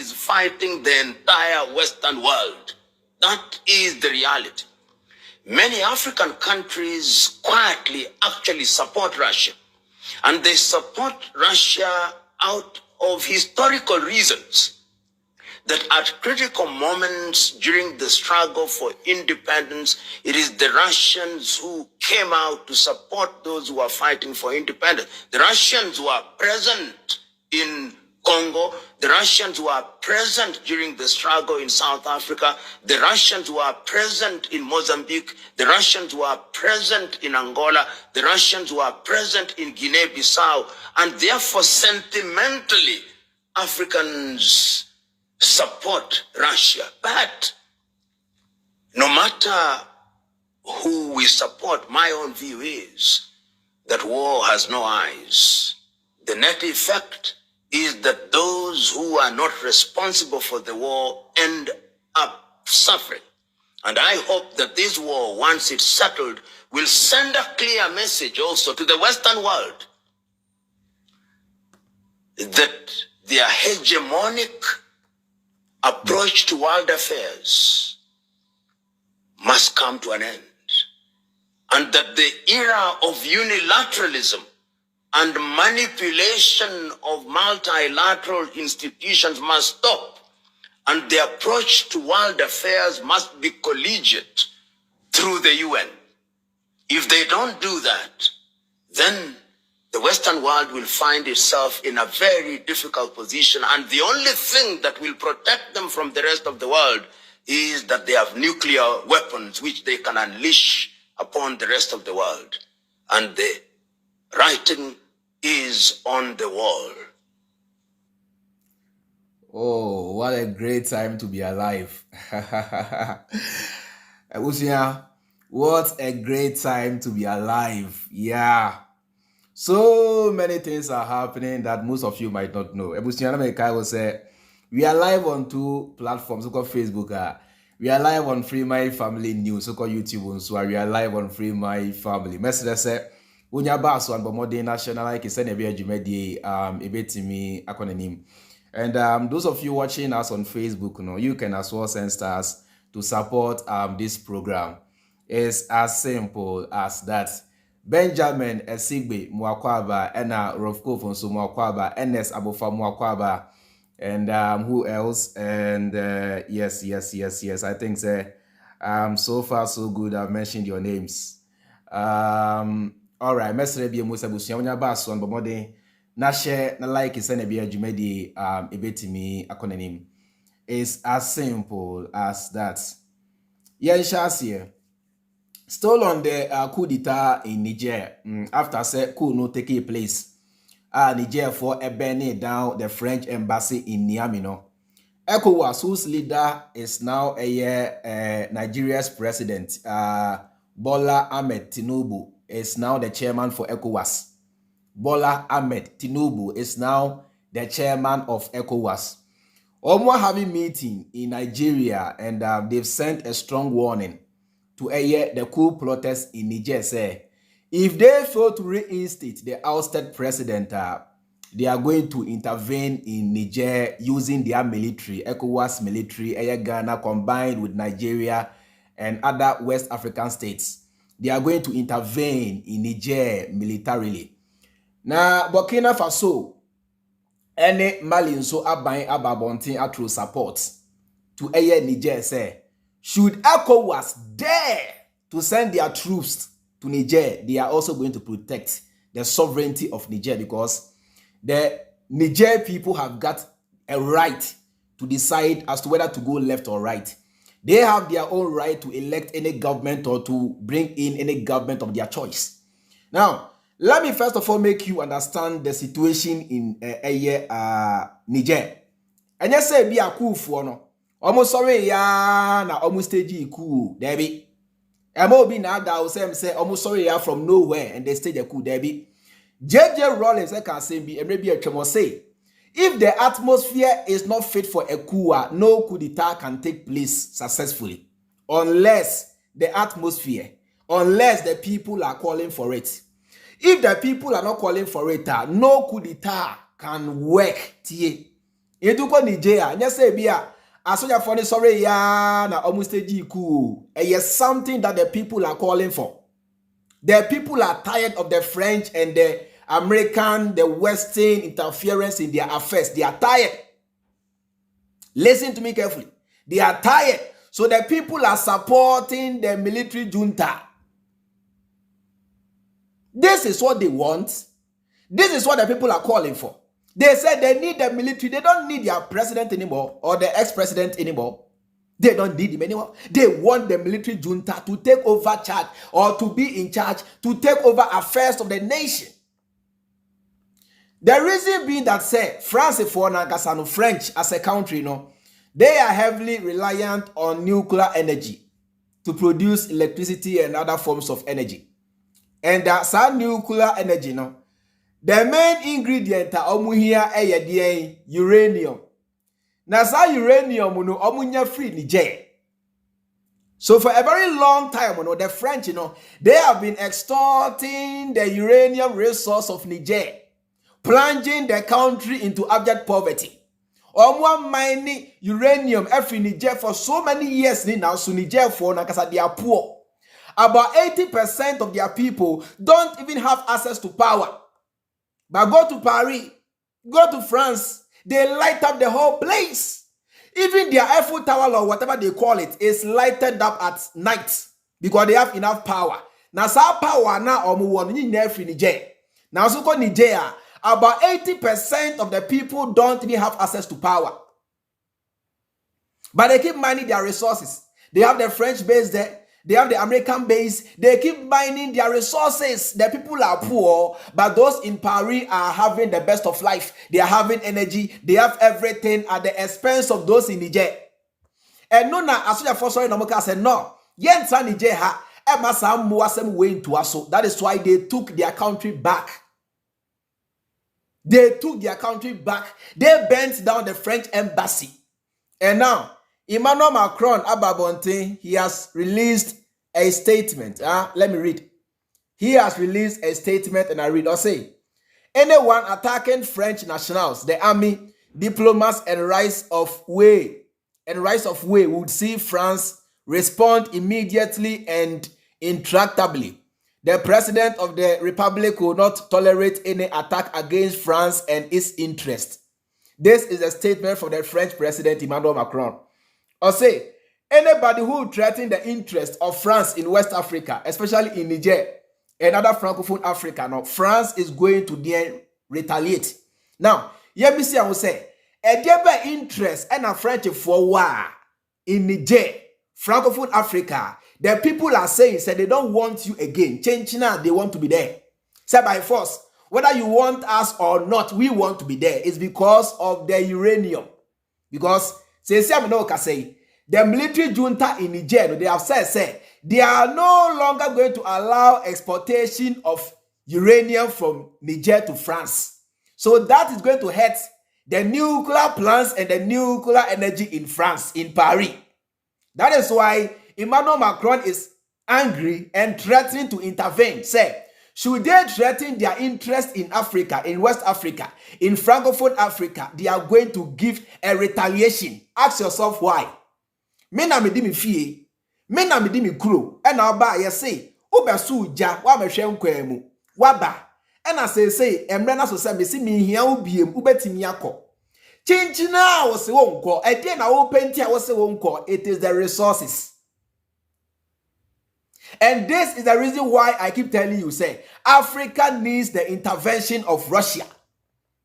is fighting the entire Western world. That is the reality. Many African countries quietly actually support Russia. And they support Russia out of historical reasons. That at critical moments during the struggle for independence, it is the Russians who came out to support those who are fighting for independence. The Russians who are present in Congo, the Russians who are present during the struggle in South Africa, the Russians who are present in Mozambique, the Russians who are present in Angola, the Russians who are present in Guinea-Bissau, and therefore sentimentally, Africans support Russia. But no matter who we support, my own view is that war has no eyes. The net effect is that those who are not responsible for the war end up suffering. And I hope that this war, once it's settled, will send a clear message also to the Western world that their hegemonic approach to world affairs must come to an end, and that the era of unilateralism and manipulation of multilateral institutions must stop, and the approach to world affairs must be collegiate through the UN. If they don't do that, then the Western world will find itself in a very difficult position, and the only thing that will protect them from the rest of the world is that they have nuclear weapons which they can unleash upon the rest of the world. And the writing is on the wall. Oh, what a great time to be alive. What a great time to be alive. Yeah. So many things are happening that most of you might not know. Ebusiana will say, we are live on 2 platforms, so-called Facebook. We are live on Freemind Family News, so-called YouTube. So we are live on Freemind Family. Message say, Unya Baso and Bomode National like send a jumedi ebetimi akonenim. And those of you watching us on Facebook, you can as well send stars to support this program. It's as simple as that. Benjamin Esigbe Mwakwaba, Ena Rofko Fonso Mwakwaba, Enes Abofa Mwakwaba, and who else? And yes. I think so far so good. I've mentioned your names. All right. Mesre bi Musa Busia Onya Baso and Bomode na share na like is na bia jumedi ebetimi akonenim. It's as simple as that. Yeah, Shasia. Still on the coup d'etat in Niger, after said coup no taking place, Niger for burning down the French embassy in Niamey. ECOWAS, whose leader is now Nigeria's president, Bola Ahmed Tinubu, is now the chairman for ECOWAS. Bola Ahmed Tinubu is now the chairman of ECOWAS. Omo having meeting in Nigeria, and they've sent a strong warning to the coup plotters in Niger. Say, if they fail to reinstate the ousted president, they are going to intervene in Niger using their military, ECOWAS military, Ghana combined with Nigeria and other West African states. They are going to intervene in Niger militarily. Now, Burkina Faso, any Mali so abayin ababontin atro support to Niger say, should ECOWAS dare to send their troops to Niger, they are also going to protect the sovereignty of Niger, because the Niger people have got a right to decide as to whether to go left or right. They have their own right to elect any government or to bring in any government of their choice. Now, let me first of all make you understand the situation in Niger. And you say be a coup for no. Almost sorry ya na almost stage coup, Debbie. MOB now that say almost sorry ya from nowhere and they stage a coup, Debbie. JJ Rollins I can say be maybe a chemo say. If the atmosphere is not fit for a coup, no coup d'etat can take place successfully. Unless the atmosphere, unless the people are calling for it. If the people are not calling for it, no coup d'etat can work. Eduko Niger, nya say bia asoja for the sorry ya na almost cool. Yes, something that the people are calling for. The people are tired of the French and the American, the Western interference in their affairs. They are tired. Listen to me carefully. They are tired. So the people are supporting the military junta. This is what they want. This is what the people are calling for. They said they need the military. They don't need their president anymore or the ex-president anymore. They don't need him anymore. They want the military junta to take over charge or to be in charge to take over affairs of the nation. The reason being that, say, France for Nagasano French as a country, they are heavily reliant on nuclear energy to produce electricity and other forms of energy. And that's nuclear energy, the main ingredient is uranium. Now, that uranium is free Niger. So for a very long time, the French, they have been extorting the uranium resource of Niger, plunging the country into abject poverty. Mining uranium every Niger for so many years now. So Niger for Nakasa, they are poor. About 80% of their people don't even have access to power. But go to Paris, go to France, they light up the whole place. Even their Eiffel Tower or whatever they call it is lighted up at night because they have enough power. Now, some power now Niger. Now, so called Niger, about 80% of the people don't even have access to power. But they keep mining their resources. They have the French base there. They have the American base. They keep mining their resources. The people are poor, but those in Paris are having the best of life. They are having energy. They have everything at the expense of those in Niger. And no, na asuja for sorry Namoka said no. Yensa Niger ha emasam muasem way into aso. That is why they took their country back. They took their country back. They burnt down the French embassy. And now Emmanuel Macron Ababonte, he has released a statement. Let me read. He has released a statement and I read or say, anyone attacking French nationals, the army, diplomats and rights of way would see France respond immediately and intractably. The president of the republic will not tolerate any attack against France and its interests. This is a statement from the French president Emmanuel Macron. Or say, anybody who threatens the interest of France in West Africa, especially in Niger and other Francophone Africa, now France is going to then retaliate. Now, let me see, I will say, a deeper interest and a French for war in Niger, Francophone Africa, the people are saying, say they don't want you again. Change now, they want to be there. Say by force, whether you want us or not, we want to be there. It's because of the uranium. Because the military junta in Niger, they have said they are no longer going to allow exportation of uranium from Niger to France. So that is going to hurt the nuclear plants and the nuclear energy in France, in Paris. That is why Emmanuel Macron is angry and threatening to intervene. Say, should they threaten their interest in Africa, in West Africa, in Francophone Africa, they are going to give a retaliation. Ask yourself why. Me na me di me fie, me na me di me kuro, and now ba ye say, obesu ja, wa me hwe nkwa mu, waba, and I say, emre na so say me si me hia obiem, ubetimi akọ. Chinchina wo se wo nkọ, e dey na wo penti a wo se wo nkọ, it is the resources. And this is the reason why I keep telling you, say, Africa needs the intervention of Russia.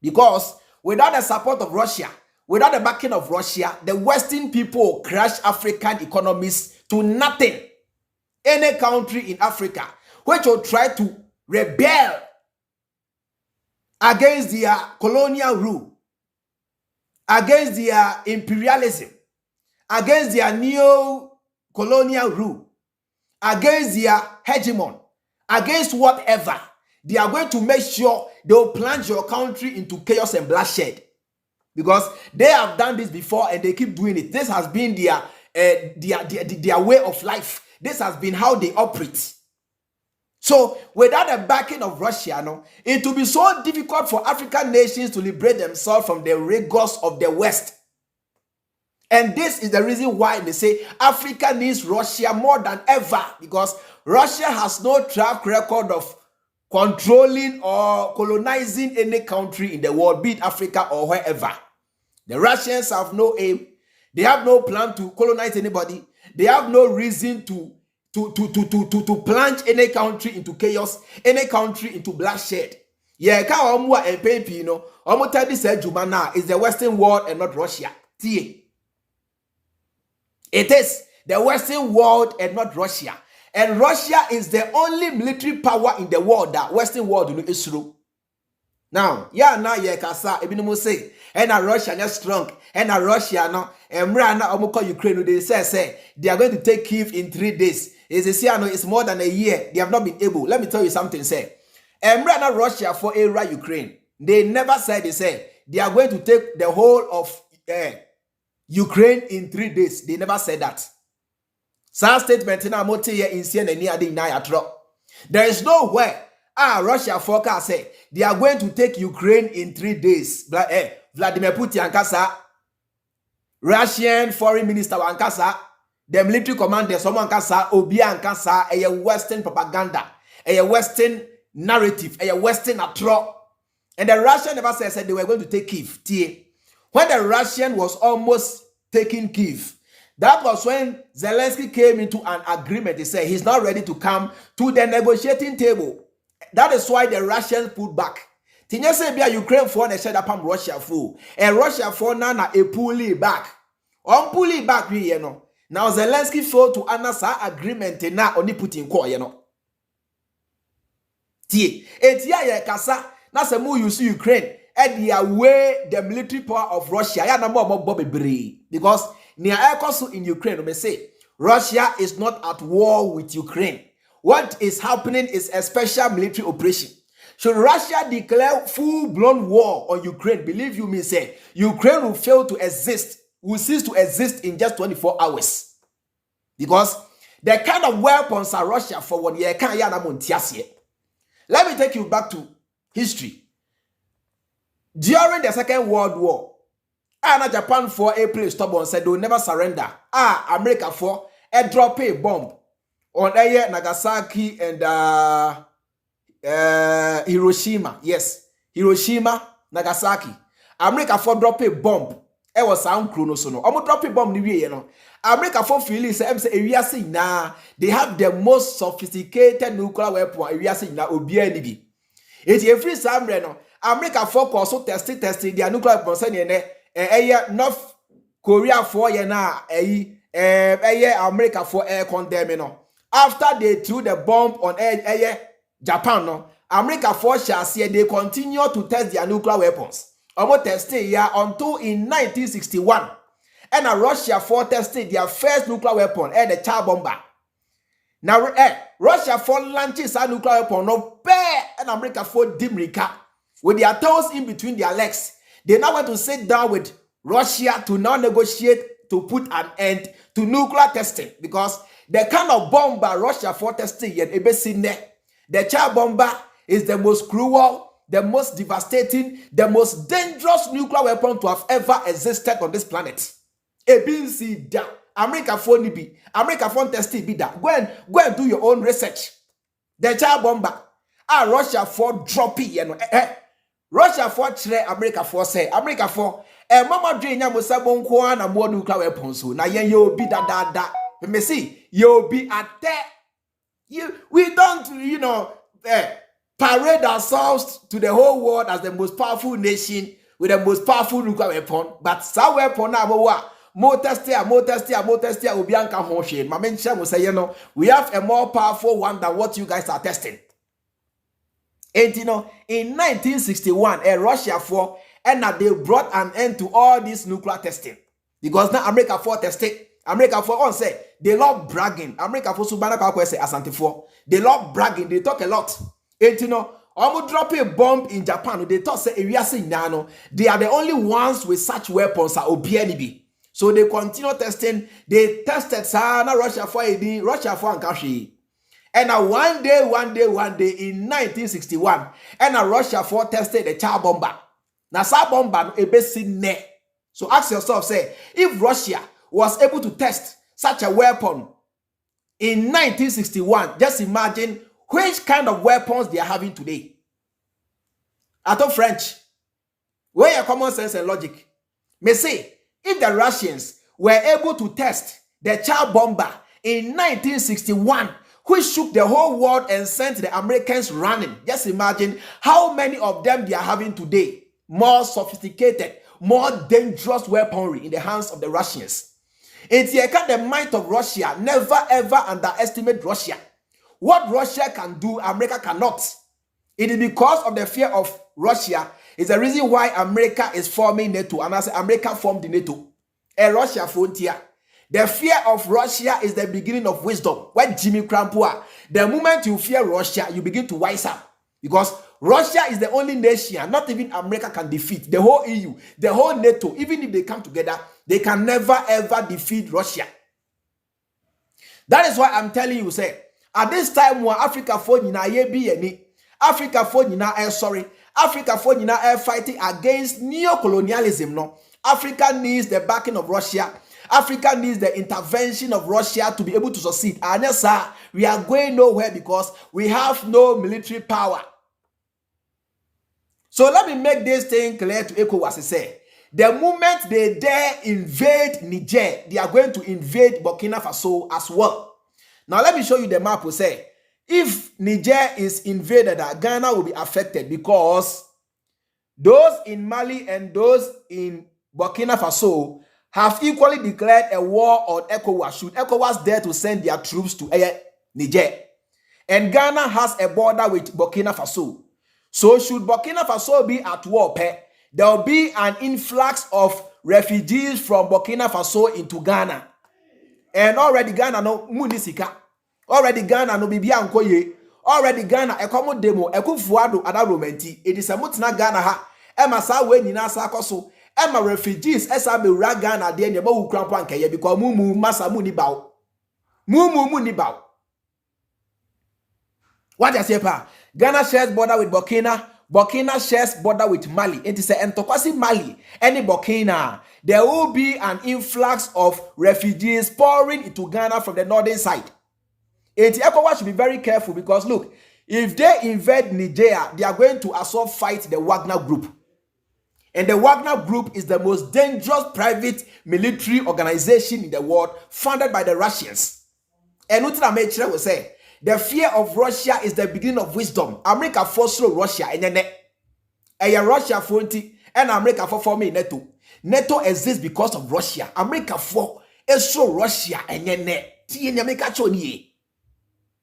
Because without the support of Russia, without the backing of Russia, the Western people crash African economies to nothing. Any country in Africa which will try to rebel against their colonial rule, against their imperialism, against their neo-colonial rule, against their hegemon, against whatever, they are going to make sure they will plunge your country into chaos and bloodshed. Because they have done this before and they keep doing it. This has been their way of life. This has been how they operate. So without the backing of Russia, no, it will be so difficult for African nations to liberate themselves from the rigors of the West. And this is the reason why they say Africa needs Russia more than ever, because Russia has no track record of controlling or colonizing any country in the world, be it Africa or wherever. The Russians have no aim. They have no plan to colonize anybody. They have no reason to plunge any country into chaos, any country into bloodshed. Yeah, is the Western world and not Russia. It is the Western world and not Russia. And Russia is the only military power in the world that Western world is through. Now, kasa ebinimu say, and Russia is strong, and Russia no, and Ukraine, they say they are going to take Kyiv in 3 days. It's more than a year. They have not been able. Let me tell you something, say. And Russia for area Ukraine. They never said, they say they are going to take the whole of Ukraine in 3 days. They never said that. Some statement in there is no way. Russia forecast say they are going to take Ukraine in 3 days. Vladimir Putin ankasa, Russian foreign minister ankasa, the military commander someone ankasa, Obi ankasa, a Western propaganda, a Western narrative, a Western atro. And the Russian never said they were going to take Kyiv. When the Russian was almost taking Kyiv, that was when Zelensky came into an agreement. He said he's not ready to come to the negotiating table. That is why the Russians pulled back. Tinya say be Ukraine for the shed upon Russia for, and Russia for nana a pulley back. On pulley back, you know. Now Zelensky failed to answer agreement na only Putin ko, you know. Etia kasa na se mu use Ukraine and the away the military power of Russia. Ya number of Bobby because near Ekosu in Ukraine, we say Russia is not at war with Ukraine. What is happening is a special military operation. Should Russia declare full-blown war on Ukraine, believe you me, say Ukraine will fail to exist, will cease to exist in just 24 hours. Because the kind of weapons are Russia for what you can't. Let me take you back to history. During the Second World War, Japan for a place stubborn said they will never surrender. America for a drop a bomb on Nagasaki and Hiroshima. Yes, Hiroshima, Nagasaki. America for drop a bomb. It was sound chronosono. I'm drop a bomb you know. America for feeling say nah, they have the most sophisticated nuclear weapon. It's a free sambre. America for also testing their nuclear weapons. North Korea for America for air condemn. After they threw the bomb on Japan, no, America for chassis, they continue to test their nuclear weapons. Almost tested here until in 1961. And Russia for tested their first nuclear weapon, the Char bomber. Now, Russia for launches a nuclear weapon, no bear, and America for Dimrika with their toes in between their legs. They now want to sit down with Russia to now negotiate to put an end to nuclear testing, because the kind of bomber Russia for testing yet the Char bomber is the most cruel, the most devastating, the most dangerous nuclear weapon to have ever existed on this planet. America for Nibi, America for testing be that. Go and do your own research. The Char bomber, Russia for dropping, you know. Russia for tre America for say America for mama dream nya musabon kwa na more nuclear weapons so na yen you be da me see you be at we don't parade ourselves to the whole world as the most powerful nation with the most powerful nuclear weapon, but some weapon na more testia obianka hoshe ma mention will say we have a more powerful one than what you guys are testing. And in 1961, Russia for and they brought an end to all this nuclear testing, because now America for testing. America for on say they love bragging. America for subana kwa say asante for they love bragging. They talk a lot. And almost drop a bomb in Japan. They talk say they are the only ones with such weapons are OBNB. So they continue testing. They tested Sana Russia for and Kashi. And one day in 1961, and Russia for tested the child bomber. Now, sa bomber a basic ne. So ask yourself, say, if Russia was able to test such a weapon in 1961, just imagine which kind of weapons they are having today. At all French, where your common sense and logic may say, if the Russians were able to test the child bomber in 1961, which shook the whole world and sent the Americans running, just imagine how many of them they are having today. More sophisticated, more dangerous weaponry in the hands of the Russians. It's the might of Russia. Never ever underestimate Russia. What Russia can do, America cannot. It is because of the fear of Russia is the reason why America is forming NATO. And I say America formed the NATO. A Russia frontier. The fear of Russia is the beginning of wisdom. When Jimmy Crampua, the moment you fear Russia, you begin to wise up. Because Russia is the only nation, not even America can defeat. The whole EU, the whole NATO, even if they come together, they can never ever defeat Russia. That is why I'm telling you, say, at this time when Africa for Africa for fighting against neo-colonialism. No, Africa needs the backing of Russia. Africa needs the intervention of Russia to be able to succeed. And yes, sir, we are going nowhere because we have no military power. So let me make this thing clear to ECOWAS. Say, the moment they dare invade Niger, they are going to invade Burkina Faso as well. Now let me show you the map. We say, if Niger is invaded, Ghana will be affected because those in Mali and those in Burkina Faso have equally declared a war on ECOWAS. Should ECOWAS dare to send their troops to Niger? And Ghana has a border with Burkina Faso. So should Burkina Faso be at war, there will be an influx of refugees from Burkina Faso into Ghana. And already Ghana no munisika. Already Ghana no bibia ankoye. Already Ghana ekomo demo ekufuado adalomenti. It is a mutina Ghana ha. Ema sa we nyina sa koso. Ema refugees esa be ura Ghana de ne ba wu krampo ankeye because mumu masa mu ni bawo. Mumu ni bawo. What I say pa? Ghana shares border with Burkina. Burkina shares border with Mali. It is a entokwasi Mali. Any Burkina, there will be an influx of refugees pouring into Ghana from the northern side. ECOWAS should be very careful because look, if they invade Niger, they are going to also fight the Wagner group. And the Wagner group is the most dangerous private military organization in the world, funded by the Russians. And what I made sure will say, the fear of Russia is the beginning of wisdom. America forced Russia and then Russia fronti and America for forming NATO. NATO exists because of Russia. America for so Russia and then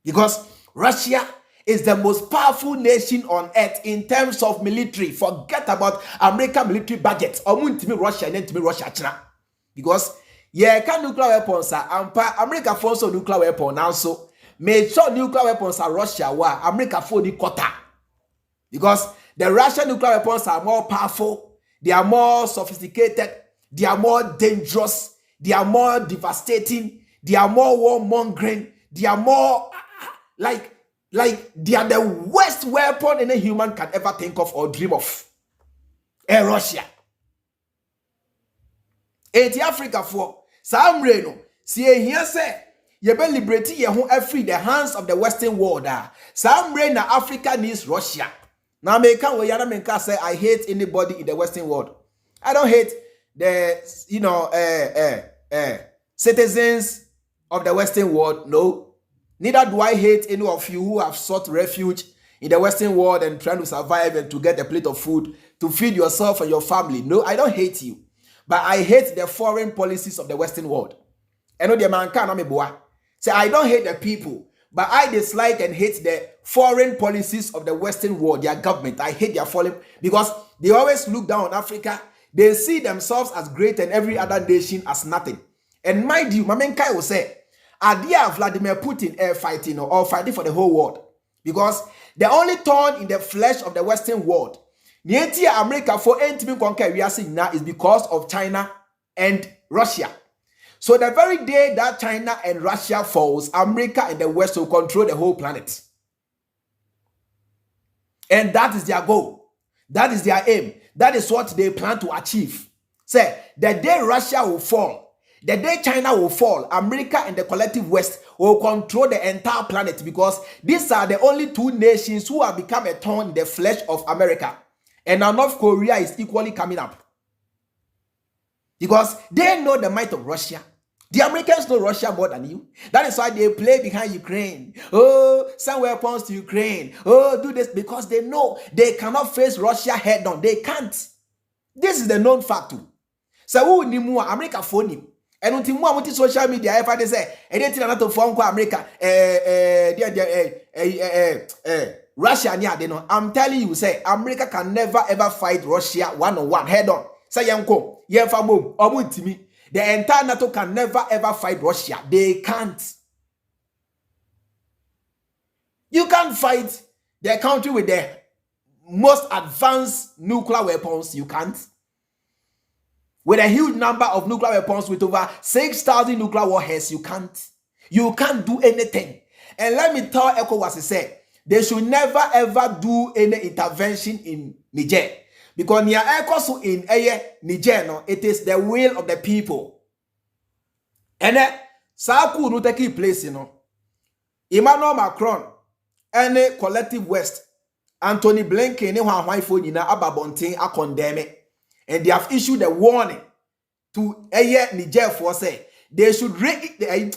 because Russia is the most powerful nation on earth in terms of military. Forget about American military budget. Russia and then to me Russia China. Because can nuclear weapons are America force nuclear weapon now so. Make sure nuclear weapons are Russia war America for the quota. Because the Russian nuclear weapons are more powerful, they are more sophisticated, they are more dangerous, they are more devastating, they are more warmongering, they are more like they are the worst weapon any human can ever think of or dream of. Russia. Africa for some reno. See here say you be liberate your home free the hands of the Western world. Some rain Africa needs Russia. Now me say I hate anybody in the Western world. I don't hate the citizens of the Western world. No. Neither do I hate any of you who have sought refuge in the Western world and trying to survive and to get a plate of food to feed yourself and your family. No, I don't hate you. But I hate the foreign policies of the Western world. I know the man can't me boy. Say, I don't hate the people, but I dislike and hate the foreign policies of the Western world, their government. I hate their foreign because they always look down on Africa. They see themselves as great and every other nation as nothing. And mind you, Mamenkai will say, Adia Vladimir Putin fighting or fighting for the whole world. Because the only thorn in the flesh of the Western world, America for intimate conquer we are seeing now is because of China and Russia. So the very day that China and Russia falls, America and the West will control the whole planet. And that is their goal. That is their aim. That is what they plan to achieve. Say, the day Russia will fall, the day China will fall, America and the collective West will control the entire planet, because these are the only two nations who have become a thorn in the flesh of America. And now North Korea is equally coming up. Because they know the might of Russia. The Americans know Russia more than you. That is why they play behind Ukraine. Oh, send weapons to Ukraine. Oh, do this, because they know they cannot face Russia head on. They can't. This is the known fact too. So who ni more America phone him. And until more on social media, if I say, I didn't know to phone America, Russia, they know. I'm telling you, say America can never ever fight Russia one-on-one head on. Say yanko, yefamo, obutimi. The entire NATO can never ever fight Russia. They can't. You can't fight the country with the most advanced nuclear weapons. You can't. With a huge number of nuclear weapons, with over 6,000 nuclear warheads, you can't. You can't do anything. And let me tell ECOWAS, he said, they should never ever do any intervention in Niger. Because near ECOWAS in Niger, no, it is the will of the people. And then, Saku no take place, you know. Emmanuel Macron, any collective West, Anthony Blinken, any one phone in Ababontin, a condemn it. And they have issued a warning to Niger for say they should reinstate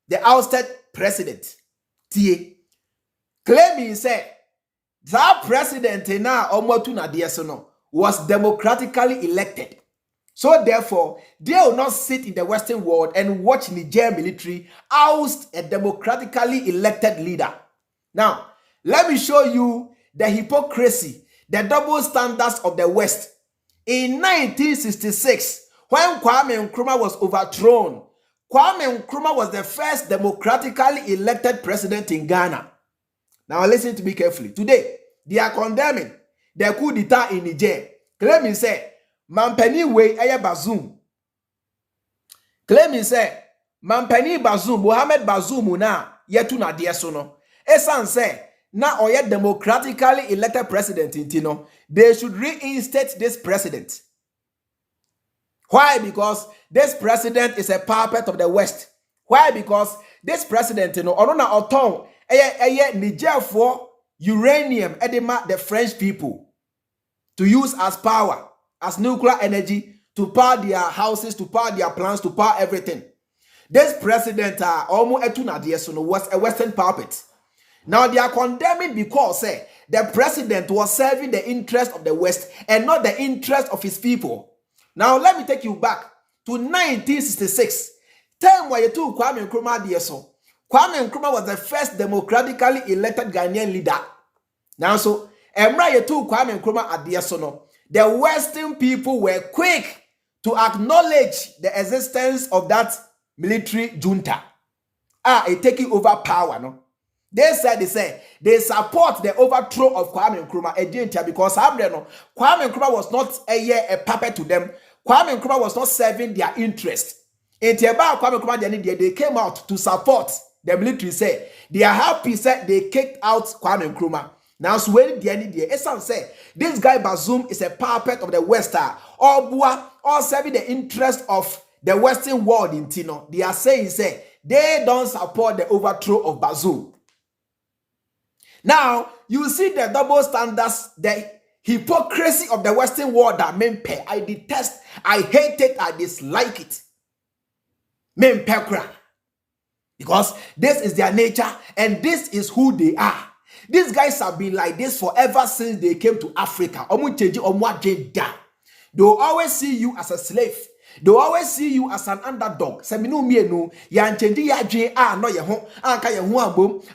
the ousted president. Tie claiming say that president now was democratically elected. So therefore, they will not sit in the Western world and watch Niger military oust a democratically elected leader. Now, let me show you the hypocrisy, the double standards of the West. In 1966, when Kwame Nkrumah was overthrown, Kwame Nkrumah was the first democratically elected president in Ghana. Now listen to me carefully. Today, they are condemning the coup d'etat in Niger, claiming say, Mampeni way Bazoum. Claiming say, Mampeni Bazoum, Mohamed Bazoum na yetu na diesono. Esan say, na oye democratically elected president in Tino, they should reinstate this president. Why? Because this president is a puppet of the West. Why? Because this president, you know, onona oton Niger for uranium edema the French people to use as power, as nuclear energy to power their houses, to power their plants, to power everything. This president, was a Western puppet. Now they are condemning because the president was serving the interest of the West and not the interest of his people. Now let me take you back to 1966. Time where you took Kwame Nkrumah dieso. Kwame Nkrumah was the first democratically elected Ghanaian leader. Now so, Emra you took Kwame Nkrumah at dieso. The Western people were quick to acknowledge the existence of that military junta. It taking over power, no? They they support the overthrow of Kwame Nkrumah because Kwame Nkrumah was not a puppet to them. Kwame Nkrumah was not serving their interest. They came out to support the military. Say they are happy. Say they kicked out Kwame Nkrumah. Now, so when say this guy Bazoum is a puppet of the West, or serving the interest of the Western world in Tino. They are saying they don't support the overthrow of Bazoum. Now, you see the double standards, the hypocrisy of the Western world that mempe. I detest, I hate it, I dislike it. Mempe. Because this is their nature and this is who they are. These guys have been like this forever since they came to Africa. They will always see you as a slave. They will always see you as an underdog.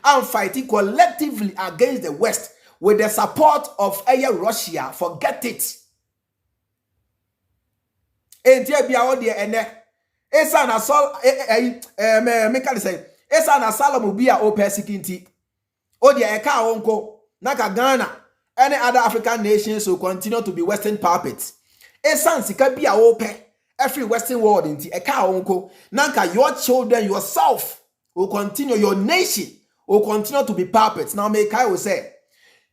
I'm fighting collectively against the West with the support of Russia. Forget it. Any other African nations will continue to be Western puppets. every Western world into eka onko. Nanka your children, yourself will continue, your nation will continue to be puppets. Now Mekai will say,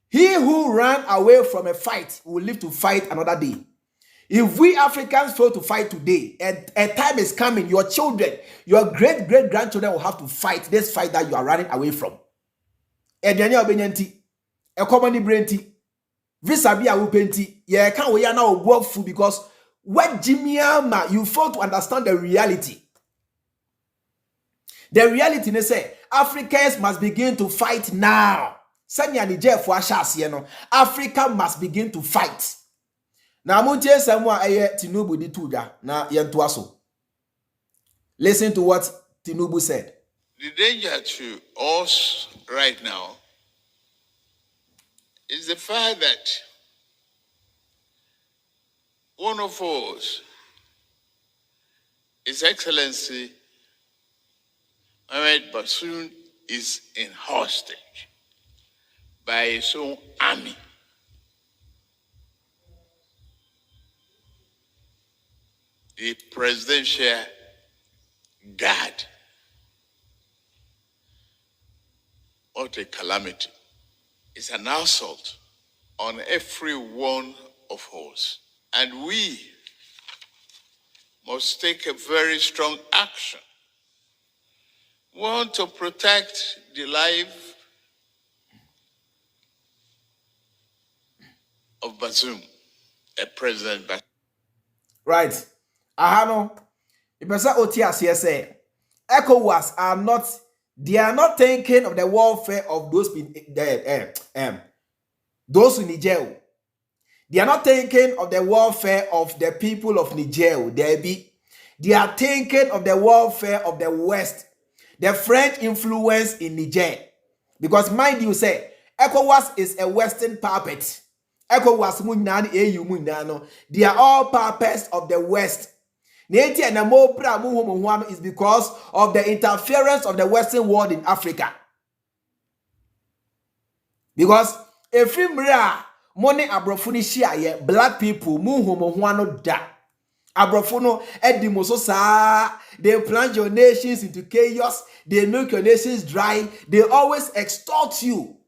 he who ran away from a fight will live to fight another day. If we Africans fail to fight today, a time is coming, your children, your great-great-grandchildren will have to fight this fight that you are running away from. Edenya obenyanti, ekomani brenti, visa bia wupenti, ye kan we na obuafu because what Jimiama, you fail to understand the reality. The reality they say Africans must begin to fight now. Sanya Niger for Ashas, Africa must begin to fight. Now, Munche Samoa Tinubu di tuda na yentuaso. Listen to what Tinubu said. The danger to us right now is the fact that one of us, His Excellency Mohamed Bazoum, is in hostage by his own army. The presidential guard. What a calamity. It's an assault on every one of us. And we must take a very strong action. We want to protect the life of Bazoum, a president. Right. Ahano, Ibasa Otias here say, ECOWAS are not, they are not thinking of the warfare of those in Niger. They are not thinking of the warfare of the people of Niger. They are thinking of the warfare of the West, the French influence in Niger. Because mind you say, ECOWAS is a Western puppet. ECOWAS munani EU munano. They are all puppets of the West. Is because of the interference of the Western world in Africa. Because if money abrofuni share black people da abrofono edimoso sa, they plunge your nations into chaos, they make your nations dry, they always extort you.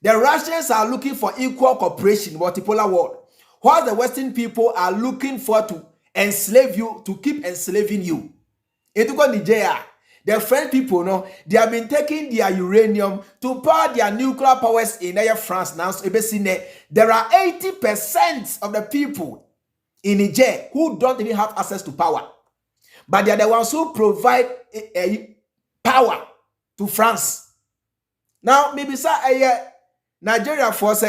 The Russians are looking for equal cooperation, multipolar world, while the Western people are looking for to enslave you, to keep enslaving you. Niger, the French people, they have been taking their uranium to power their nuclear powers in France. Now, there are 80% of the people in Niger who don't even have access to power. But they are the ones who provide power to France. Now, maybe Nigeria force,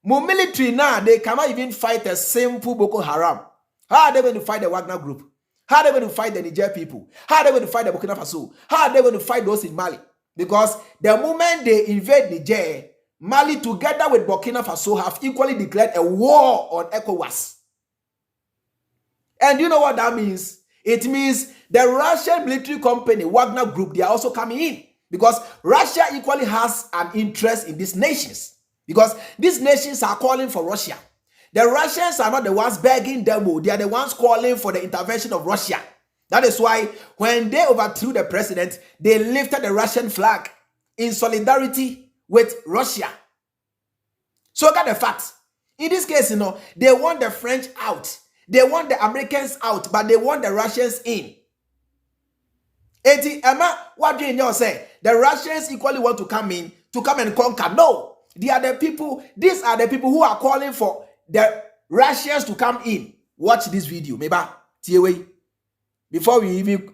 more military now, they cannot even fight a simple Boko Haram. How are they going to fight the Wagner group? How are they going to fight the Niger people? How are they going to fight the Burkina Faso? How are they going to fight those in Mali? Because the moment they invade Niger, Mali together with Burkina Faso have equally declared a war on ECOWAS. And you know what that means? It means the Russian military company, Wagner group, they are also coming in. Because Russia equally has an interest in these nations. Because these nations are calling for Russia. The Russians are not the ones begging them. They are the ones calling for the intervention of Russia. That is why when they overthrew the president, they lifted the Russian flag in solidarity with Russia. So got the facts. In this case, they want the French out. They want the Americans out, but they want the Russians in. Emma, what do you say? The Russians equally want to come in, to come and conquer. No, they are the people, these are the people who are calling for the Russians to come in. Watch this video. Maybe before we even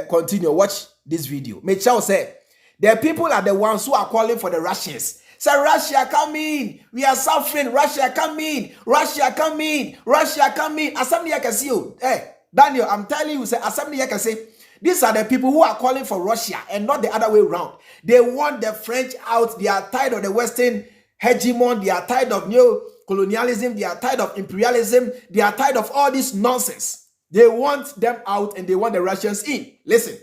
continue, watch this video. Michelle said, the people are the ones who are calling for the Russians. Say, Russia, come in. We are suffering. Russia, come in. Russia, come in. Russia, come in. Assembly, I can see you. Hey, Daniel, I'm telling you, say, Assembly, I can say, these are the people who are calling for Russia and not the other way around. They want the French out. They are tired of the Western hegemon. They are tired of neo-colonialism. They are tired of imperialism. They are tired of all this nonsense. They want them out and they want the Russians in. Listen.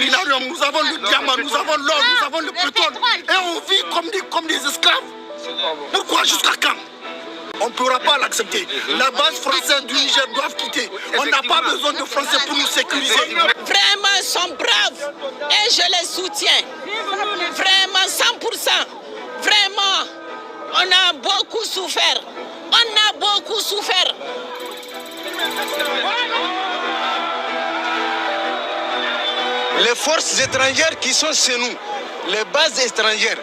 l'uranium, nous avons le diamant, nous avons l'or, nous avons le pétrole. Et on vit comme des esclaves. Pourquoi jusqu'à quand? On ne pourra pas l'accepter. La base française du Niger doit quitter. On n'a pas besoin de Français pour nous sécuriser. Vraiment, ils sont braves et je les soutiens. Vraiment, 100%. Vraiment, on a beaucoup souffert. On a beaucoup souffert. Les forces étrangères qui sont chez nous, les bases étrangères,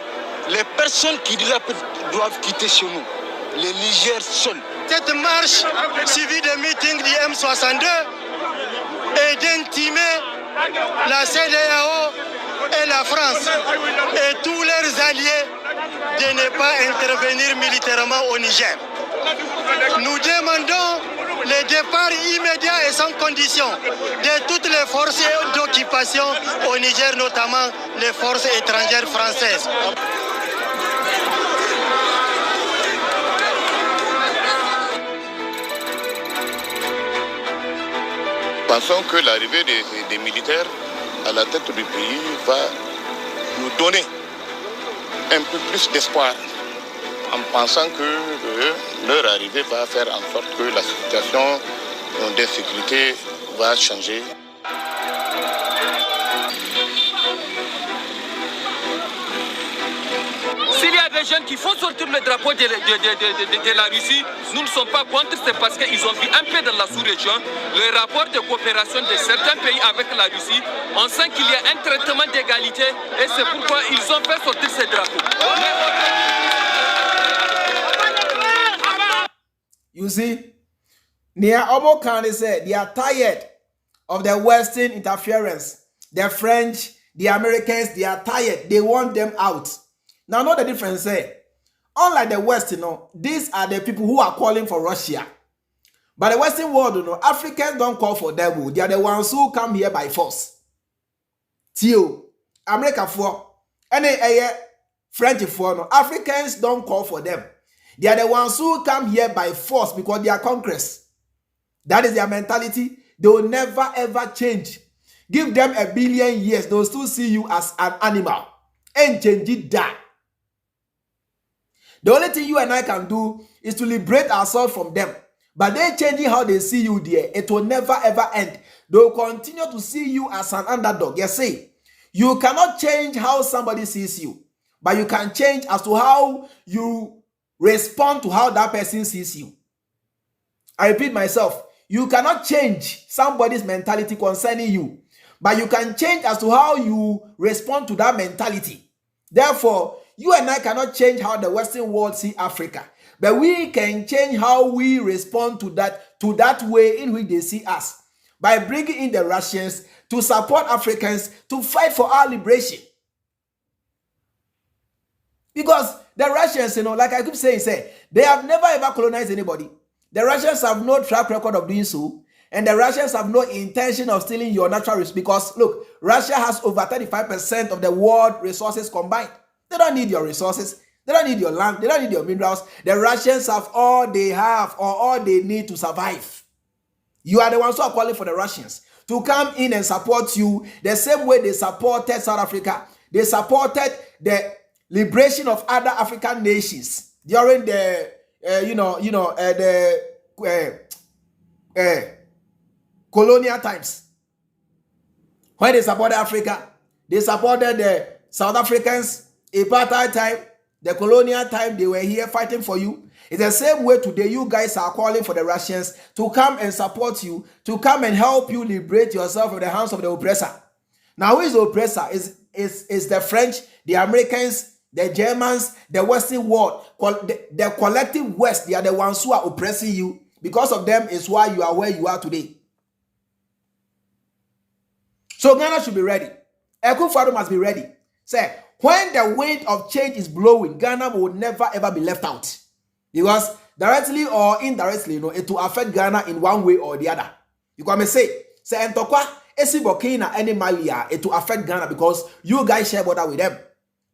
les personnes qui doivent quitter chez nous, le Niger seul. Cette marche suivie des meetings du M62 et d'intimer la CEDEAO et la France et tous leurs alliés de ne pas intervenir militairement au Niger. Nous demandons le départ immédiat et sans condition de toutes les forces d'occupation au Niger, notamment les forces étrangères françaises. Pensons que l'arrivée des militaires à la tête du pays va nous donner un peu plus d'espoir, en pensant que leur arrivée va faire en sorte que la situation d'insécurité va changer. S'il y a des jeunes qui font sortir le drapeau de la Russie, nous ne sommes pas contre, c'est parce qu'ils ont vu un peu dans la sous-région le rapport de coopération de certains pays avec la Russie. On sent qu'il y a un traitement d'égalité et c'est pourquoi ils ont fait sortir ces drapeaux. You see, near Omo County said they are tired of the Western interference. The French, the Americans, they are tired. They want them out. Now, know the difference there. Unlike the West, you know, these are the people who are calling for Russia. But the Western world, you know, Africans don't call for them. They are the ones who come here by force. Tio, America for any French for no, Africans don't call for them. They are the ones who come here by force because they are conquerors. That is their mentality. They will never ever change. Give them 1 billion years, they will still see you as an animal. And change it that. The only thing you and I can do is to liberate ourselves from them. But they changing how they see you there. It will never ever end. They will continue to see you as an underdog. Yes, say, you cannot change how somebody sees you. But you can change as to how you respond to how that person sees you. I repeat myself. You cannot change somebody's mentality concerning you. But you can change as to how you respond to that mentality. Therefore, you and I cannot change how the Western world see Africa. But we can change how we respond to that way in which they see us. By bringing in the Russians to support Africans to fight for our liberation. Because the Russians, you know, like I keep saying, they have never ever colonized anybody. The Russians have no track record of doing so. And the Russians have no intention of stealing your natural resources. Because, look, Russia has over 35% of the world resources combined. They don't need your resources. They don't need your land. They don't need your minerals. The Russians have all they have or all they need to survive. You are the ones who are calling for the Russians to come in and support you the same way they supported South Africa. They supported the liberation of other African nations during the, colonial times. When they supported Africa, they supported the South Africans. Apartheid time, the colonial time, they were here fighting for you. It's the same way today you guys are calling for the Russians to come and support you, to come and help you liberate yourself from the hands of the oppressor. Now, who is the oppressor? Is the French, the Americans, the Germans, the Western world, the collective West. They are the ones who are oppressing you. Because of them is why you are where you are today. So Ghana should be ready. Akufo-Addo must be ready. Say, when the wind of change is blowing, Ghana will never ever be left out. Because directly or indirectly, it will affect Ghana in one way or the other. You can say Entokwa, Esi Burkina, and Mali, it will affect Ghana because you guys share border with them.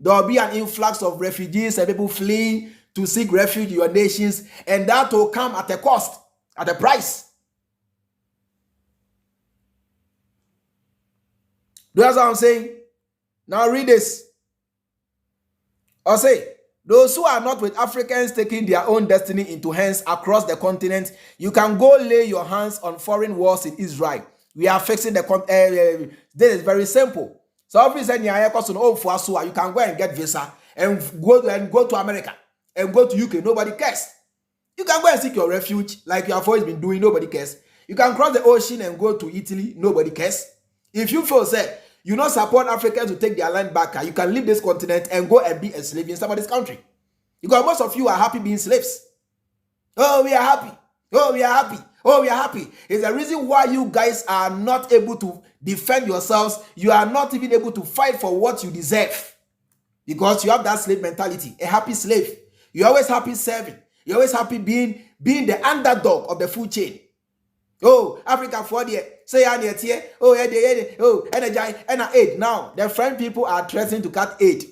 There will be an influx of refugees and people fleeing to seek refuge in your nations, and that will come at a cost, at a price. That's what I'm saying. Now read this. I'll say, those who are not with Africans taking their own destiny into hands across the continent, you can go lay your hands on foreign wars in Israel. We are fixing the this is very simple. So if you say you can go and get visa and go to America and go to UK, nobody cares. You can go and seek your refuge like you have always been doing, nobody cares. You can cross the ocean and go to Italy, nobody cares. If you feel say you not support Africans to take their land back, you can leave this continent and go and be a slave in somebody's country. Because most of you are happy being slaves. Oh, we are happy. Oh, we are happy. Oh, we are happy. It's the reason why you guys are not able to defend yourselves. You are not even able to fight for what you deserve. Because you have that slave mentality. A happy slave. You're always happy serving. You're always happy being the underdog of the food chain. Oh, Africa for the say here. Oh, energy and aid. Now, the French people are threatening to cut aid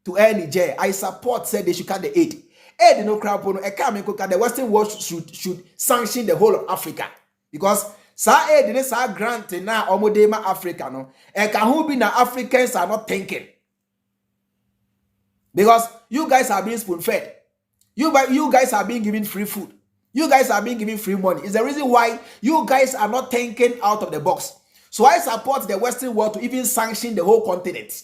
to Niger. I support said they should cut the aid. Aid no crap no. The Western world should sanction the whole of Africa because sa aid is sa grant na omodema Africa no. Who be na Africans are not thinking because you guys are being spoon fed. You guys are being given free food. You guys are being given free money. It's the reason why you guys are not thinking out of the box. So I support the Western world to even sanction the whole continent.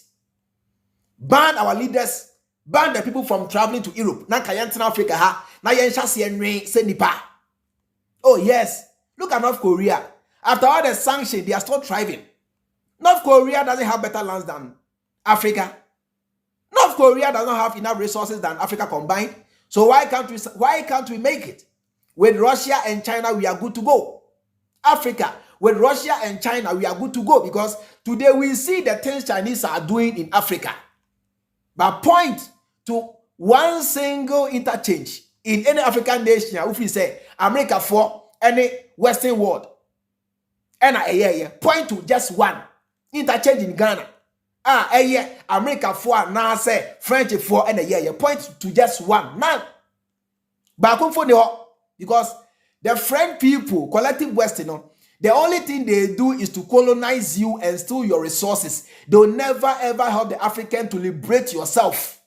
Ban our leaders, ban the people from traveling to Europe. Na kayantina Africa ha. Na yensha sienwe se nipa. Oh yes. Look at North Korea. After all the sanctions, they are still thriving. North Korea doesn't have better lands than Africa. North Korea does not have enough resources than Africa combined. So why can't we make it? With Russia and China, we are good to go. Africa, with Russia and China, we are good to go because today we see the things Chinese are doing in Africa. But point to one single interchange in any African nation, if we say America for any Western world, and point to just one interchange in Ghana. America for now say French for and point to just one now. But because the French people, collective Western, the only thing they do is to colonize you and steal your resources. They'll never ever help the African to liberate yourself.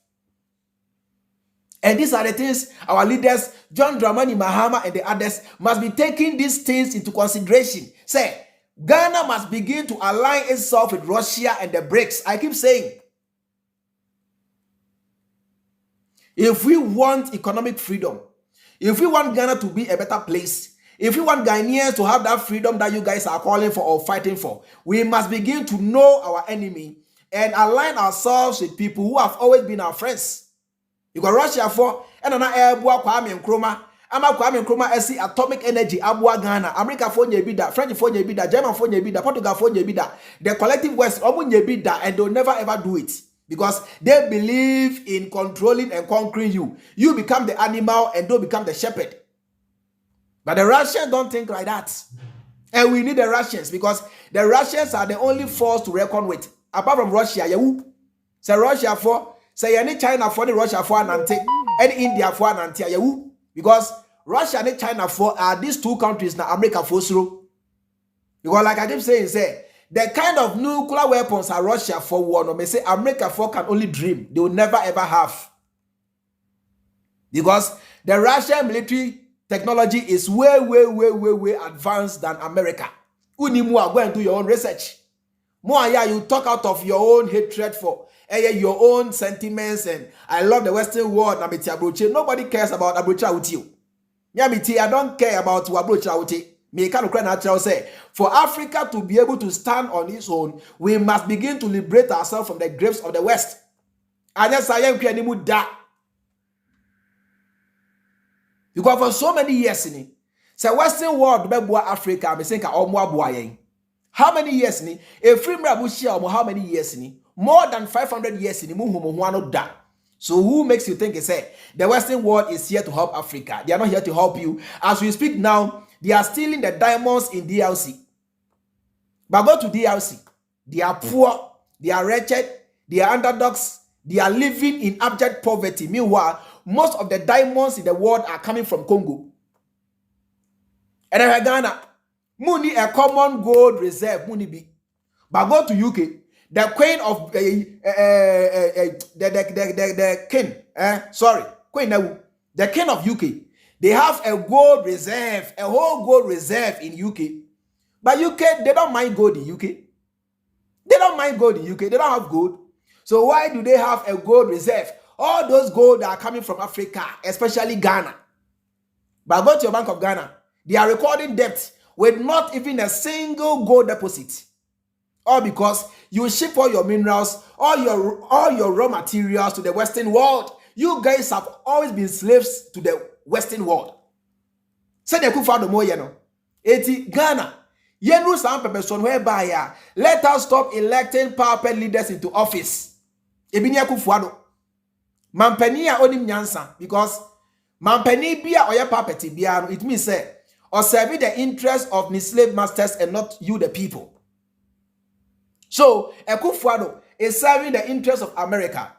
And these are the things our leaders, John Dramani Mahama and the others, must be taking these things into consideration. Say, Ghana must begin to align itself with Russia and the BRICS. I keep saying, if we want economic freedom, if we want Ghana to be a better place, if we want Ghanaians to have that freedom that you guys are calling for or fighting for, we must begin to know our enemy and align ourselves with people who have always been our friends. You got Russia for and Kwame Nkrumah. Kwame Nkrumah see atomic energy abua Ghana, America for nyebida, French for nyebida, German for nyebida, Portugal for nyebida. The collective West nyebida, and they'll never ever do it. Because they believe in controlling and conquering you. You become the animal and don't become the shepherd. But the Russians don't think like that. And we need the Russians because the Russians are the only force to reckon with. Apart from Russia, say Russia for, say any China for the Russia for Nante, any India for Nante, because Russia and China for are these two countries now America for through. Because like I keep saying, say, the kind of nuclear weapons are Russia for war, no, may say America for can only dream. They will never ever have. Because the Russian military technology is way advanced than America. Unimu, go and do your own research. More, yeah, you talk out of your own hatred for your own sentiments and I love the Western world. Nobody cares about Abrocha with you. I don't care about Abrocha with you. Say, for Africa to be able to stand on its own, we must begin to liberate ourselves from the grips of the West. And yes, I am creating that. Because for so many years, say Western world, Africa, I'm saying, how many years? A free Rabushia, how many years? More than 500 years. So who makes you think, say, the Western world is here to help Africa? They are not here to help you. As we speak now, they are stealing the diamonds in DRC. But go to DRC. They are poor. They are wretched. They are underdogs. They are living in abject poverty. Meanwhile, most of the diamonds in the world are coming from Congo. And then Ghana, money a common gold reserve, money be. But go to UK. the queen of the king, Queen Nawu, the king of UK, they have a gold reserve, a whole gold reserve in UK. But UK, they don't mind gold in UK. They don't mind gold in UK. They don't have gold. So why do they have a gold reserve? All those gold are coming from Africa, especially Ghana. But go to your Bank of Ghana, they are recording debt with not even a single gold deposit. All because you ship all your minerals, all your raw materials to the Western world. You guys have always been slaves to the Western world. Say the Kufado Moyeno. Eti Ghana. Yenu some person whereby let us stop electing puppet leaders into office. Ebinia Kufuado. Mampenia onim nyansa because Mampeni bia oya puppet bia it means say or serving the interest of the slave masters and not you the people. So Ekufuado is serving the interest of America.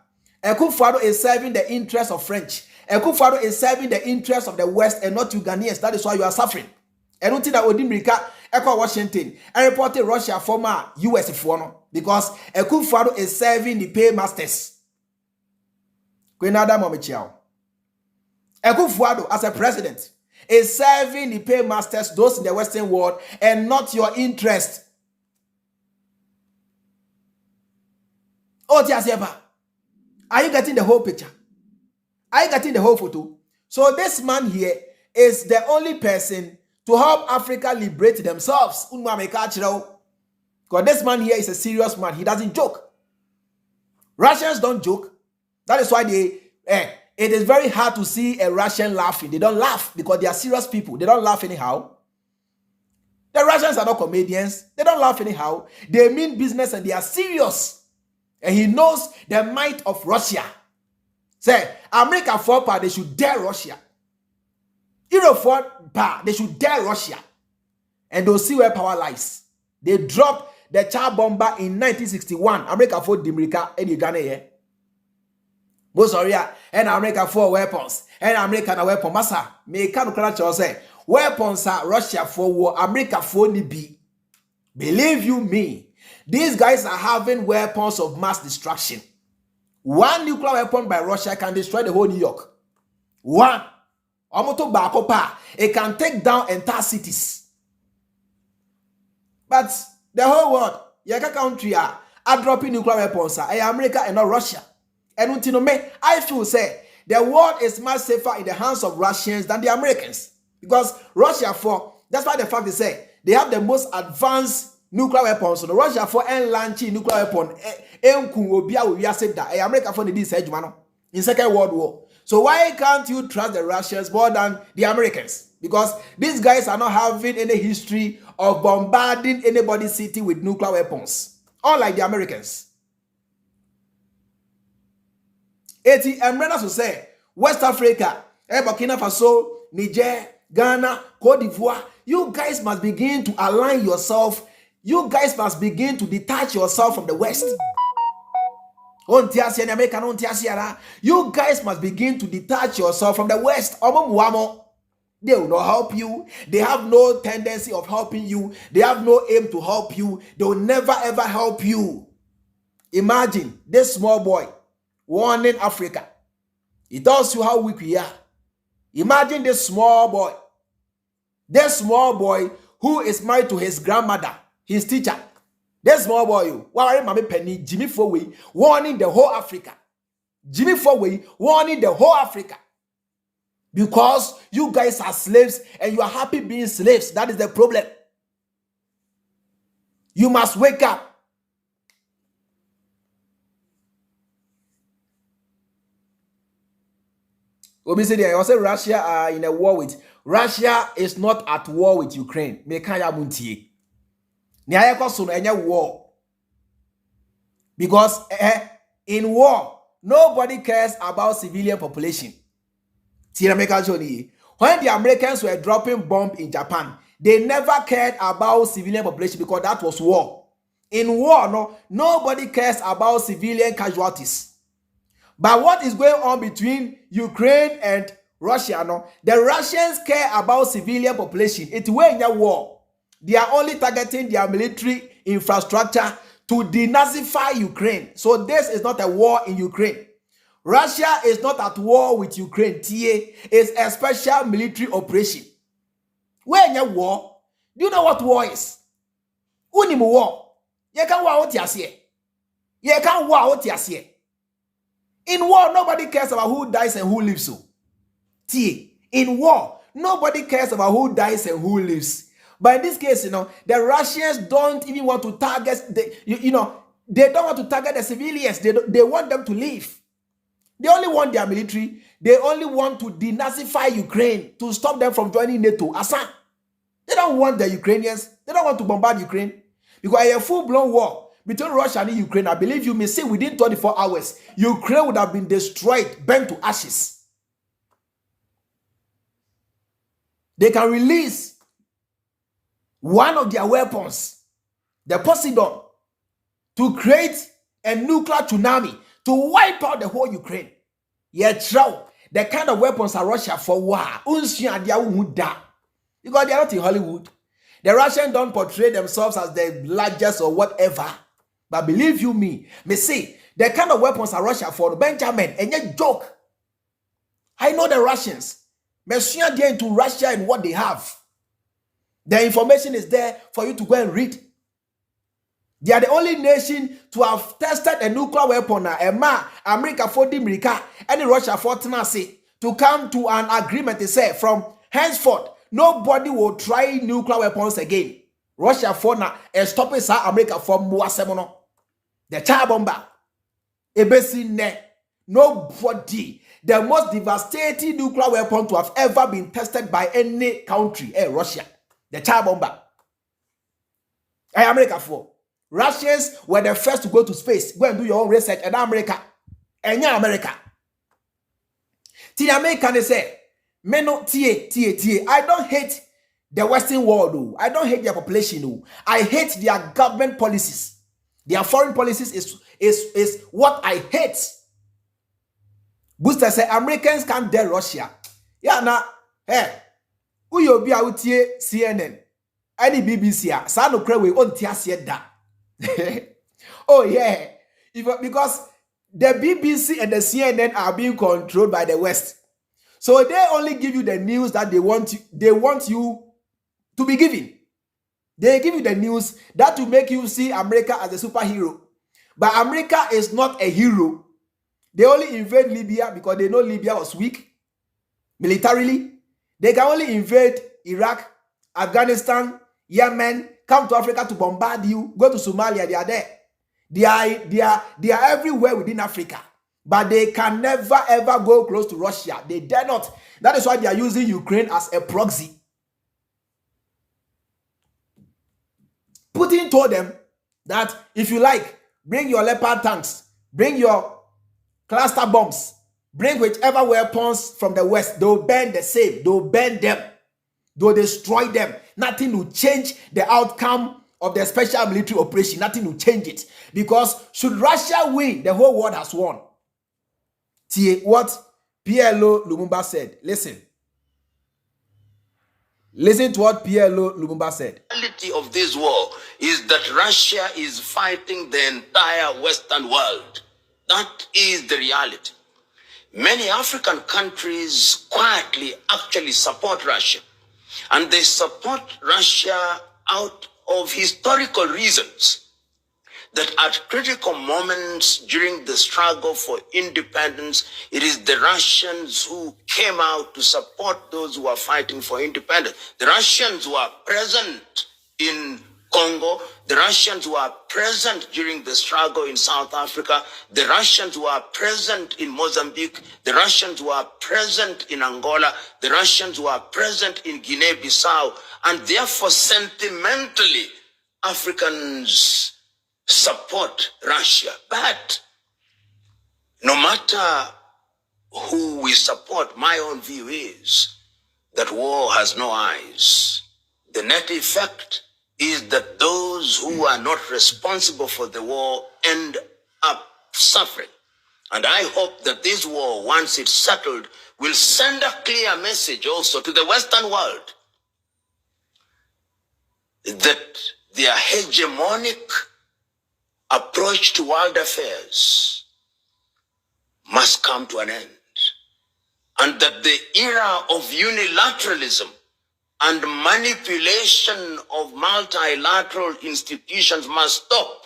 Ekufuado is serving the interest of French. Ekufuado is serving the interest of the West and not you Ghanaians. That is why you are suffering. And until that Odimrika, Eko Washington, and reported Russia former US for because Ekufuado is serving the paymasters. Kwenada Momichiao. Ekufuado as a president is serving the paymasters, those in the Western world, and not your interest. Oh, are you getting the whole picture? Are you getting the whole photo? So this man here is the only person to help Africa liberate themselves. Because this man here is a serious man. He doesn't joke. Russians don't joke. That is why it is very hard to see a Russian laughing. They don't laugh because they are serious people. They don't laugh anyhow. The Russians are not comedians. They don't laugh anyhow. They mean business and they are serious. And he knows the might of Russia. Say, America for power, they should dare Russia. Europe for power, they should dare Russia. And they'll see where power lies. They dropped the child bomber in 1961. America for Dimrika and Uganda here. Bosoria and America for weapons. And America na weapon massa. Me can say weapons are Russia for war, America for Nibi. Believe you me. These guys are having weapons of mass destruction. One nuclear weapon by Russia can destroy the whole New York. One. It can take down entire cities. But the whole world, your country are dropping nuclear weapons. America and not Russia. And until me, I feel say the world is much safer in the hands of Russians than the Americans. Because Russia that's why the fact they say they have the most advanced nuclear weapons. So the Russia for launching nuclear weapon. America for the in Second World War. So why can't you trust the Russians more than the Americans? Because these guys are not having any history of bombarding anybody's city with nuclear weapons. Unlike the Americans. Emrena to say West Africa, Burkina Faso, Niger, Ghana, Cote d'Ivoire, you guys must begin to align yourself. You guys must begin to detach yourself from the West. You guys must begin to detach yourself from the West. They will not help you. They have no tendency of helping you. They have no aim to help you. They will never ever help you. Imagine this small boy warning Africa. It tells you how weak we are. Imagine this small boy. This small boy who is married to his grandmother, his teacher. This small boy, Jimmy Fowey, warning the whole Africa. Jimmy Fowey warning the whole Africa. Because you guys are slaves and you are happy being slaves. That is the problem. You must wake up. Obviously, I say Russia are in a war with. Russia is not at war with Ukraine. War. Because in war, nobody cares about civilian population. When the Americans were dropping bombs in Japan, they never cared about civilian population because that was war. In war, nobody cares about civilian casualties. But what is going on between Ukraine and Russia? The Russians care about civilian population. It's when in war. They are only targeting their military infrastructure to denazify Ukraine. So this is not a war in Ukraine. Russia is not at war with Ukraine. TA is a special military operation. When you war, do you know what war is? Unim war. You can war out here. You can war out here. In war, nobody cares about who dies and who lives. So, TA, in war, nobody cares about who dies and who lives. But in this case, the Russians don't even want to target they don't want to target the civilians. They want them to leave. They only want their military. They only want to denazify Ukraine to stop them from joining NATO. Asa. They don't want the Ukrainians. They don't want to bombard Ukraine. Because a full-blown war between Russia and Ukraine, I believe you may say within 24 hours, Ukraine would have been destroyed, burnt to ashes. They can release one of their weapons, the Poseidon, to create a nuclear tsunami to wipe out the whole Ukraine. Yeah, true. The kind of weapons are Russia for war. Because they are not in Hollywood. The Russians don't portray themselves as the largest or whatever. But believe you me say, the kind of weapons are Russia for Benjamin, and yet joke. I know the Russians. They're into Russia and what they have. The information is there for you to go and read. They are the only nation to have tested a nuclear weapon. America for America and Russia for Tennessee to come to an agreement. They say from henceforth, nobody will try nuclear weapons again. Russia for now and stop it. America for Muasemono. The child bomber. Nobody. The most devastating nuclear weapon to have ever been tested by any country. Russia. The child bomber. America for. Russians were the first to go to space. Go and do your own research. And America. And America. The American say, I don't hate the Western world. Though. I don't hate their population. Though. I hate their government policies. Their foreign policies is what I hate. Booster say Americans can't dare Russia. Yeah, now, hey, who you be out here CNN? Any BBC, Sano Crewe on Tiasia da. Oh yeah, because the BBC and the CNN are being controlled by the West, so they only give you the news that they want you to be given. They give you the news that will make you see America as a superhero, but America is not a hero. They only invade Libya because they know Libya was weak militarily. They can only invade Iraq, Afghanistan, Yemen, come to Africa to bombard you, go to Somalia, they are there. They are everywhere within Africa. But they can never ever go close to Russia. They dare not. That is why they are using Ukraine as a proxy. Putin told them that if you like, bring your Leopard tanks, bring your cluster bombs, bring whichever weapons from the West. They'll burn the same. They'll burn them. They'll destroy them. Nothing will change the outcome of the special military operation. Nothing will change it. Because should Russia win, the whole world has won. See what PLO Lumumba said. Listen. Listen to what PLO Lumumba said. The reality of this war is that Russia is fighting the entire Western world. That is the reality. Many African countries quietly actually support Russia. And they support Russia out of historical reasons. That at critical moments during the struggle for independence, it is the Russians who came out to support those who are fighting for independence. The Russians who are present in Congo, the Russians who are present during the struggle in South Africa, the Russians who are present in Mozambique, the Russians who are present in Angola, the Russians who are present in Guinea-Bissau, and therefore sentimentally Africans support Russia. But no matter who we support, my own view is that war has no eyes. The net effect is that those who are not responsible for the war end up suffering. And I hope that this war, once it's settled, will send a clear message also to the Western world that their hegemonic approach to world affairs must come to an end, and that the era of unilateralism and manipulation of multilateral institutions must stop,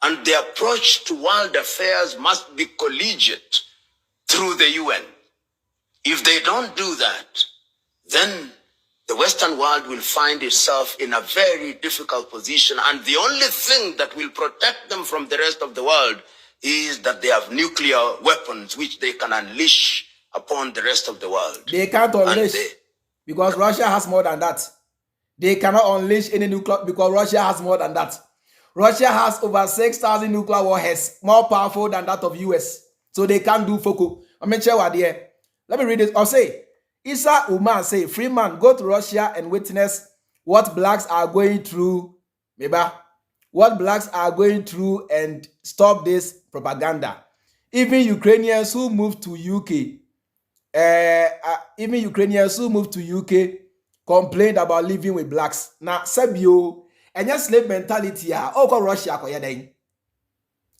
and the approach to world affairs must be collegiate through the UN. If they don't do that, then the Western world will find itself in a very difficult position, and the only thing that will protect them from the rest of the world is that they have nuclear weapons which they can unleash upon the rest of the world. They can't unleash because Russia has more than that. They cannot unleash any nuclear because Russia has more than that. Russia has over 6,000 nuclear warheads, more powerful than that of US. So they can't do FOCO. I'm going to share what here. Let me read this. I'll say, Issa Umar say, Freeman, go to Russia and witness what blacks are going through. Maybe what blacks are going through and stop this propaganda. Even Ukrainians who moved to UK, complained about living with blacks. Now, Sebio, and your slave mentality, Russia.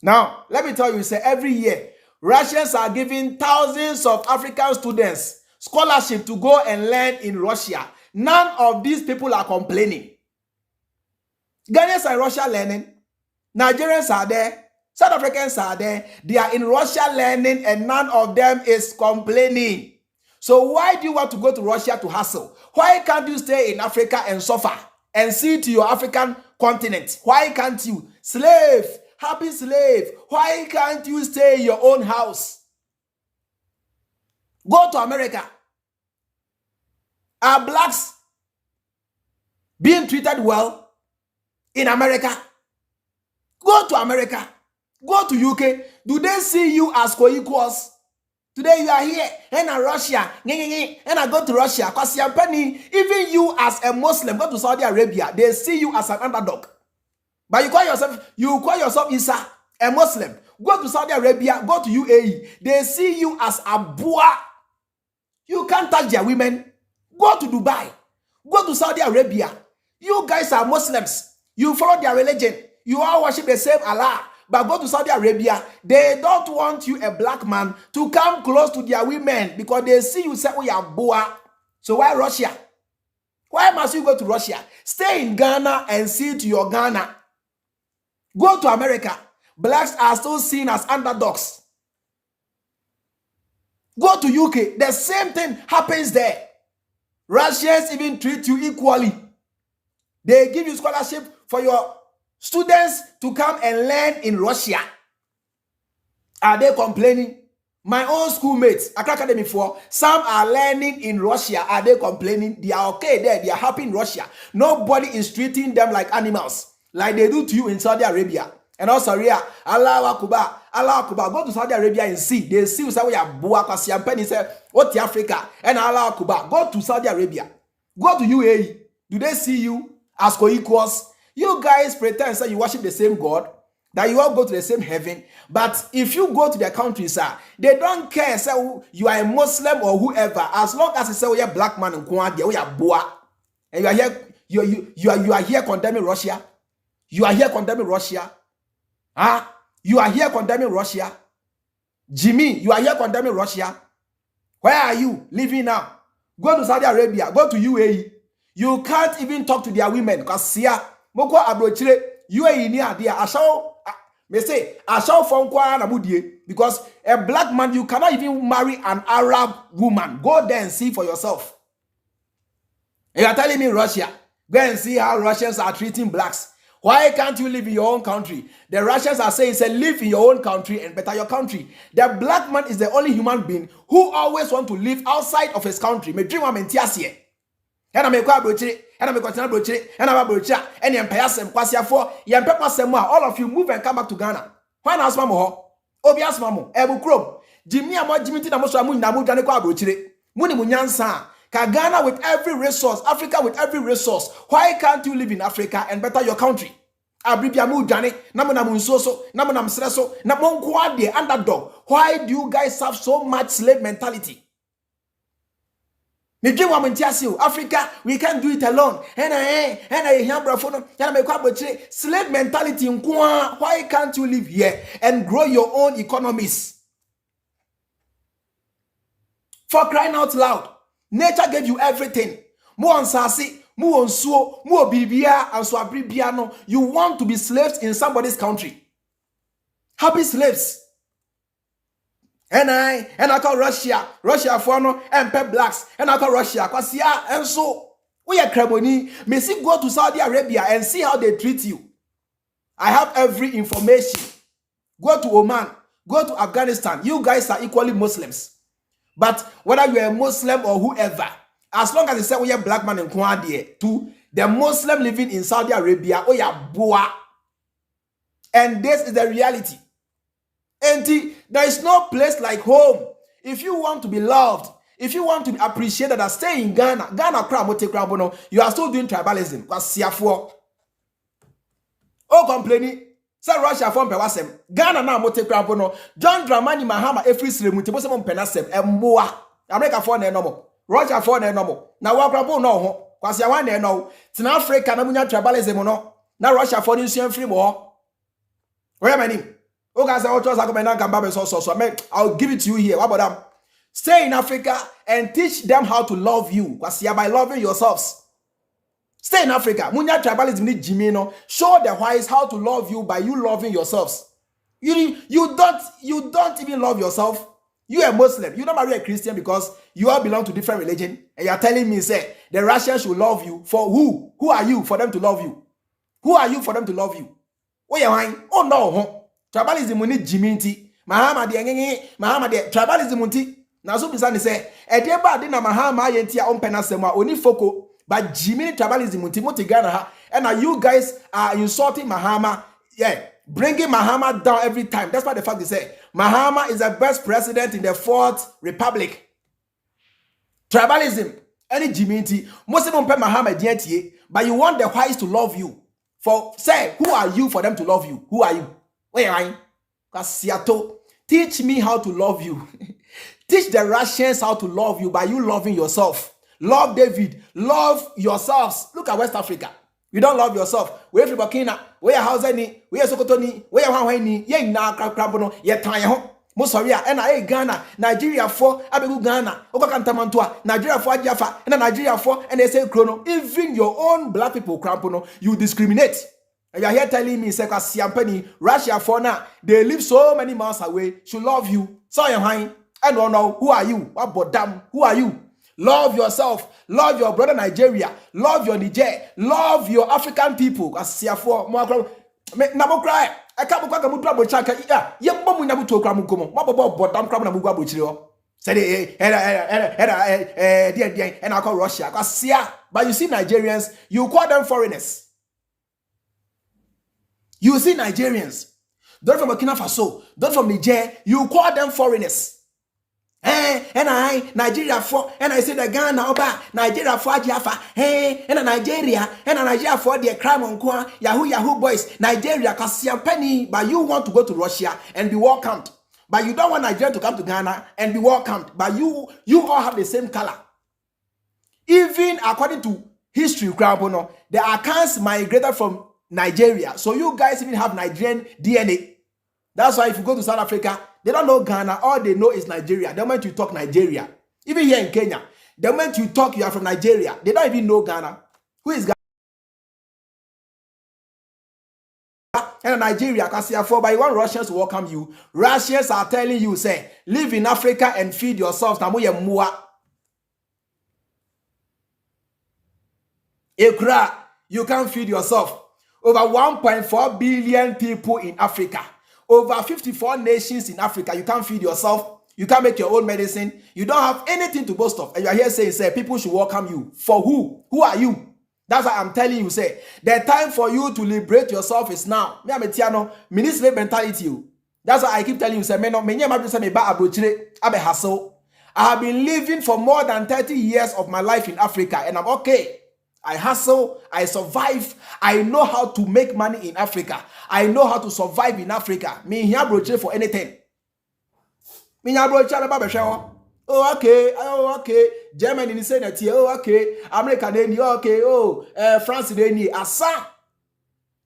Now, let me tell you, say every year, Russians are giving thousands of African students scholarship to go and learn in Russia. None of these people are complaining. Ghanaians are in Russia learning. Nigerians are there. South Africans are there. They are in Russia learning and none of them is complaining. So why do you want to go to Russia to hustle? Why can't you stay in Africa and suffer and see to your African continent? Why can't you? Slave, happy slave. Why can't you stay in your own house? Go to America. Are blacks being treated well in America? Go to America. Go to UK. Do they see you as co-equals? Today you are here and in Russia, and I go to Russia. Because even you as a Muslim, go to Saudi Arabia, they see you as an underdog. But you call yourself Isa, a Muslim. Go to Saudi Arabia, go to UAE. They see you as a boa. You can't touch their women. Go to Dubai. Go to Saudi Arabia. You guys are Muslims. You follow their religion. You all worship the same Allah. But go to Saudi Arabia. They don't want you, a black man, to come close to their women because they see you say, oh, you're boa. So why Russia? Why must you go to Russia? Stay in Ghana and see to your Ghana. Go to America. Blacks are still seen as underdogs. Go to UK. The same thing happens there. Russians even treat you equally. They give you scholarship for your students to come and learn in Russia. Are they complaining? My own schoolmates, I can't academy for some are learning in Russia. Are they complaining? They are okay there. They are happy in Russia. Nobody is treating them like animals, like they do to you in Saudi Arabia. And also, Allah Akbar, Allah Akbar. Go to Saudi Arabia and see. They see you say we are boa because Yampeni say what Africa and Allah Akbar. Go to Saudi Arabia. Go to UAE. Do they see you as co-equals? You guys pretend say you worship the same God, that you all go to the same heaven. But if you go to their countries, they don't care say you are a Muslim or whoever, as long as you say we are black man and we are boa, and you are here, you are here condemning Russia. You are here condemning Russia. You are here condemning Russia. Jimmy, you are here condemning Russia. Where are you living now? Go to Saudi Arabia, go to UAE. You can't even talk to their women because here, Moko Abrochire, UAE near there. I shall phone because a black man, you cannot even marry an Arab woman. Go there and see for yourself. And you are telling me Russia. Go and see how Russians are treating blacks. Why can't you live in your own country? The Russians are saying, say, live in your own country and better your country. The black man is the only human being who always want to live outside of his country. Me dream of Mentiasie. And I'm a quabroche, and I'm a continental broche, and I'm a brocha, and I'm Payasem, Quasia for, Yam Pepper Semwa, all of you move and come back to Ghana. Why not, Mamo? Obias Mamo, Ebu Chrome, Jimmy, I'm not Jimmy Namosamu, Namu Janeko Broche, Muni Munyansa. Ghana with every resource, Africa with every resource. Why can't you live in Africa and better your country? Abribiamu Jani, Namunam Soso, Namunam Sreso, Namon the underdog. Why do you guys have so much slave mentality? Africa, we can't do it alone. Slave mentality. Why can't you live here and grow your own economies? For crying out loud, nature gave you everything. More on sasi, more on suo, more bibia and swabribiano. You want to be slaves in somebody's country. Happy slaves. And I call Russia for no and pep blacks, and I call Russia, Kwasia, and so we are Kremoni. May see go to Saudi Arabia and see how they treat you. I have every information. Go to Oman, go to Afghanistan. You guys are equally Muslims. But whether you are a Muslim or whoever, as long as they say we are black man in Kwadi to the Muslim living in Saudi Arabia, we are boa. And this is the reality. And there is no place like home. If you want to be loved, if you want to be appreciated, stay in Ghana. You are still doing tribalism. Oh, complaining. Say Russia from Pewasem. Ghana now mote crampono. John Dramani Mahama every slim Mutibosem Penasem and Moa. America for no Russia for no. Now what crampo no. Kwasia one no. Tin Africa Namunya tribalism no. Now Russia for Nusian free more. Where am I name? Oh, guys, I'll give it to you here. What about them? Stay in Africa and teach them how to love you. By loving yourselves. Stay in Africa. Munya tribalism need Jimeno. Show the whites how to love you by you loving yourselves. You don't even love yourself. You are a Muslim. You don't marry a Christian because you all belong to different religion. And you are telling me, say, the Russians should love you. For who? Who are you for them to love you? Who are you for them to love you? Oh no. Tribalism will need Jiminti. Mahama de tribalism munti. Now so pisani say, Edeba dina Mahama yentia on penasema oni foko, but Jimini tribalism munti motigana ha. And now you guys are insulting Mahama, bringing Mahama down every time. That's why the fact they say Mahama is the best president in the 4th Republic. Tribalism, any Jiminti, most of them pay Mahama dientie, but you want the whites to love you. For say, who are you for them to love you? Who are you? Where am I? Teach me how to love you. Teach the Russians how to love you by you loving yourself. Love David. Love yourselves. Look at West Africa. You don't love yourself. Where from Burkina? Where Hausa ni? Where Sokoto ni? Where Hawaii ni? Ye na krabbono. Ye tanya ho. Mosoria. And Ghana. Nigeria for Abegu Ghana. Okantamantua. Nigeria for Ajafa. And Nigeria for and they say chrono. Even your own black people krabbono. You discriminate. And you are here telling me, say, Russia for now, they live so many miles away, should love you. So you're high. I don't know. Who are you? What about them? Who are you? Love yourself. Love your brother Nigeria. Love your Niger. Love your African people. I can't go to trouble. Yeah, you bomb nabu to cram come. What about them cram nabu abuchiro? Say, and I call Russia. But you see, Nigerians, you call them foreigners. You see Nigerians, those from Burkina Faso, those from Niger, you call them foreigners. And I, Nigeria for, and I say the Ghana oba, Nigeria for Jaffa, and Nigeria for the crime on Kwa, Yahoo boys, Nigeria, Kasian Penny, but you want to go to Russia and be welcomed. But you don't want Nigeria to come to Ghana and be welcomed. But you all have the same color. Even according to history, the Akans migrated from Nigeria. So you guys even have Nigerian DNA. That's why if you go to South Africa, they don't know Ghana. All they know is Nigeria. The moment you talk Nigeria, even here in Kenya, the moment you talk you are from Nigeria, they don't even know Ghana. Who is Ghana? And Nigeria, because but you want Russians to welcome you. Russians are telling you, say, live in Africa and feed yourselves. You can't feed yourself. Over 1.4 billion people in Africa. Over 54 nations in Africa. You can't feed yourself. You can't make your own medicine. You don't have anything to boast of. And you are here saying, say, people should welcome you. For who? Who are you? That's why I'm telling you, say, the time for you to liberate yourself is now. Me am Tiano, ministry mentality. That's why I keep telling you, say, I have been living for more than 30 years of my life in Africa, and I'm okay. I hustle, I survive, I know how to make money in Africa. I know how to survive in Africa. Me here broche for anything. Me here broche about oh okay. Germany ni say na tie oh okay America dey ni okay oh France dey ni asa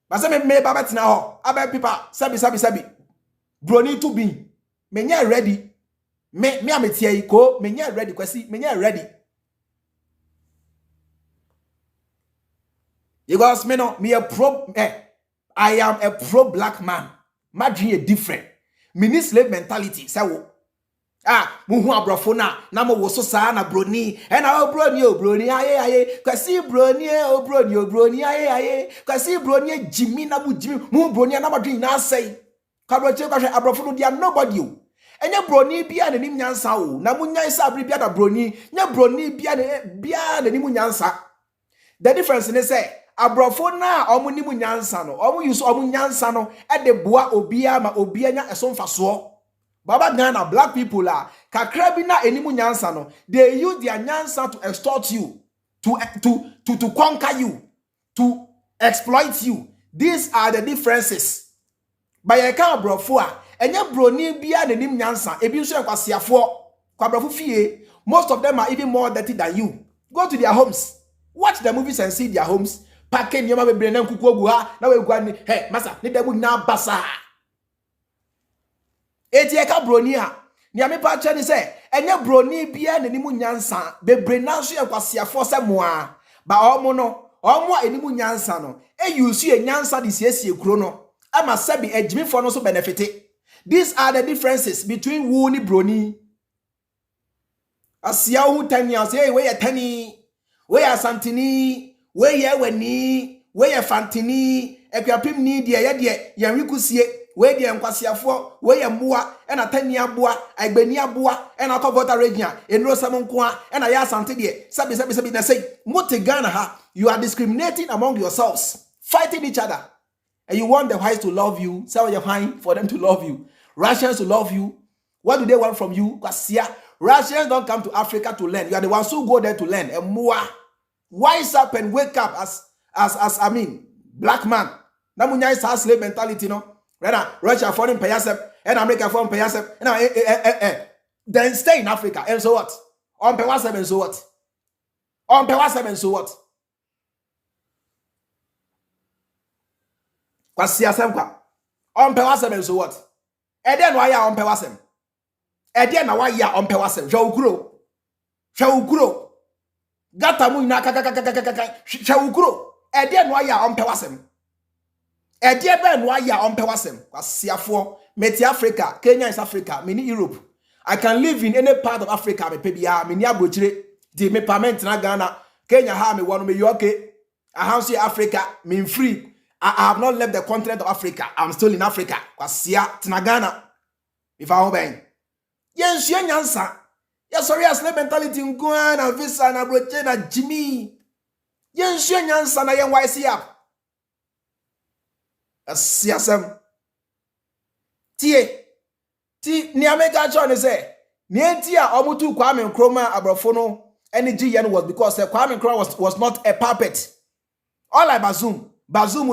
ba say me ba betina ho aba pipa sabi broni to be me ready me ametie ko me ready kwasi me ready because me no me a pro I am a pro black man. My dream is different. Me need slave mentality. Say wo. Muhu abrofo na mo wo so sa na broni. E na broni aye. Kwasi broni broni aye. Kwasi broni jimi na bu jimi. Mu broni na ma dream na say. Kabroche kwahwe abrofo no dia nobody o. Enye broni bia na nim nyansa o. Na mu nyansa abri bia da broni. Nya broni bia na nim nyansa. The difference is say abrofo na omu nimu nyansa no omu use omu nyansa no e de boa obia ma obia nya esomfaso baba Ghana black people la kakra bi na enimu nyansa no they use their nyansa to extort you to conquer you to exploit you. These are the differences. By a kind abrofo a enye broni bia na nim nyansa ebi nso ekwasiafo kwa abrofo fie. Most of them are even more dirty than you. Go to their homes, watch the movies and see their homes. Packing yama bebre na nkuku ogu ha na we gwa ni hey masa ni debu na basa etie ka broni a ni ame pa che ni se enye broni bia na nimu nyansa bebre na so yakwasiafo se moa ba omo no omo a enimu nyansa no e use ye nyansa di siesie kuro no ama sabi ejimi fo no so benefit. These are the differences between wu ni broni. Asia hu tani as hey we tani we asantini we ye weni we ye fantini ekwapim ni de ye yanwikusie we de nkwasiafo we ye mboa ena tani aboa agbani aboa ena kobota region enro samonko a ena ya asante de sabi na say mote Ghana ha you are discriminating among yourselves, fighting each other, and you want the whites to love you. So you're fine for them to love you, Russians to love you. What do they want from you? Russians don't come to Africa to learn. You are the ones who go there to learn. And more wise up and wake up as I mean black man. Namunya is slave mentality, no. Russia foreign payasep and America foreign payasep. Then stay in Africa and so what? On payasep and so what? On payasep and so what? Kwasiasem kwa. On payasep and so what? And then why on payasep? And then why ya on payasep? Shawukuro. Gata mu ina shawukuro. Ede no ya ompewasem. Ede be no ya ompewasem. Kwasiafo meti Africa, Kenya is Africa, mini Europe. I can live in any part of Africa me pebia, mini abrochire, di me permanent na Ghana, Kenya ha me wonu me yoke. I have see Africa, me free. I have not left the continent of Africa. I'm still in Africa. Kwasia tina Ghana. If I obey. Yes, nyansa. Ya sorry slave mentality ngwa na visa na broche na Jimmy. Yenhwe nyansa na yen wise up. Asiasem. Ti ni America cho ne say, ni enti a omutu Kwame Nkrumah abrofo no energy yen was because Kwame Nkrumah was not a puppet. All like Bazoum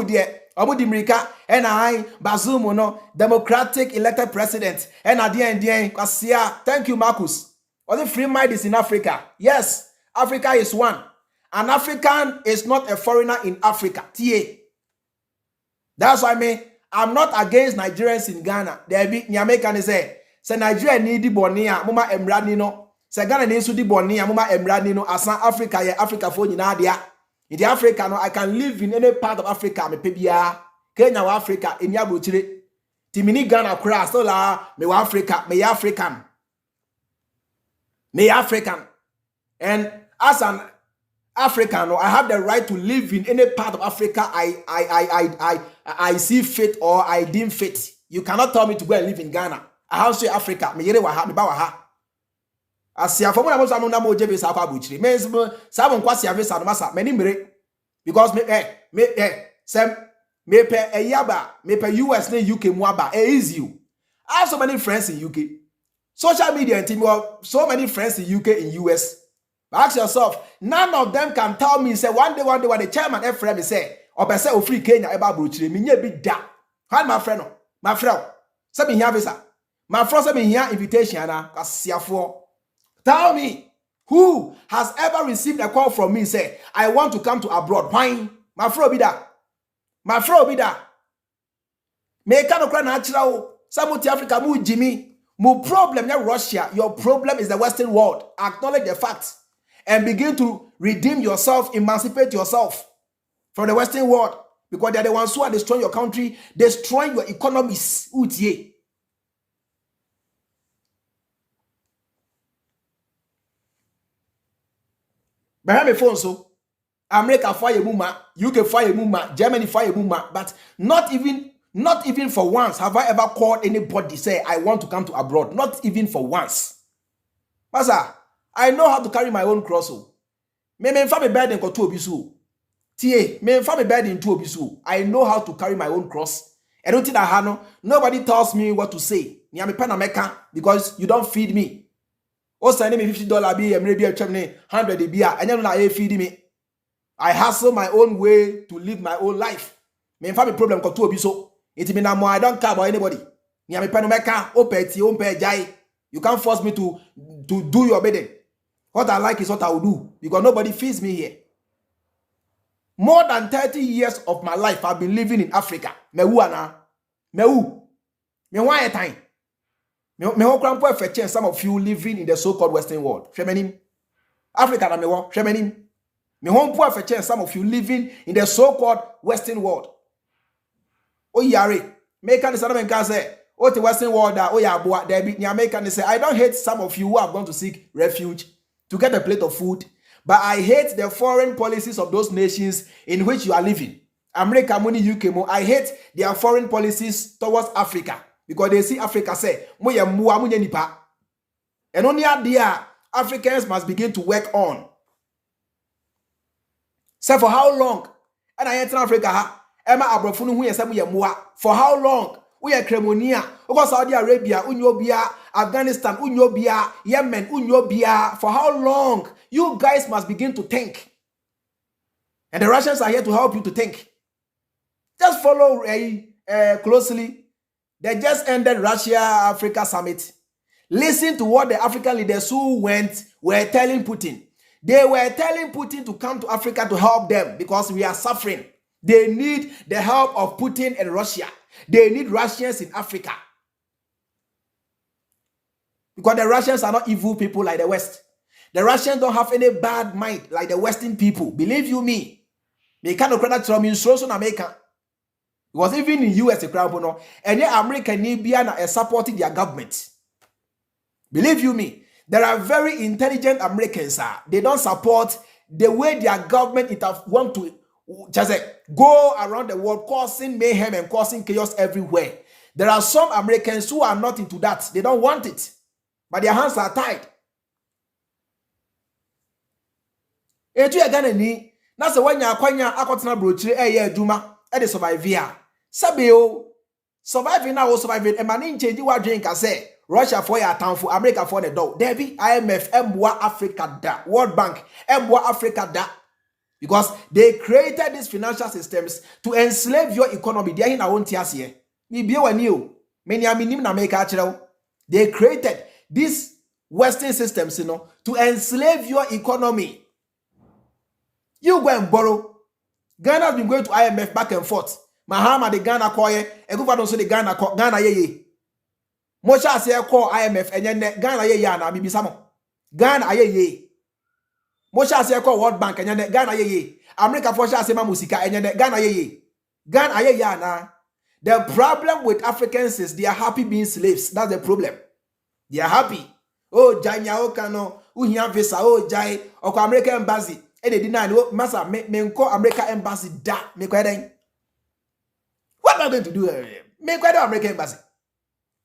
there Omudi Mrika and I Bazoum no democratic elected president and at the end kwasia. Thank you Marcus. Or the Freemind is in Africa. Yes, Africa is one. An African is not a foreigner in Africa. TA. That's why I'm not against Nigerians in Ghana. There be Nyamaican say Nigeria need the bonia, muma emranino. Se Ghana needs to the bonia, muma emranino. Asan Africa, Africa for Nadia. In the Africa, no, I can live in any part of Africa. Me pebia Kenya or Africa in Yabuchire. Timini Ghana crash. So la me Africa, me African. Me African, and as an African, I have the right to live in any part of Africa I see fit or I deem fit. You cannot tell me to go and live in Ghana. I have to say Africa. Me yere waha, me ba waha. Asia for na mo so na mo jebe sa kwa buchiri. Me sa mo kwasi avisa no masa. Me ni mere because me pe yaba, me pe US ne UK mu aba. Easy you. I have so many friends in UK. Social media and team, you have so many friends in UK, in US. But ask yourself, none of them can tell me, say, one day, when the chairman, Ephraim, say, or per se, or free Kenya, about Bruchri, me big da. Hand my friend, say me here visa. My friend, say me here invitation, tell me, Who has ever received a call from me say, I want to come to abroad? Why? My friend be that. My friend be that. Me cannot cry natural. Some Africa mu Jimmy. Mu problem ya Russia. Your problem is the Western world. Acknowledge the facts and begin to redeem yourself, emancipate yourself from the Western world, because they are the ones who are destroying your country, destroying your economies. Utiye. Behind my phone, so America fire muma, UK fire muma, Germany fire muma, but not even for once have I ever called anybody say I want to come to abroad. Not even for once. Masa, I know how to carry my own cross. Me family burden ko to obisu. Tie, me family burden to obisu. I know how to carry my own cross. I don't think that nobody tells me what to say. Ni am pen America because you don't feed me. O send me $50 be maybe a chimney 100 be and you na feed me. I hustle my own way to live my own life. Me family problem ko to obiso. It mean I don't care about anybody. Ni am pen America o peti o pe jai. You can't force me to do your bidding. What I like is what I will do, because nobody feeds me here. More than 30 years of my life I've been living in Africa. Me want a time. Me ho for chance some of you living in the so-called Western world. Africa na me wo. Me ho for chance some of you living in the so-called Western world. O yare. Make an say, oh, the Western world, oh, yeah, boy, they American say, I don't hate some of you who have gone to seek refuge to get a plate of food, but I hate the foreign policies of those nations in which you are living. America, money, UK, mo. I hate their foreign policies towards Africa because they see Africa say, moya mua munye nipa. And only there, Africans must begin to work on. So for how long? And I enter Africa, Emma Abrofunu who yesa moya mua. For how long? We are Cremonia, over Saudi Arabia, Unyobia, Afghanistan, Unyobia, Yemen, Unyobia. For how long? You guys must begin to think. And the Russians are here to help you to think. Just follow closely. They just ended Russia-Africa summit. Listen to what the African leaders who went were telling Putin. They were telling Putin to come to Africa to help them because we are suffering. They need the help of Putin and Russia. They need Russians in Africa. Because the Russians are not evil people like the West. The Russians don't have any bad mind like the Western people. Believe you me. They cannot credit from instruction America. It was even in US a crowd, no, and yet America need be supporting their government. Believe you me. There are very intelligent Americans. They don't support the way their government want to just go around the world causing mayhem and causing chaos everywhere. There are some Americans who are not into that. They don't want it. But their hands are tied. Etu ya gana ni na se wanya akwanya akotena brochire eye aduma e de survive here. Sabe o survive na o survive e mani change wa dwen ka say Russia for your town for America for the door. There be IMF emboa Africa da. World Bank emboa Africa da. Because they created these financial systems to enslave your economy. They are in our own tears here. They created these Western systems, to enslave your economy. You go and borrow. Ghana has been going to IMF back and forth. Mahama the Ghana koye, Egufa also the Ghana ye. Mocha say call IMF and then Ghana ye na bibi samo. Ghana ye. Mocha say call World Bank and then Ghana ye. America for sure say musika and then Ghana ye. Ghana ye na. The problem with Africans is they are happy being slaves. That's the problem. They are happy. Oh, Janya Okano, Uhian Visa, oh, Jai, or American embassy. And they deny, oh, Massa, me call American embassy, da, me quite. What am I going to do? Me quite American embassy.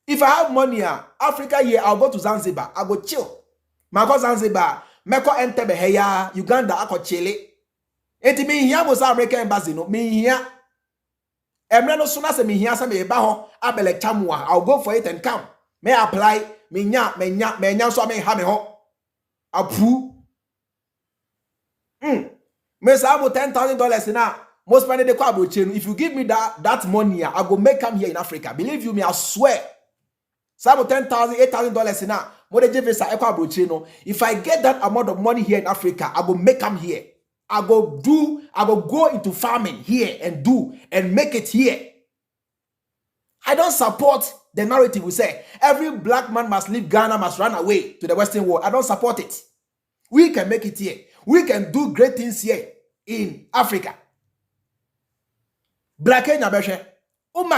If I have money, Africa here, I'll go to Zanzibar. I'll go chill. Mako Zanzibar, Meko Entebbe Heya, Uganda, Ako Chile. Eti me here was American embassy, no, me here. Emreno sooner say me here, say me baho, abele chamwa. I'll go for it and come. May I apply? Me nya so me ha me ho. Approve. Me say about $10,000 now. Most money they call about chain. If you give me that money, I go make come here in Africa. Believe you me, I swear. Say about $10,000, $8,000 now. if I get that amount of money here in Africa, I go make them here. I go go into farming here and make it here. I don't support the narrative we say every black man must leave Ghana, must run away to the Western world. I don't support it. We can make it here. We can do great things here in Africa. Black Kenya beshe.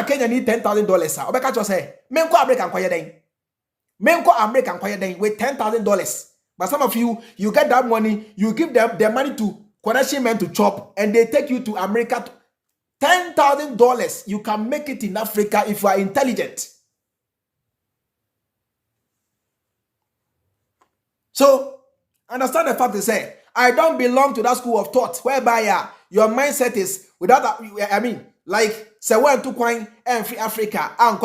Kenya need $10,000, sir. Obeka just say, menko American kwaya den. Menko American kwaya den with $10,000. But some of you get that money, you give them the money to connection men to chop, and they take you to America. $10,000, you can make it in Africa if you are intelligent. So, understand the fact they say, I don't belong to that school of thought whereby your mindset is without, say when to coin and free Africa, and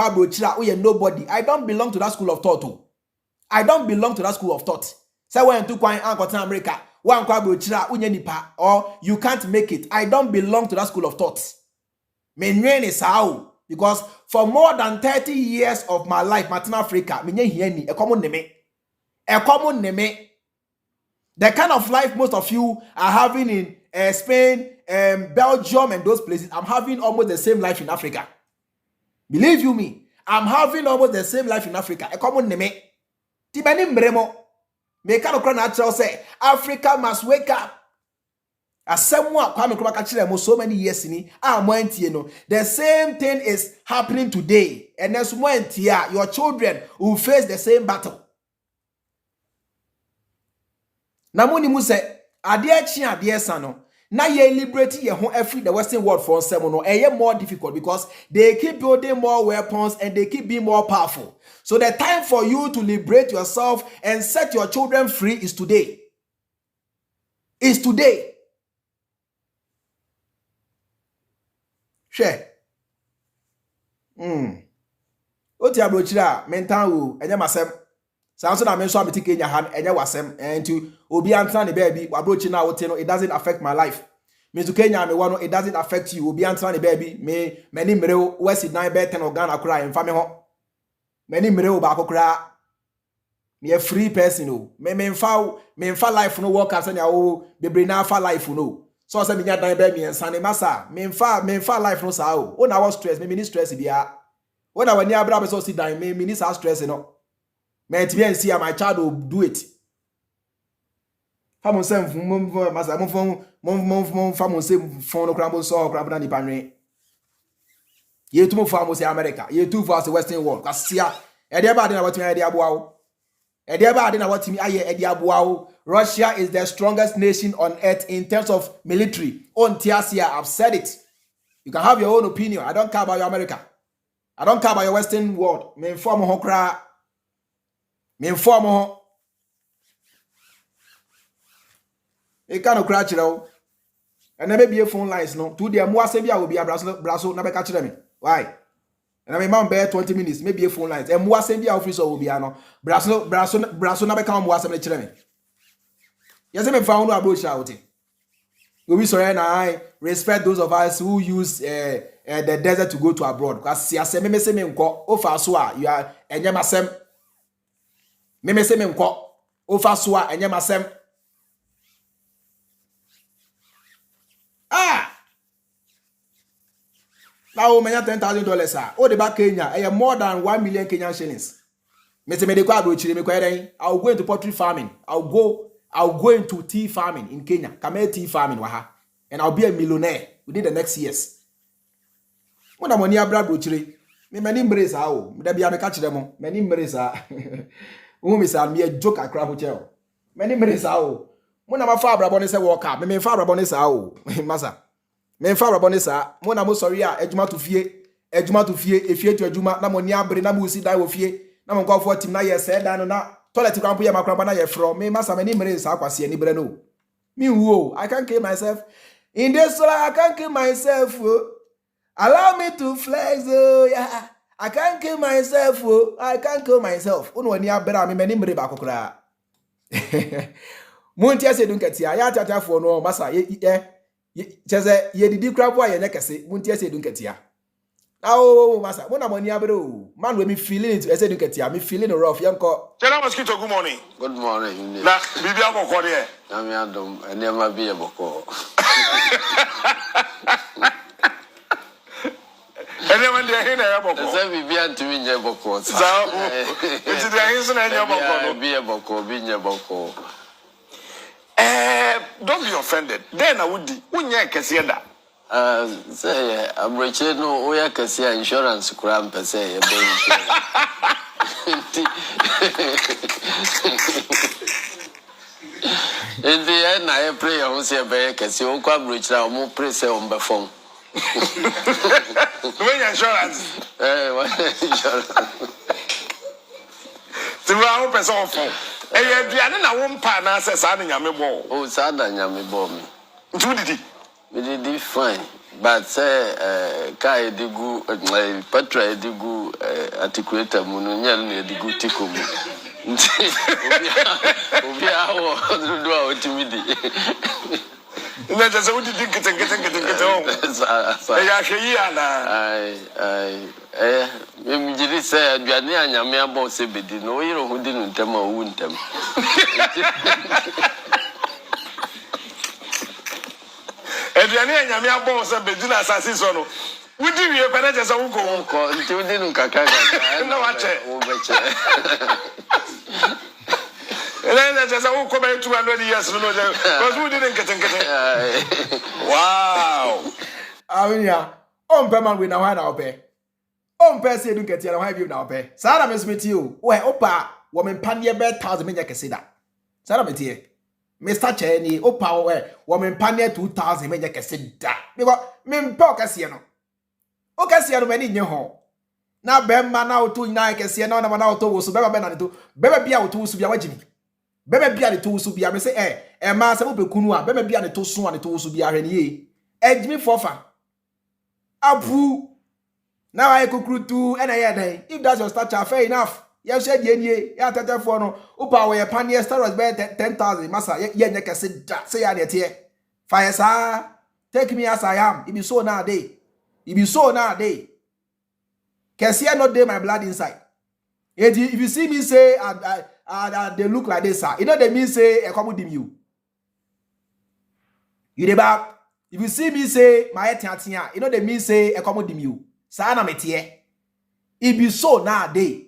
we are nobody. I don't belong to that school of thought too. I don't belong to that school of thought. Say when to coin and America, or you can't make it. I don't belong to that school of thought. Because for more than 30 years of my life, Martin Africa, a common name. The kind of life most of you are having in Spain, Belgium, and those places, I'm having almost the same life in Africa. Believe you me, I'm having almost the same life in Africa. A common name. Tibani mremo. Me kind of natural say Africa must wake up. As someone so many years in the same thing is happening today. And as your children will face the same battle. Namuni mu say ade sano na ye liberate ye ho every the Western world for some no more difficult because they keep building more weapons and they keep being more powerful. So the time for you to liberate yourself and set your children free is today. Is today. Share. Oti abrochira mentan wo enye masem. Sanso na menso ameti Kenya han enye wasem entu obi antra ne baby abrochi na wote no it doesn't affect my life. Me to Kenya me wano it doesn't affect you. Obi antra ne baby me many mreo west nine be 10 Ghana kura emfa me ho. Many mreo ba kokura. Me a free person o. Me mfa life no work as anya o bebre na fa life no. So say me nya dan be me ensane masa. Me mfa life no sa o. O na was stress me stress bia. O na wani abra be so si dan me ni sa stress no. Me tibia see my child will do it. Famon say masa mon famon say phone crumble so crumble ni panwe. Ye tu mo famon say America. Ye tu for the Western world. Kasia e dey ba dey na what me dey aboa o. E dey ba dey na what me aye e dey aboa o. Russia is the strongest nation on earth in terms of military. On Tiasia, I've said it. You can have your own opinion. I don't care about your America. I don't care about your Western world. Me inform ho kra. Me inform ho. E kan okra kire o. And na be phone lines no. To the mo asem bia will be braso na be ka kire me. Why? And I mean be 20 minutes maybe a phone lines. E mo asem bia office will be no. Braso na be ka mo asem le kire me. Yes, me found no approach out. We sorry na I respect those of us who use the desert to go to abroad. Because si asem me say me nko ofa so a you are enye masem. Me say me nko ofa so a enye masem. Now me $10,000 sir. O the back Kenya, more than 1 million Kenyan shillings. Me say me dey go abroad chire me kwa den. I'll go into poultry farming. I'll go into tea farming in Kenya. Come tea farming waha. And I'll be a millionaire within the next years. When I'm on your brother, me many embrace how. Me be a catch them. Many embrace who me say me a joke at crab hotel. Many embrace how. When I'm a father bonus walk up. Me father bonus how. Massa. Me father bonus when I'm sorry ejuma to fie. Ejuma to fie. If you to ejuma na mo ni abre na mo si die wo fie. Na mo go for team na yes said na. Toilet krampo ya makramba na ye from me masa many mere sa kwase ani bre no me wo I can't kill myself in this soul. I can't kill myself allow me to flex yeah I can't kill myself I can't kill myself unu ani abra me many mere ba kokora munti ase dun katia ya tata fo no masa ye cheze ye didi krampo ya ne kese munti ase dun katia Oh, master, when I'm on Yabro, man, when me feeling it, I said, you get me feeling rough, young cock. General Mosquito, good morning. Good morning. Na Bibia Boko there. I'm Adam, and never be a boko. And then when they're in a boko. Let me be to me, your boko. So, it's the reason I never be a boko, be a boko. Don't be offended. Then I would when you can see that. Say, I'm rich, no, we can see insurance cramp, say, in the end, I pray on say, because you come rich now, more press on the phone. When insurance. Insurance. The round person phone. And I won't partner says, I didn't have a Oh, Sada Yami bomb. Who did he? We did fine, but say, Kai Digu, Patra Digu, articulator, Munyan, Digu Tikum. We are ultimately. Let us only think it and get home. I say, Biania, my boss, no, you know who didn't tell my wound them. And Yamia boss and Bedina Sassison. We do you a penalty on go until didn't caca. No, I and then I just won't come back 200 years ago because we didn't get it. Wow. I mean, yeah, on Perman with now pay. On Percy, you get your have you now pay. Sarah Miss with you. Well, Opa, woman panya bed 1,000 men, can say that. Sarah Metia. Mr. Cheney, Opa, woman panya 2,000 men, can say that. Because men Pocasiano. Ocasiano, many in your home. Now, Bemma now 2 9 can see another one out to Subaba Benado. Beba be out to Subia Jimmy. Bebe bia de to subia me say ma se mo be kunu a bebe bia de to so ane to subia hwene ejimi fofa apu now I kukrutu and I dey if that's your stature fair enough you said ye ya tete for no upa we panier stars be 10,000 masa ye nye kese da say ya de tie fire sa take me as I am it be so nowadays it be so nowadays kese not dey my blood inside if you see me say they look like this, sir. You know they mean say a couple dim you. You back. If you see me say my etiatia, you know they mean say a couple dim you. Sana metie. It be so nowadays.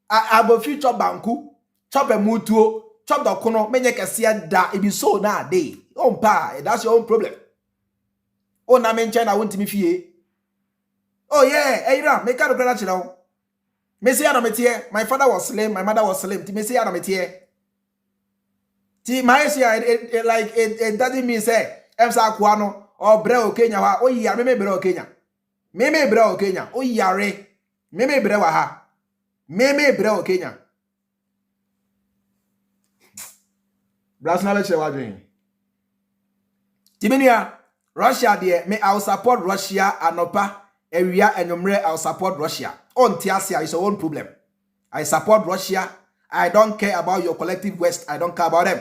I go future banku, chop a mutuo, chop the kono, menye kasia da. It be so nowadays. Oh pa, that's your own problem. Oh na men China won't me fie. Oh yeah, hey ra, make a brother chilo. Messi Adametie, my father was slim, my mother was slim. Messi Adametie. Ti Malaysia, it doesn't mean say Emsa Kwano or Breo Kenya. Oh yeah, me Breo Kenya. Me Breo Kenya. Oh yeah, re. Me Breo ha. Me Breo Kenya. Brasnale chewa doing. Timinia, Russia there. Me I'll support Russia anopa. Area and I'll support Russia. On Tiasia is your own problem. I support Russia. I don't care about your collective West. I don't care about them.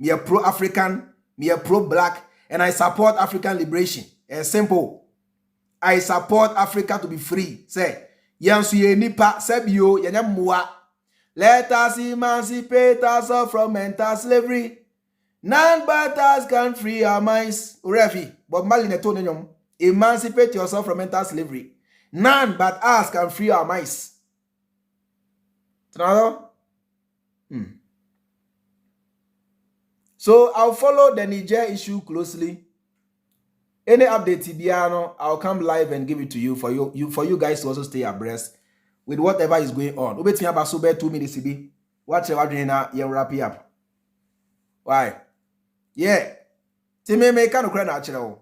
Me a pro-African, me a pro-black, and I support African liberation. It's simple. I support Africa to be free. Say, Yansuye nipa sebio yanyamwa. Let us emancipate ourselves from mental slavery. None but us can free our minds. Urefi, but malineto nenyom. Emancipate yourself from mental slavery. None but us can free our minds. So I'll follow the Niger issue closely. Any update, Tibiano, I'll come live and give it to you for you guys to also stay abreast with whatever is going on. Ube tinya basube 2 minutes be. Watch what you na you wrap it up. Why? Yeah. Time me kan okra na achire.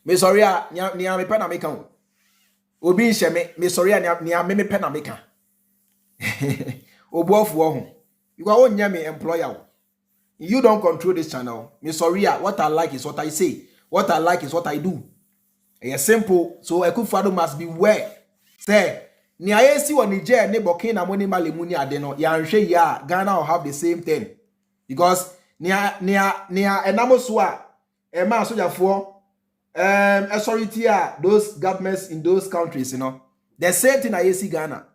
Me sorry a nia me pena meka o. Obi nhye me sorry a nia me pena meka. Obuofu ho. You go onya me employer. You don't control this channel. Me sorry a what I like is what I say. What I like is what I do. It's simple. So Akufo-Addo must beware. Say nia yesi wo Niger ne Burkina Faso and Mali muni ade no ya nhwe ya Ghana will have the same thing. Because nia enamo so a e ma sojafo authority those governments in those countries, the same thing I see Ghana.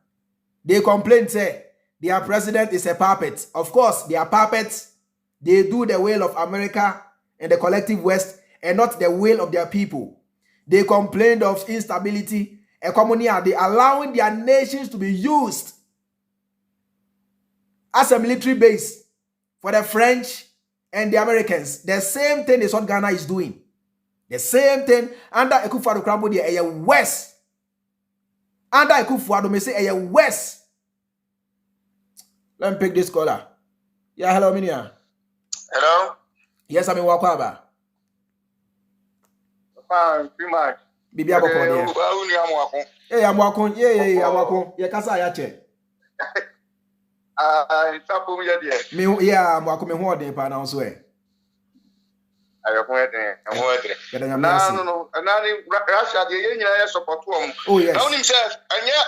They complain, say their president is a puppet. Of course, they are puppets. They do the will of America and the collective West and not the will of their people. They complained of instability. They allowing their nations to be used as a military base for the French and the Americans. The same thing is what Ghana is doing. The same thing under Akufo-Addo Krambo the West. Under Akufo-Addo me say West. Let me pick this caller. Yeah, hello, Minia. Hello? Yes, I'm in Wakwaba. Freemind. Bibi aboko there. Hey, I'm walking. Yeah, I'm walking. Yeah, kasa ya che. Tapu me there. Me, yeah, I'm walking. Me who dey pa na so e. Ayo ko ede. No. Nani Russia dey nyina ya support am. Oh yes. Na unim say anya.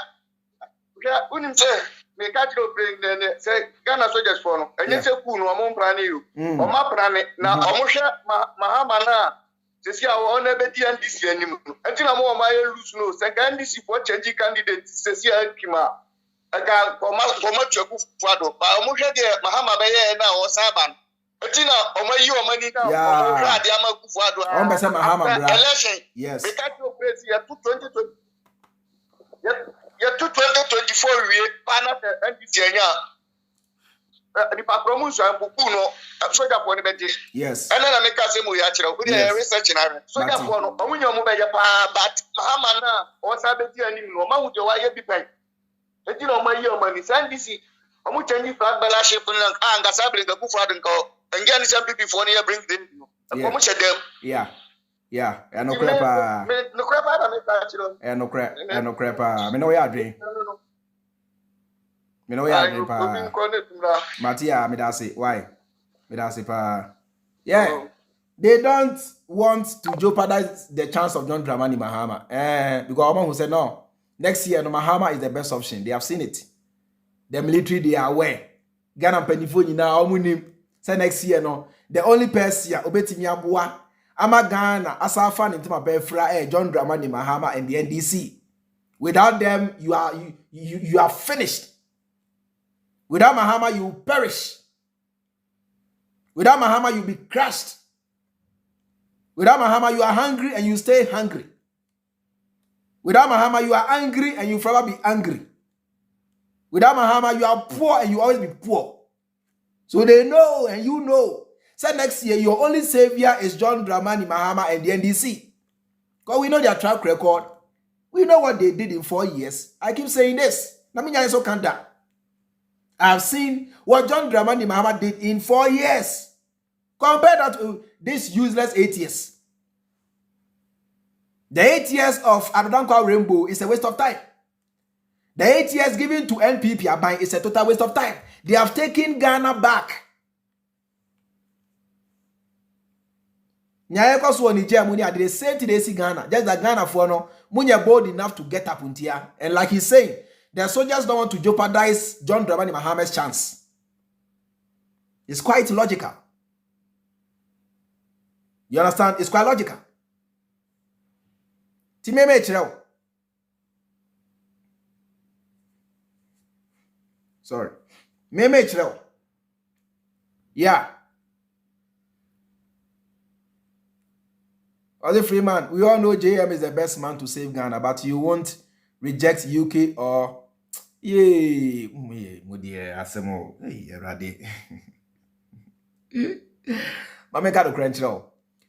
Unim say me catch no president say Ghana soldiers for no. Anya say ku no am prane you. O ma prane na o mo hwe Mahama na sesi a won na be di NDC anim. Enti na mo ma ye lose no. Say NDC for change candidate sesi a kima. Aka koma twaku fado. Ba mo hwe de Mahama be ye na o saban. Etina omayi omani na omra de amakufu ado on be say Mahama bra election yes we catch your praise ya 2020 ya 2024 we pana NDC anya di patromu so ambuku no soja for ne beti yes ena na meka se mo ya kire o dey research na soja for no omunyo mo be ya pa but Mahama na o sa beti anim no ma hu de wa ye bi pen etina omayi omani NDC omu change flag balaship na anga sabre ga kufu ado nko Engine some people for near bring them. Yeah. No crap. No crap. No crap. I know ya drink. Me know ya drink pa. Matia, me da say why? Me da say pa. Yeah. They don't want to jeopardize the chance of John Dramani Mahama. Because Obama who said no. Next year, no Mahama is the best option. They have seen it. The military, they are aware. Ghana penifoni na omunim. Say next year no, the only person obetimi aboa ama Ghana asafa ntima befra John Dramani Mahama and the NDC. Without them, you are finished. Without Mahama, you perish. Without Mahama, you be crushed. Without Mahama, you are hungry and you stay hungry. Without Mahama, you are angry and you forever be angry. Without Mahama, you are poor and you always be poor. So they know and you know. Say next year, your only savior is John Dramani Mahama and the NDC. Because we know their track record. We know what they did in 4 years. I keep saying this. I have seen what John Dramani Mahama did in 4 years. Compare that to this useless 8 years. The 8 years of Adodankwa Rainbow is a waste of time. The 8 years given to NPP is a total waste of time. They have taken Ghana back. Niger Munia did the same thing they see Ghana. Just that Ghana for no Munya bold enough to get up into here. And like he's saying, the soldiers don't want to jeopardize John Dramani Mahama's chance. It's quite logical. You understand? It's quite logical. Timeme Chirao. Sorry. Meme Chirao. Yeah. As a free man, we all know JM is the best man to save Ghana, but you won't reject UK or Asemo. Mame ka do crunch now.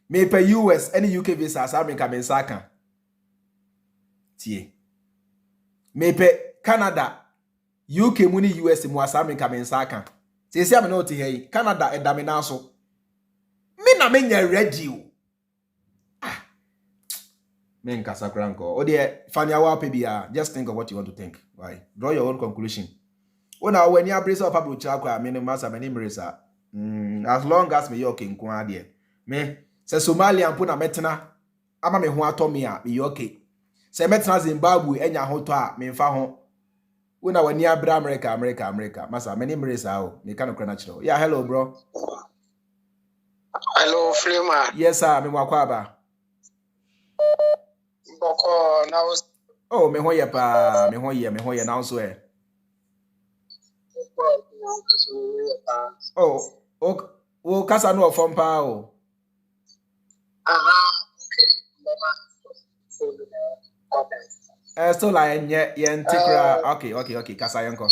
Me pay US any UK visa as America men saka. Tie. Me pay Canada UK muni US mu as America men saka. Say say am no te here. Canada e da me na so. Me na me nya ready. Men kasakranko. O de fanya wa pe bia. Just think of what you want to think. Why? Draw your own conclusion. When you brace up Pablo Chakwa, me no masa me nimresa. As long as me yoke in kwa de. Me se Somalia mpo na metena ama me ho atomi a me yoke. Se metena Zimbabwe enya ho to a me mfa ho. Una wani abra America. Masa me nimresa o. Me kan okra chiro. Yeah, hello bro. Hello Freemind. Yes sir, me wakwa ba. Oh, me ho ye pa, me ho ye now so eh. Oh, o kasa no from pa o. So like yen tikra. Okay, kasa yanko.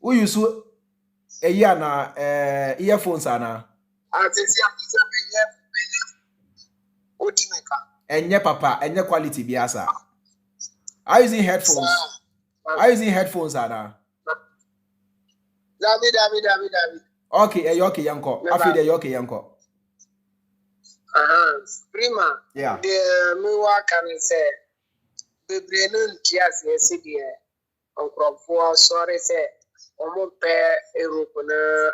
Who use a year na earphones ana. Enye papa, enye quality biasa. Are you using headphones? Are you using headphones ana? David. Okay, okay yanko. Afi de okay yanko. Prima. Yeah. The me work and say the brain kias yesterday. For sorry say omo pe Europe na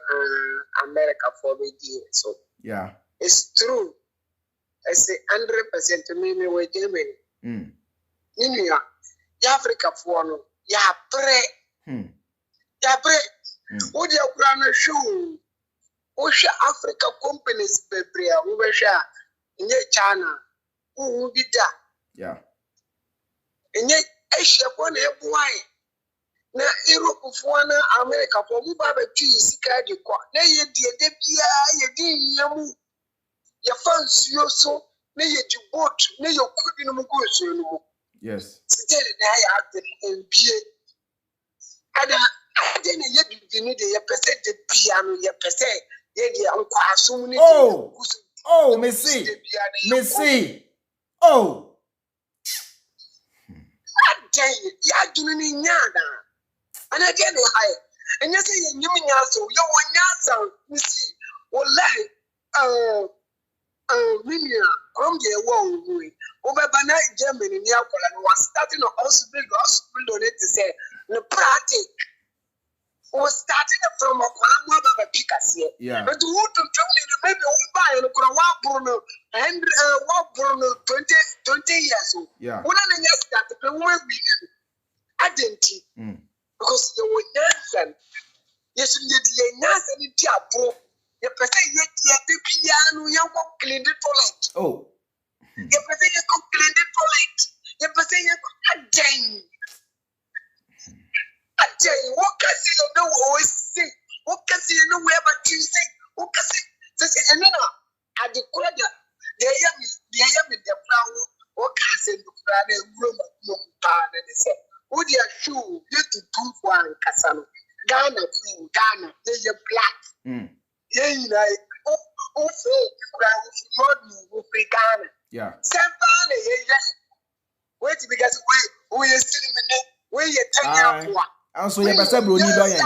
America for the year. So yeah. It's true. I say 100% me with Germany. India, Africa for no. Ya pre. Would you grant a show? Osha Africa companies prepare Ubesha in China. Who will be that? Yeah. And yet, Asia one a boy. Na Europe for America for Mubaba cheese, Sika, na ye dear Debia, ye did yamu. Your fans, you so, nay, you boat, nay, you couldn't go. Yes. Still, I have the NBA. I didn't yet be needed a percent the piano, your percent, yet the uncle. Oh, Missy. Oh, I tell you, you're doing Yana. And again, I and you say, you mean also, you want Yasa, Missy, or like, Minia, come here, won't we? Over by Germany, in Yakola, was starting a hospital on it to say, no practice. Was starting from a Kwama Picas here. Yeah. But who to tell me maybe buy and Bruno and 20 years old. Yeah. When I guess that the woman be identity because you were Nansen. Yes, you did the Nansen in Tiapo. You present yet the piano, you won't clean the toilet. Oh. You present you clean the toilet. You present you again. I tell you, what can you know always say? What can you know wherever you say? What can you say? And then I declare that they are with the flower. What can you say? Room of and they say, would you shoe? You to prove one Casano. Ghana, they're black. Yeah, like, Ghana. Yeah. Wait, because we are still where you tell you. And so you better brony doyen.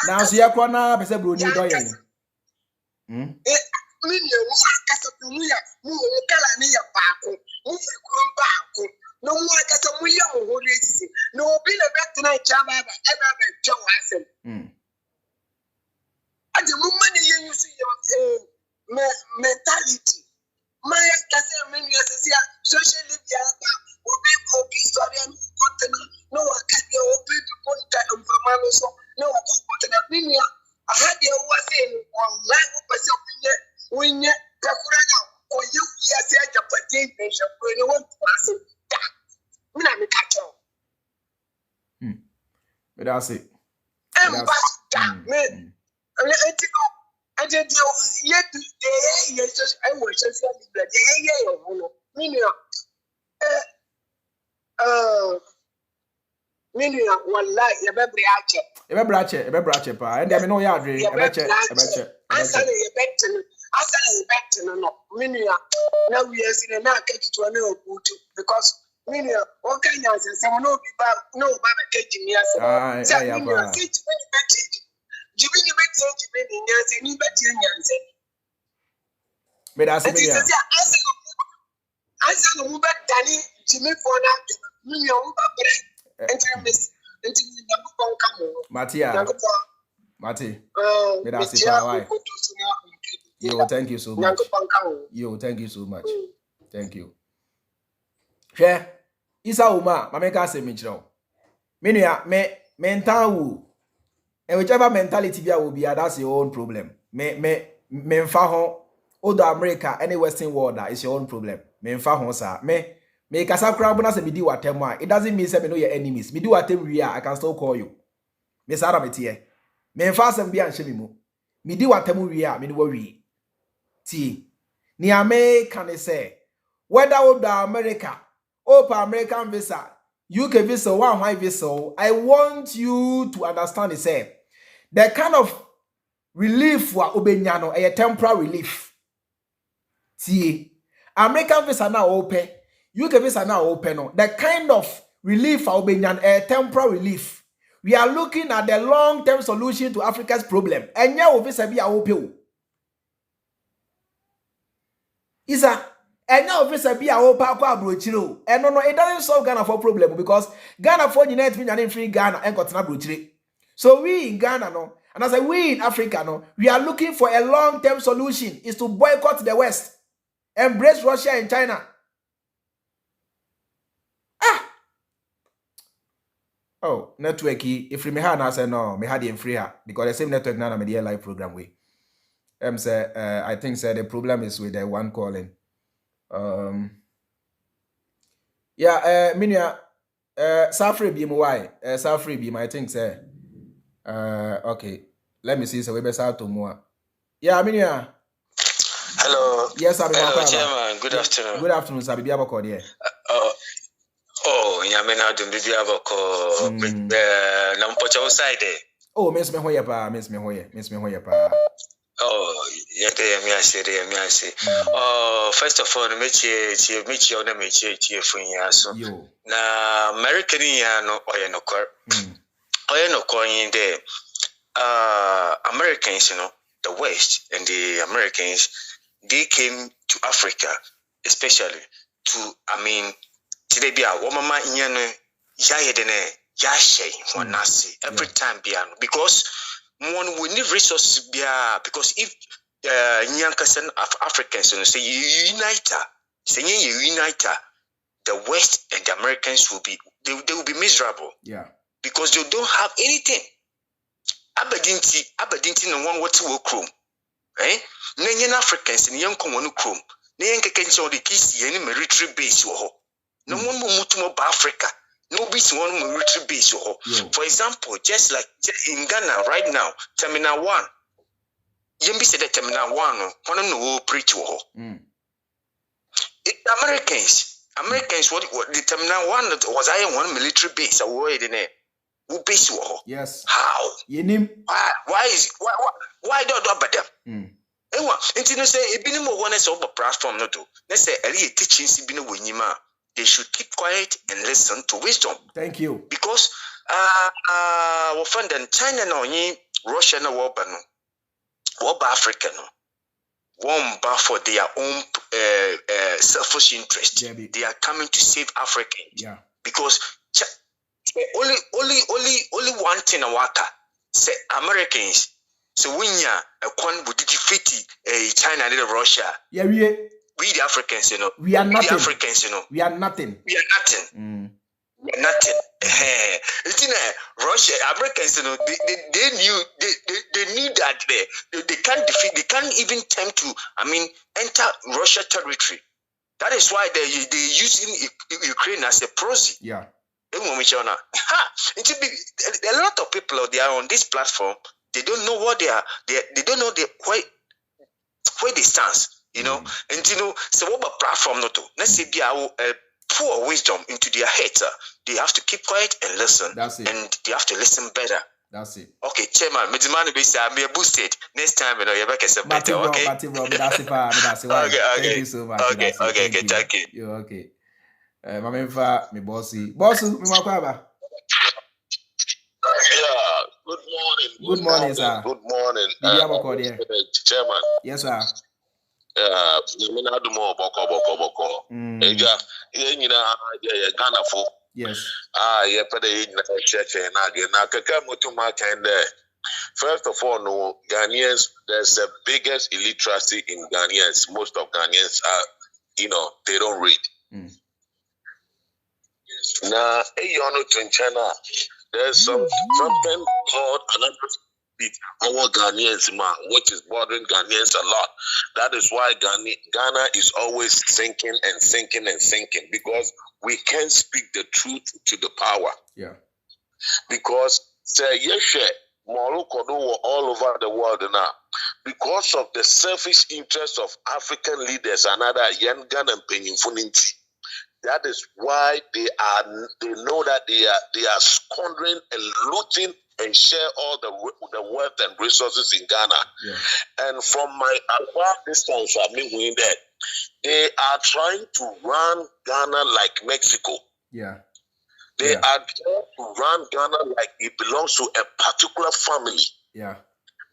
Now so you kwana better brony doyen. No more kasa mu ya ho resi. No be na bet na chama ba e ba be twa asem. Ade mu mani ye use your mentality. My kasa me you say social media ba obi historian content no one can be open to contact information so no one can contact media. I had the was saying online person when you takurana or you say Japan nation when you want to pass it. Me catch up. But that's it. Me. I did yet yes, I was just Minia, one light, a bebrache, pa, and I know ya dream, a betcha. I said a better, no, Minia. Now we are seeing a market to a new because Minia, what can you say? Some no Baba catching me as a Jimmy but that's it. I said, move back, Danny, Jimmy for now. Matia, Mati, but that's it. Yo, thank you so much. Yo, thank you so much. Thank you. Share. Isa uma, mameka se michro. Minia, mental. And whichever mentality there will be, that's your own problem. Me faho, Odo America, any Western world, that is your own problem. Me mfa ho sa. Me kasa kra bona se me di watem a. It doesn't mean say me know your enemies. Me di watem wi a I can still call you. Me sara me tie. Me mfa asem bia nhye me mu. Me di watem wi a me ni wa wi. Ti. Ni America ne say whether with the America, open American visa, UK visa, one visa, I want you to understand it. Say the kind of relief for Obenyano, a temporary relief. See, American visa now open, UK visa now open. The kind of relief for Obenyano, a temporary relief. We are looking at the long-term solution to Africa's problem. And now visa be open. Isa. And now visa be open kwa brochiro. And no, it doesn't solve Ghana for problem because Ghana for United States free Ghana and got na brochiro. So we in Ghana no. And as we in Africa, no, we are looking for a long-term solution is to boycott the West, embrace Russia and China. Oh, networky. If we had I say no, me had the free her because the same network now media live program way. Say I think say the problem is with the one calling. Minya Safri be why Safri be I think say okay. Let me see. So we best out to more. Yeah, Minya. Hello. Yes, hello, Chairman. Good afternoon. Good afternoon, sir. Bibi abako there. Nyamena do bibi abako. Na mpocha outside. Oh, miss me hoye pa. Oh, yete me ase. First of all, mechi ona mechi funya so. Na American ya no oye no kwar. Oye no koyin there. Americans, the West and the Americans, they came to Africa, especially to, today be a woman every time because one we need resources because if Nyankasan of Africans say you unite, the West and the Americans will be miserable. Yeah. Because they don't have anything. Aberdinti no one what will chrome. Nanyan Africans in young common chrome. Nayan can the kiss any military base or no one will move to Africa. Nobody's one military base or for example, just like in Ghana right now, Terminal 1. Yembi said that Terminal 1 one no preach or Americans what the Terminal 1 was I one military base away in there. Yes. How? Why don't them? Until say it been more one over platform no do. Let's say early teachings been winima. They should keep quiet and listen to wisdom. Thank you. Because we find that China no Russia no war banu. War Africa no. One bar for their own selfish interest. Yeah, they are coming to save Africans. Yeah. Because only one thing I waka say Americans. So when a quan would defeat China and Russia. Yeah, we the Africans, we are nothing. The Africans, we are nothing. We are nothing. We are nothing. It's in Russia, Americans, they knew that they can't defeat. They can't even attempt to, enter Russia territory. That is why they're using Ukraine as a proxy. Yeah. A lot of people out there on this platform, they don't know what they are. They don't know where they stand. And so what about platform not to? Let's say they are pour wisdom into their heads. They have to keep quiet and listen. That's it. And they have to listen better. That's it. Okay, Chairman, me demand be say I'm boosted. Next time, you're back as better. Okay. That's it. Thank you so much. Okay, thank you. You're okay. Mamenfa, me bossy. Bossu, me makwaba. Yeah, good morning. Good morning, sir. Good morning. Chairman. Yes, sir. You know, do more boko. Ghana for. Yes. Yeah, but church and again. Now, Kakamutu and first of all, no Ghanaians. There's the biggest illiteracy in Ghanaians. Most of Ghanaians are, they don't read. Now, to China, there's something called beat our Ghanaians, which is bothering Ghanaians a lot. That is why Ghana is always sinking and sinking and sinking, because we can't speak the truth to the power. Yeah. Because say yes, Morocco all over the world now, because of the selfish interests of African leaders and other young Ghana and Peninfuninti. That is why they know that they are squandering and looting and share all the wealth and resources in Ghana. Yeah. And from my far distance, I mean that they are trying to run Ghana like Mexico. Yeah. They are trying to run Ghana like it belongs to a particular family. Yeah.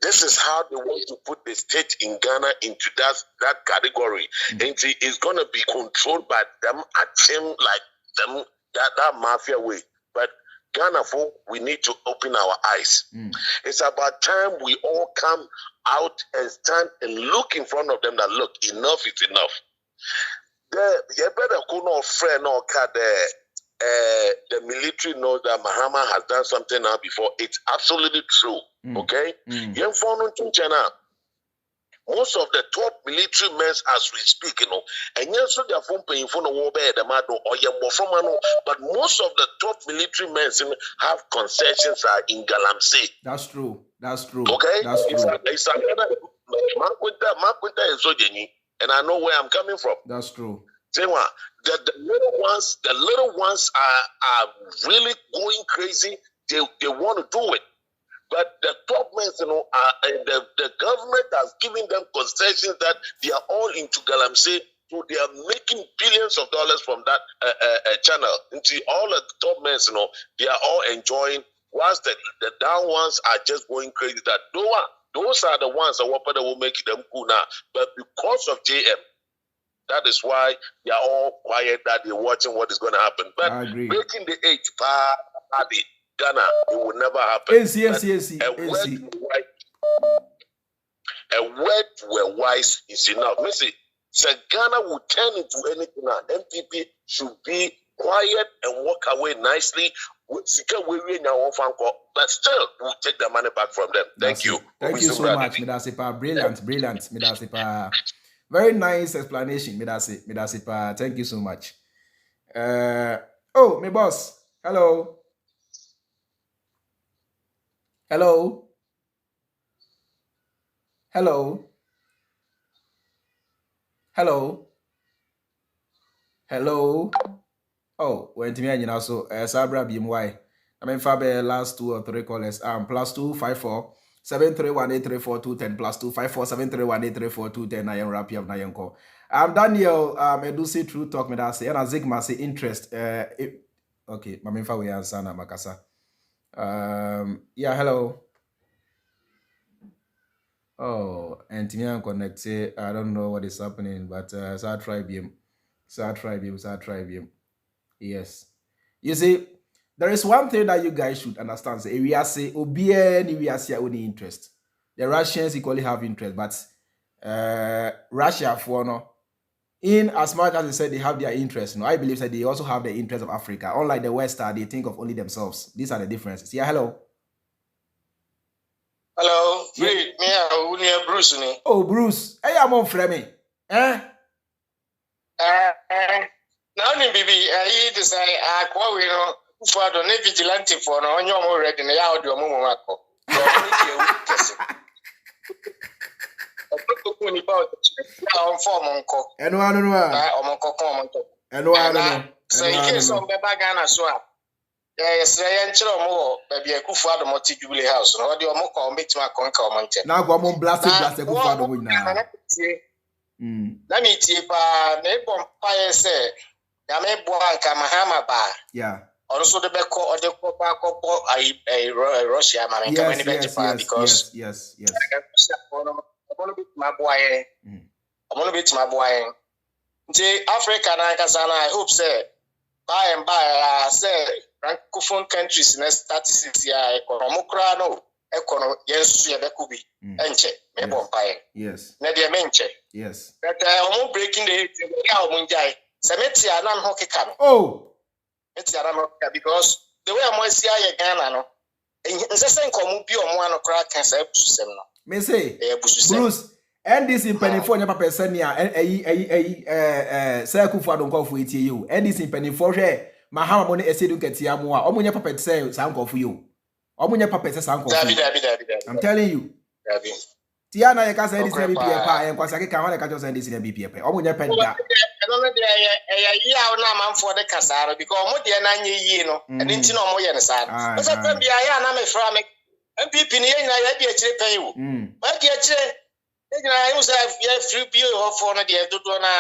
This is how they want to put the state in Ghana into that category. And it's going to be controlled by them, like them, that mafia way. But Ghana folk, we need to open our eyes. It's about time we all come out and stand and look in front of them that look, enough is enough. You better go no friend no card the military knows that Muhammad has done something now before. It's absolutely true. Okay? Most of the top military men as we speak, you know, and yes, so they are from paying for no war bed, but most of the top military men have concessions are in Galamsey. That's true. That's true. Okay? That's true. It's another Makwinta is Sojeni, and I know where I'm coming from. That's true. The little ones are really going crazy. They want to do it. But the top men, you know, the government has given them concessions that they are all into Galamsey, so they are making billions of dollars from that channel. Into all of the top men, you know, they are all enjoying, whilst the down ones are just going crazy. That those are the ones that will make them cool now. But because of JM, that is why they are all quiet, that they're watching what is going to happen. But breaking the 8 party, Ghana, it will never happen. A word were wise is enough. Listen, so Ghana will turn into anything now. MPP should be quiet and walk away nicely. But still, we'll take the money back from them. Thank you. Thank you so much, Midasipa. Brilliant, Midasipa. Very nice explanation, Midasipa. Thank you so much. Oh, my boss. Hello. Hello. Hello. Hello. Hello. Oh, when to me, you know, so Sabra BMY. I mean, Faber last 2 or 3 callers. +254 731834210 +254 731834210. I am Rapi of Nayanko. Daniel Medusi True Talk me that say and Zigma say interest. Okay, my main we answer na Makasa. Yeah, hello. Oh, and Timian connect say I don't know what is happening, but I'll try him. Yes. You see, there is one thing that you guys should understand. Say we are say OBN we are say only interest. The Russians equally have interest, but Russia for no. In as much as they said they have their interest, I believe that they also have the interest of Africa. Unlike the West, they think of only themselves. These are the differences. Yeah, hello. Hello. Yeah. Bruce. Oh, Bruce. Hey, I'm on Fleming. Now, baby, I decide we know for the vigilante for no one you're ready in the audio Momako. So in case of the Bagana swap, yes, I am more, baby, I could for the multi Jubilee house, or the Omoko meet my conquer mountain. Now, go on, blast it. Let me tip a neighbor fire say, Yame Boanka Mahama Bar. Yeah. Also the Beko or the Copa a Russia, man, because yes. I want to beat my boy. Africa and I hope say by and by say francophone countries in statistics here economocrano yes bekubi enche me bompaye yes na dia menche yes but I'm breaking the how munjai semeti anan hokeka no oh it's anan hokeka because the way I'm see Ghana no nsese nkomu bi omo ano kra kan sa ebususem no me say Bruce and this in penifo nya papa senia say kufu adonkofo etie you and this in penifo hwe mahama mo ne esedu nketia mo a omo nya papa say sa nkofo you omo nya papa say sa nkofo I'm telling you Tiana ye ka say this na BPA pa en kwasa ke kan ho na ka jo say this na BPA pa omo nya penda no me dey ya na manfo de kasara because omo de na nya yi no and nti na omo ye ne sa o say kan bia ya na me fra me MPP ni ye na ya di akire pan yi wo ba di akire e na you say ya free bio ho for na de dodo na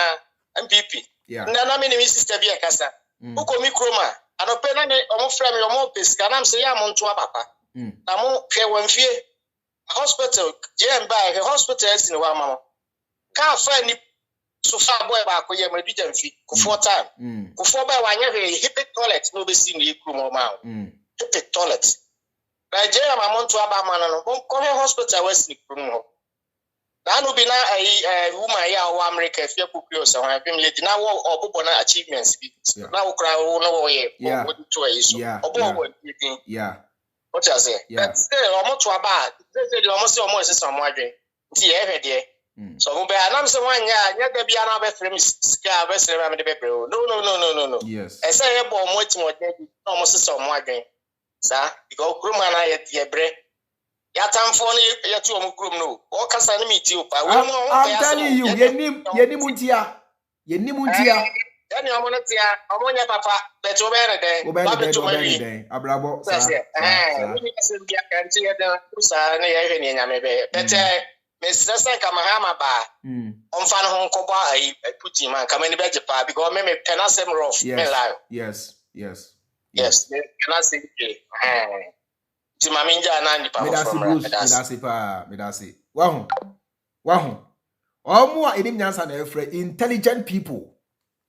MPP na me ni sister bia kasa uko mikroma anope na ne omo fra me omo pesika na me say ya mo nto abapa na mo hwe wamfie hospital JM by the hospital is in one mama can't find ni so far boy ba ko ye ma dija mfi ko for time ko for ba wa nya hip toilet no be see ni kru mo ma hip toilet Nigeria ma monto aba ma no ko hospital west ni kru mo na no be na woman ya o America fie kokrio so ha bim le na wo obobo na achievements bi na wo kra wo no wo ye wo to yi so obobo what I say? That's almost too bad. They almost almost some waging. See, every day. So, I'm someone, yeah, there be another frame, scar, best around the paper. No. Yes. I say, about much more, almost some waging. Sir, you go, groom and I at the break. Yatam phone, yet you groom no. All can send me to you. I'm telling you, Yenimuntia. Then you want to see Amonia Papa, but you better day. Abrabo, we can see the Usa, maybe better. Mr. Sanka Mahama Ba, on Fan Hong Koba, I put him and come in the better part because maybe cannot say rough. Yes. Cannot say, Timaminja and Medasi. Wow. All more intelligent people.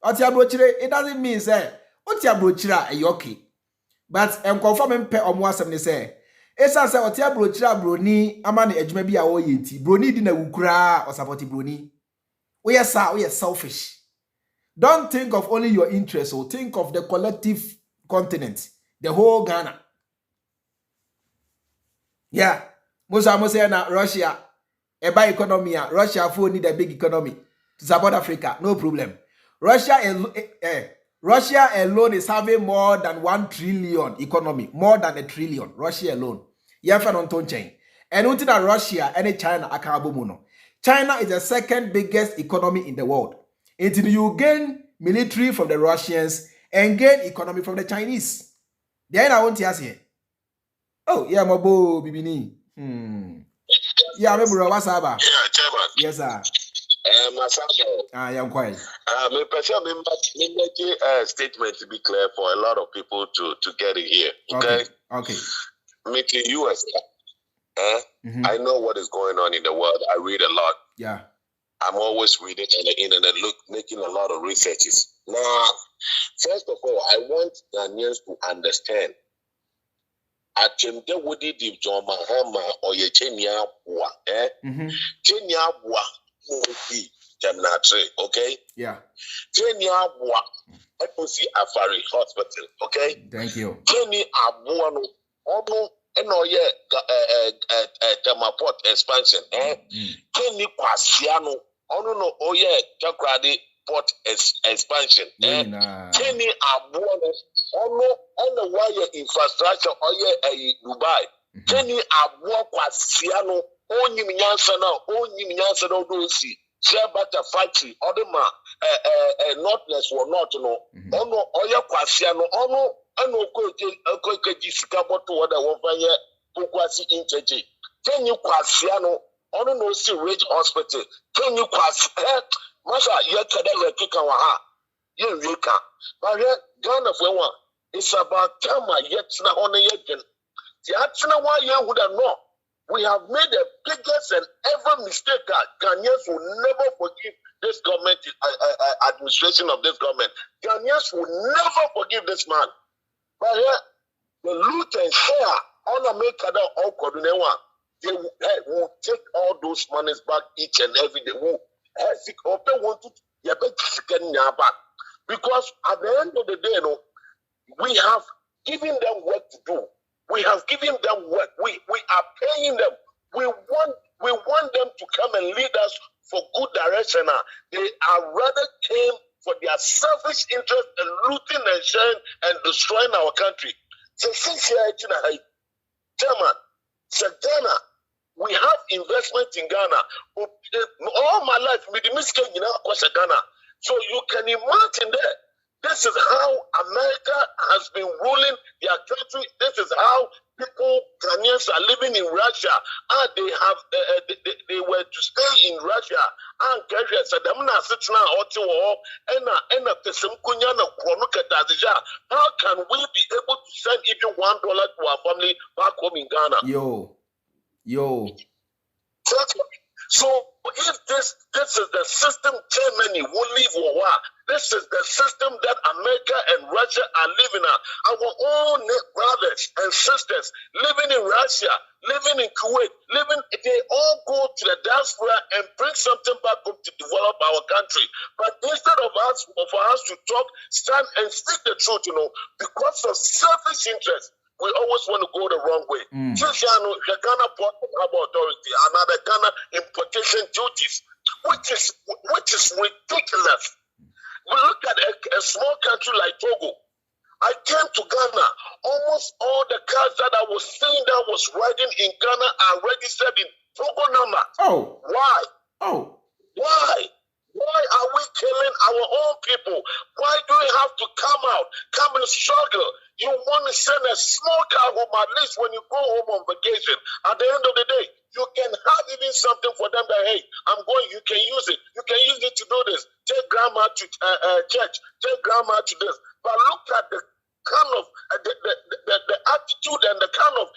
It doesn't mean say Otiabrochira ayoki. But confirm pe omo asem ne say esa say Otiabrochira broni amane adwuma bi a wo yenti broni di na wukura or support broni. We are selfish. Don't think of only your interest or think of the collective continent, the whole Ghana. Yeah, most say na Russia eba economy, Russia for need a big economy to support Africa, no problem. Russia alone is having more than 1 trillion economy, more than 1 trillion. Russia alone. And until Russia and China akabomuno. China is the second biggest economy in the world. Until you gain military from the Russians and gain economy from the Chinese. Then I want to ask you. Oh, yeah, Mabo Bibini. Yeah, remember what's up? Yeah, Chairman. Yes, sir. I'm quiet. Me make a statement to be clear for a lot of people to get it here. Okay. Make the US. I know what is going on in the world. I read a lot. Yeah. I'm always reading on the internet, making a lot of researches. Now, first of all, I want Ghanaians to understand. Achemde wodi di John Mahama or ye Chenya Bua. Chenya Bua. Okay? Yeah. Kenya Bua, Eposi Afari Hospital, okay? Thank you. Kenya Abuano, Ono, Enoye, Temaport expansion, Kenya Kwasiano, Ono no Oye, Chakradi port expansion, Kenya Abuano, Ono wire infrastructure, Oye, Dubai, Kenya Abuano Kwasiano. Only Nyansa no do see. Share butter factory, Odema, Northness or not, no. Ono, Oya Kwasiano, Ono, Koji Sikabo to what I want by Pukwasi Inteji. Can you Kwasiano, Ono no see Ridge Hospital? Can you Masha, Yakada Kikawaha, Yurika. But Ghana for one, it's about Tama yet on the Yakin. The Atsina why you would have known. We have made the biggest and ever mistake that Ghanaians will never forgive this government, administration of this government. Ghanaians will never forgive this man. But here, the loot and share, all America, all Kodunewa, they will take all those monies back each and every day. Because at the end of the day, we have given them work to do. We have given them work. We are paying them. We want them to come and lead us for good direction. They are rather came for their selfish interest in looting and sharing and destroying our country. So since Chairman, Ghana, we have investment in Ghana. All my life, with the mistake in Ghana. So you can imagine that. This is how America has been ruling their country. This is how people, Ghanaians, are living in Russia. And they have, they were to stay in Russia. And Russia said, "I'm not sitting out how can we be able to send even $1 to our family back home in Ghana?" Yo. So if this is the system Germany will leave war, this is the system that America and Russia are living at. Our own brothers and sisters living in Russia, living in Kuwait, they all go to the diaspora and bring something back home to develop our country. But instead of for us to talk, stand and speak the truth, because of selfish interest, we always want to go the wrong way. Since the Ghana Port Harbour Authority, another Ghana importation duties, which is ridiculous. We look at a small country like Togo. I came to Ghana. Almost all the cars that I was seeing that was riding in Ghana are registered in Togo number. Oh. Why? Oh. Why? Why are we killing our own people? Why do we have to come and struggle? You want to send a small car home, at least when you go home on vacation. At the end of the day, you can have even something for them that, hey, I'm going, you can use it. You can use it to do this. Take grandma to church. Take grandma to this. But look at the kind of, the attitude and the kind of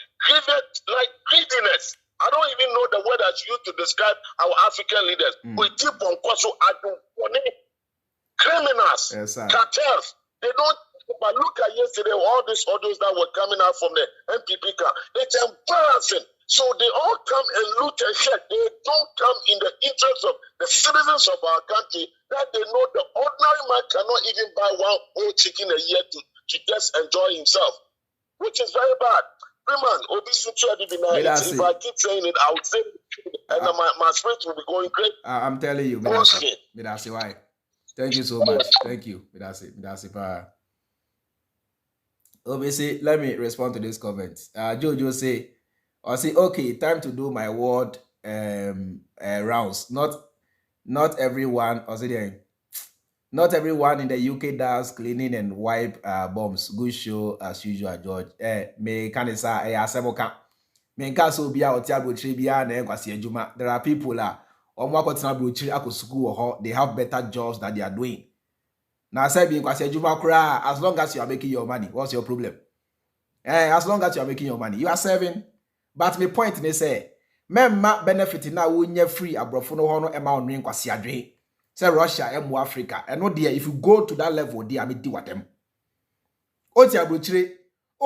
greediness. I don't even know the word that's used to describe our African leaders. We keep on criminals, cartels. They don't. But look at yesterday, all these audios that were coming out from the MPP car. It's embarrassing. So they all come and loot and share. They don't come in the interest of the citizens of our country, that they know the ordinary man cannot even buy one whole chicken a year to just enjoy himself, which is very bad. Man, if I keep saying it, I would say it, and my spirit will be going great. I'm telling you, Midasi, why? Thank you so much. Thank you, Midasi. Obviously, let me respond to this comment. Jojo say, okay, time to do my ward rounds. Not everyone, not everyone in the UK does cleaning and wipe bombs. Good show as usual, George. Me kanisa asemoka. Me nkaso bia otia brochiri bia na enkwase adwuma. There are people omwakotina brochiri akosuku they have better jobs that they are doing. Now say bi enkwase adwuma kura, as long as you are making your money, what's your problem? As long as you are making your money, you are serving. But my point is say, memma benefit na wo nya free abrofo no ho no ema onwe enkwase adwe. Say Russia and Africa. And no dear, if you go to that level, dear, me do what them. Oti abrochire,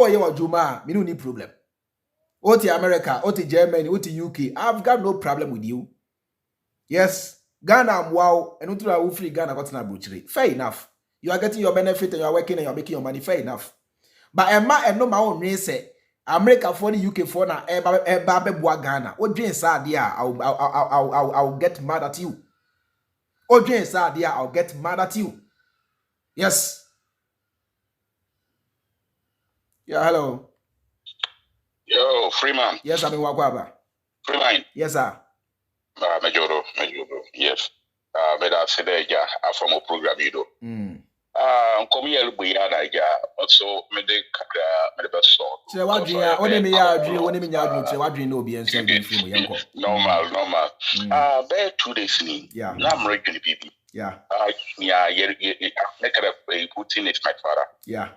ye wa juma, me no need problem. Oti America, oti Germany, oti UK, I've got no problem with you. Yes, Ghana wow, and utra free Ghana got na abrochire. Fair enough. You are getting your benefit and you are working and you are making your money. Fair enough. But Emma and no my own race say America for the UK for na eba beboa Ghana. O dream sa dia, I'll get mad at you. Odin said, "Yeah, I'll get mad at you." Yes. Yeah, hello. Yo, Freeman. Yes, I'm in Wakwaba. Freeman. Yes, sir. Majoro. Yes. Meda Sedeja from a program you do. Come here, we are Niger. Also, mede so. So what do you? What do you know? Be normal. Bear 2 days ni. Yeah. Now I'm regular people. Yeah. Make Putin is my father. Yeah.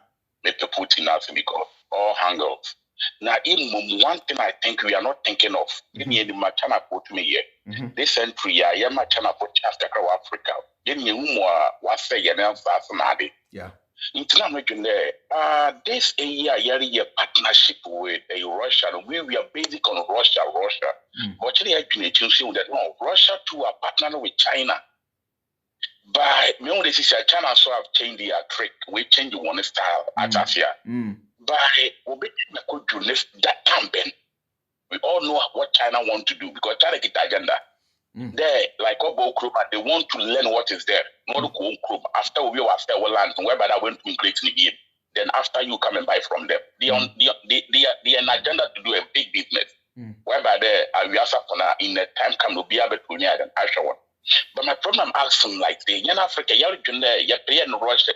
Make Putin out because all hang off. Now, in one thing I think we are not thinking of. In the Machana put me here. This century, I am Machana put after Africa. Then you was say yeah. In this a year partnership with a Russia. We are basic on Russia. But actually, I can say that no, Russia too are partnering with China. But me this is China so have changed their trick. We change one style at Asia. by that campaign. We all know what China want to do because China get agenda. They like they want to learn what is there. Not after we land, whereby I went to create the game. Then after you come and buy from them, they an agenda to do a big business. Whereby we are in the time come to be able to and Asha one. But my problem asking like the in Africa, you're Russia,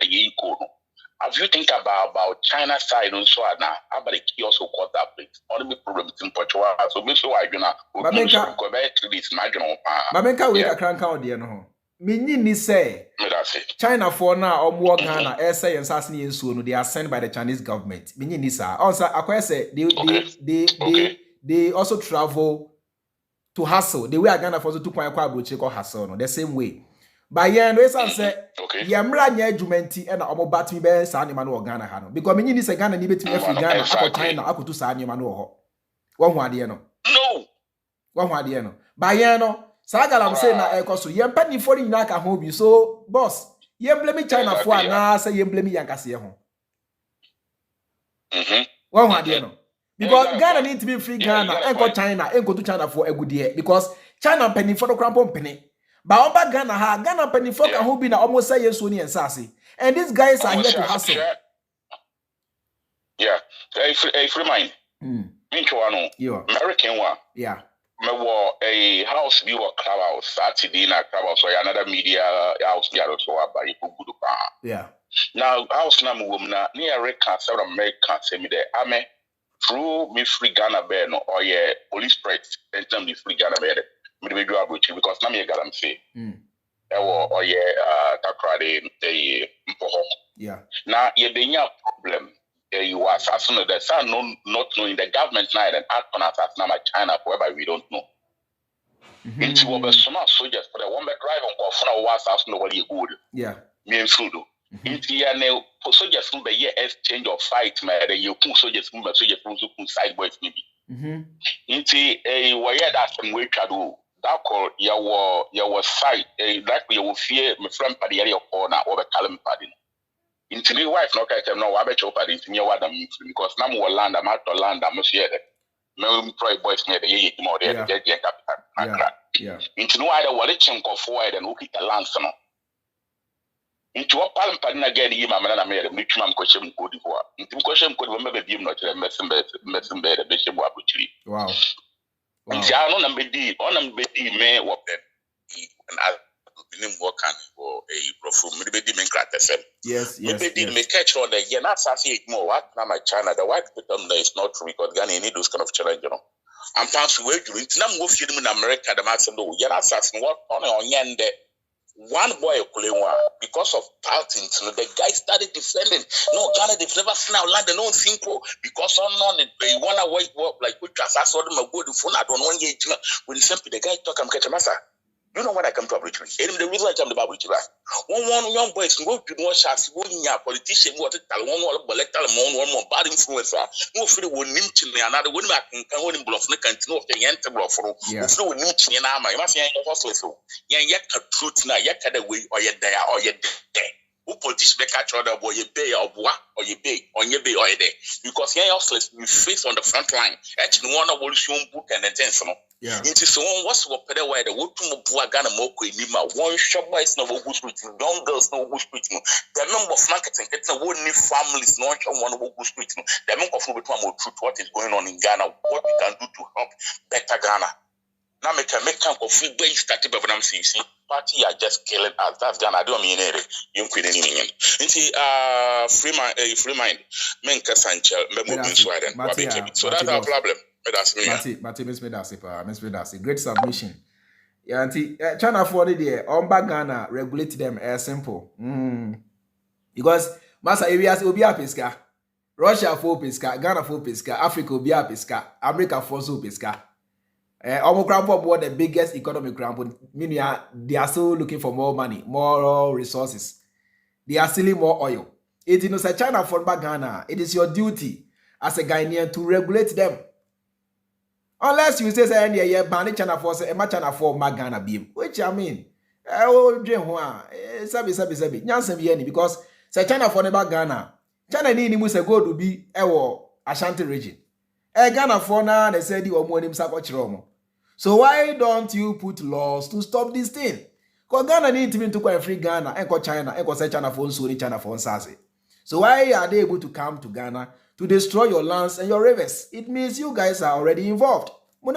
have you think about China side and so on now? About the key also cause that place. Only problems in Portugal. So make sure I do not go back to this marginal. Mamenka we can count there no. Minyi say China for now or more Ghana essay and Sassini and so they are sent by the Chinese government. Minyi sa. Also I say they also travel to hustle. The way Ghana for 2.5 abroad go hustle no the same way. By yen we say yemra nya adwumenti e na omobat mi be sa anima no Ghana ha no because minyi ni say Ghana ni betimi afri Ghana akọ China akotu sa anima no ho. Wo hu ade no. No. Wo hu ade no. By yen no Sagalam say na ekoso yem pani for nyina ka ho bi so boss yem blame China for na say yem blame yankase ho. Wo hu ade no. Because Ghana need to be free Ghana enko China enko to China for egudie because China penny for the crampon penny. But over Ghana penny for can who be na almost say yes and sassy. And these guys are here to hustle. Yeah. Hey, Freemind. American one. Yeah. Me wo a house view or clubhouse Saturday na clubhouse or another media house view so about you good pa. Yeah. Now house na mu na near record South America say me there ame through me free Ghana be no or yeah police press and them the free Ghana be me be do about because na me galam say. Or yeah takrade the mpoho. Yeah. Now ye be nya problem. You are assassinated. The son not knowing the government night and act on assassinate China whereby we don't know. Into what some soldiers for the one that drive on for was assassinate what you good. Yeah. Me and Fudo. Into ya now soldiers who be here exchange of fight man you put soldiers who sideways maybe. Into a wire that some way to do. That call your side that we will fear my friend Paddy or corner over Calam Paddy. Into the wife, no, I no, I bet you open into your water because now more land, I'm out to land, I'm here. No, probably boys near the year more there, get yeah. Into no other wallet chunk of forward and look at the land. Into what palm pattern again, you, Mamma, and I made a mutual question good for. Into question could remember being not a medicine bed, a bishop of tree. Wow. Into I don't know, be on them, be may walk them. And I work for a profile, maybe make crack the same. Yes. Make catch on the Yana Safi more what now my China, the white people is not true because Ghana need those kind of challenge, you know. I'm passing away during some move in America, the master do Yana Safi what on Yande. One boy because of partings, you know, the guy started defending. No, Ghana they've never seen our land, they don't think because on it they wanna wait like which assassin or them go to phone. I don't know when simply the guy talk I'm catching master. You know when I come to Abuja, the reason I come to Abuja, one young boy go to one shots, one politician, what one more bad influencer, no free one nimchin, another one back and one bluff, no continue of the enter bluff, no nimchin and armor. You must say, hostile. Yet truth now, yet the way, or yet there, or yet there. Who politician catch other boy, you pay or what, or you pay, on your bay or there. Because you're hostile, you face on the front line. Actually, one of the book and intentional. Yeah. Into so what's what better way the work to Ghana Moko Nima, one shop boys no good street, young girls no good street. The number of marketing gets a whole new families, no one good street. The number of truth what is going on in Ghana, what we can do to help better Ghana. Now make time of free base started by them see party are just killing us. That's Ghana. I don't mean it. You quit anything. Into Freemind, men Cassanchel, Memo Sweden. So that's our problem. Great submission. Yeah, auntie, China for the day on back Ghana regulate them as simple. Because Massa areas will be a pesca, Russia for pesca, Ghana for pesca, Africa will be a pesca, America for so pesca. Omocrampo bought the biggest economic cramp. Meaning they are still looking for more money, more resources. They are stealing more oil. It is not China for back Ghana. It is your duty as a Ghanaian to regulate them. Unless you say yeah, ban China for say China for Ghana beam, which I mean, sabi. Nyansem ye ni because say China for never Ghana China ni mu se gold bi ewo Ashanti region. Ghana for na they said the omo nim sakochiro. So why don't you put laws to stop this thing? Because Ghana need to go free Ghana and go China and go say China for Suri, China for Sase. So why are they able to come to Ghana to destroy your lands and your rivers? It means you guys are already involved. In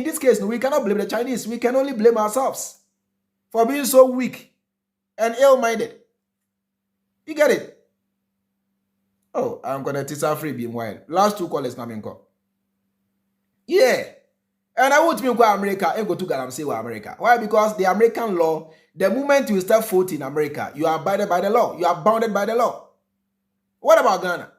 this case, we cannot blame the Chinese. We can only blame ourselves for being so weak and ill-minded. You get it? Oh, I'm gonna teach our free being wild. Last 2 callers now, yeah. And I want to go to America and go to Ghana and say America. Why? Because the American law, the moment you start foot in America, you are abided by the law. You are bounded by the law. What about Ghana?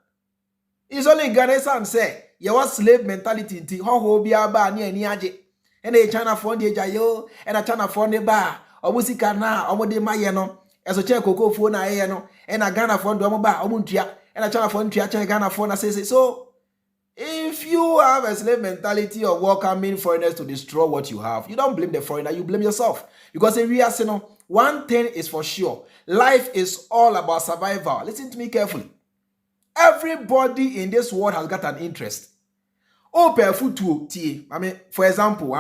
It's only Ghana and say, you want slave mentality in ho be aba ni aje. And they China phone the jayo, and a China phone the bar, or musika na, or de mayeno, as a check cocoa phone no, and a Ghana phone do ba, or muntia, and a China phone to Ghana phone says so. If you have a slave mentality of welcoming foreigners to destroy what you have, you don't blame the foreigner, you blame yourself. Because in real sense, one thing is for sure, life is all about survival. Listen to me carefully. Everybody in this world has got an interest. Open food to tea. I mean, for example,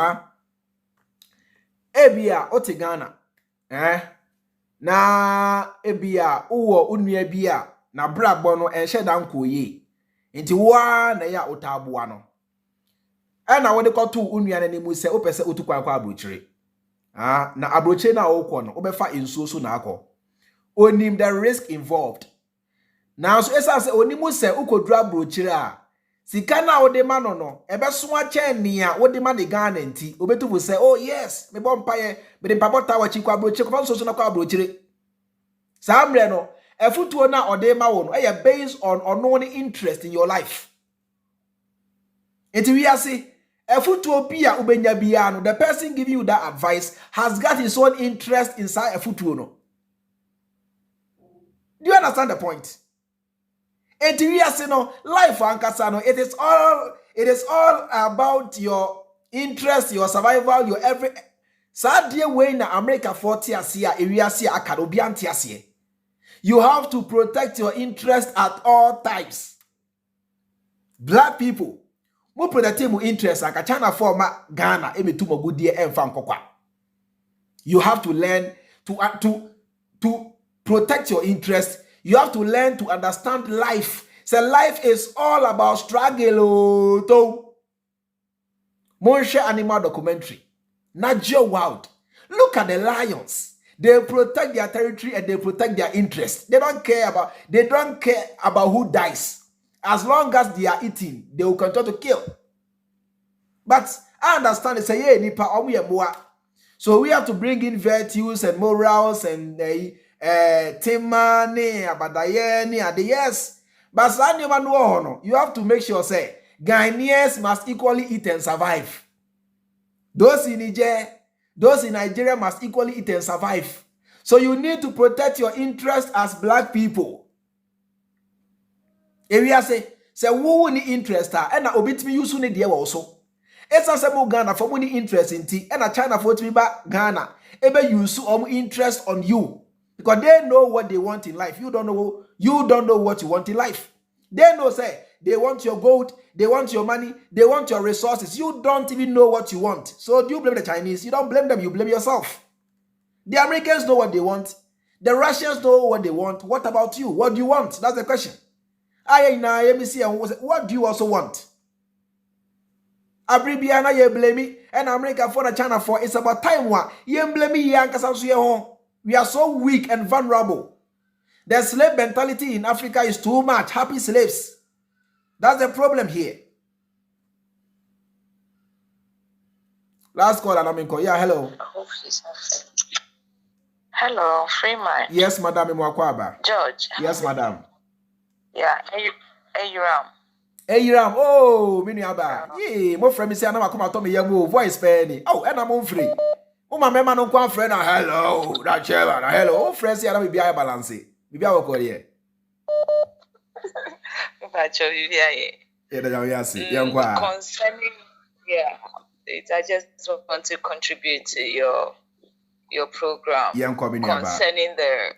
ebia otigana, na ebia uwo unye bia na brabono enshedan koye. Inti wa na ya otabuwa no. Na wode kotu unua na mu se opese otukwan kwa abrochire. Na abrochire na okwo no obefa insuo so na akọ. Onim the risk involved. Now so esa se onimu se ukodru abrochire a sika na wode ma no ebeso a chen ni a wode ma de Ghana nti obetubu se oh yes me bom paye me de pabota wa chi kwa abrochire kwa so na kwa abrochire. Sa amre no efutuo na odema wo no based on unknown interest in your life. Enti we are say efutuo bia ubenya bia no, the person giving you that advice has got his own interest inside efutuo no. Do you understand the point? Enti we are say no life ankasa no, it is all about your interest, your survival, your every sadie way na America 40 asia area sia akadobi antiasie. You have to protect your interest at all times. Black people, mo protect your interest aka China for ma Ghana emetu mogudie emfa nkokwa. You have to learn to protect your interest. You have to learn to understand life. So life is all about struggle. To Monshe animal documentary. Niger wild. Look at the lions. They protect their territory and they protect their interest. They don't care about who dies. As long as they are eating, they will continue to kill. But I understand they say, yeah, nipa omu moa. So we have to bring in virtues and morals and timani, abadayeni, yes. But you have to make sure say Ghanaians must equally eat and survive. Those in Niger, those in Nigeria must equally eat and survive. So you need to protect your interest as black people. If we say who need interest and obit me you soon dear also. It's a simple Ghana for money interest in tea and a China for me back Ghana. Ebe you so interest on you. Because they know what they want in life. You don't know what you want in life. They know say they want your gold, they want your money, they want your resources. You don't even know what you want. So do you blame the Chinese? You don't blame them, you blame yourself. The Americans know what they want. The Russians know what they want. What about you? What do you want? That's the question. What do you also want? Abribiana ye blame me and America for the China for it's about time one. Ye blame me we are so weak and vulnerable. The slave mentality in Africa is too much. Happy slaves. That's the problem here. Last call, Anaminko. Yeah, hello. Hello, Freemind. Yes, madam. George. Yes, madam. Yeah, Ayuram. Ayuram. Oh, Miniaba. Yeah, my friend say I'm come to me young voice penny. Oh, and I'm on free. Oh, my man, no one friend. Hello, that chairman. Hello, friends. Yeah, I'm be a balance. Be a call here. Concerning, I just want to contribute to your your program concerning the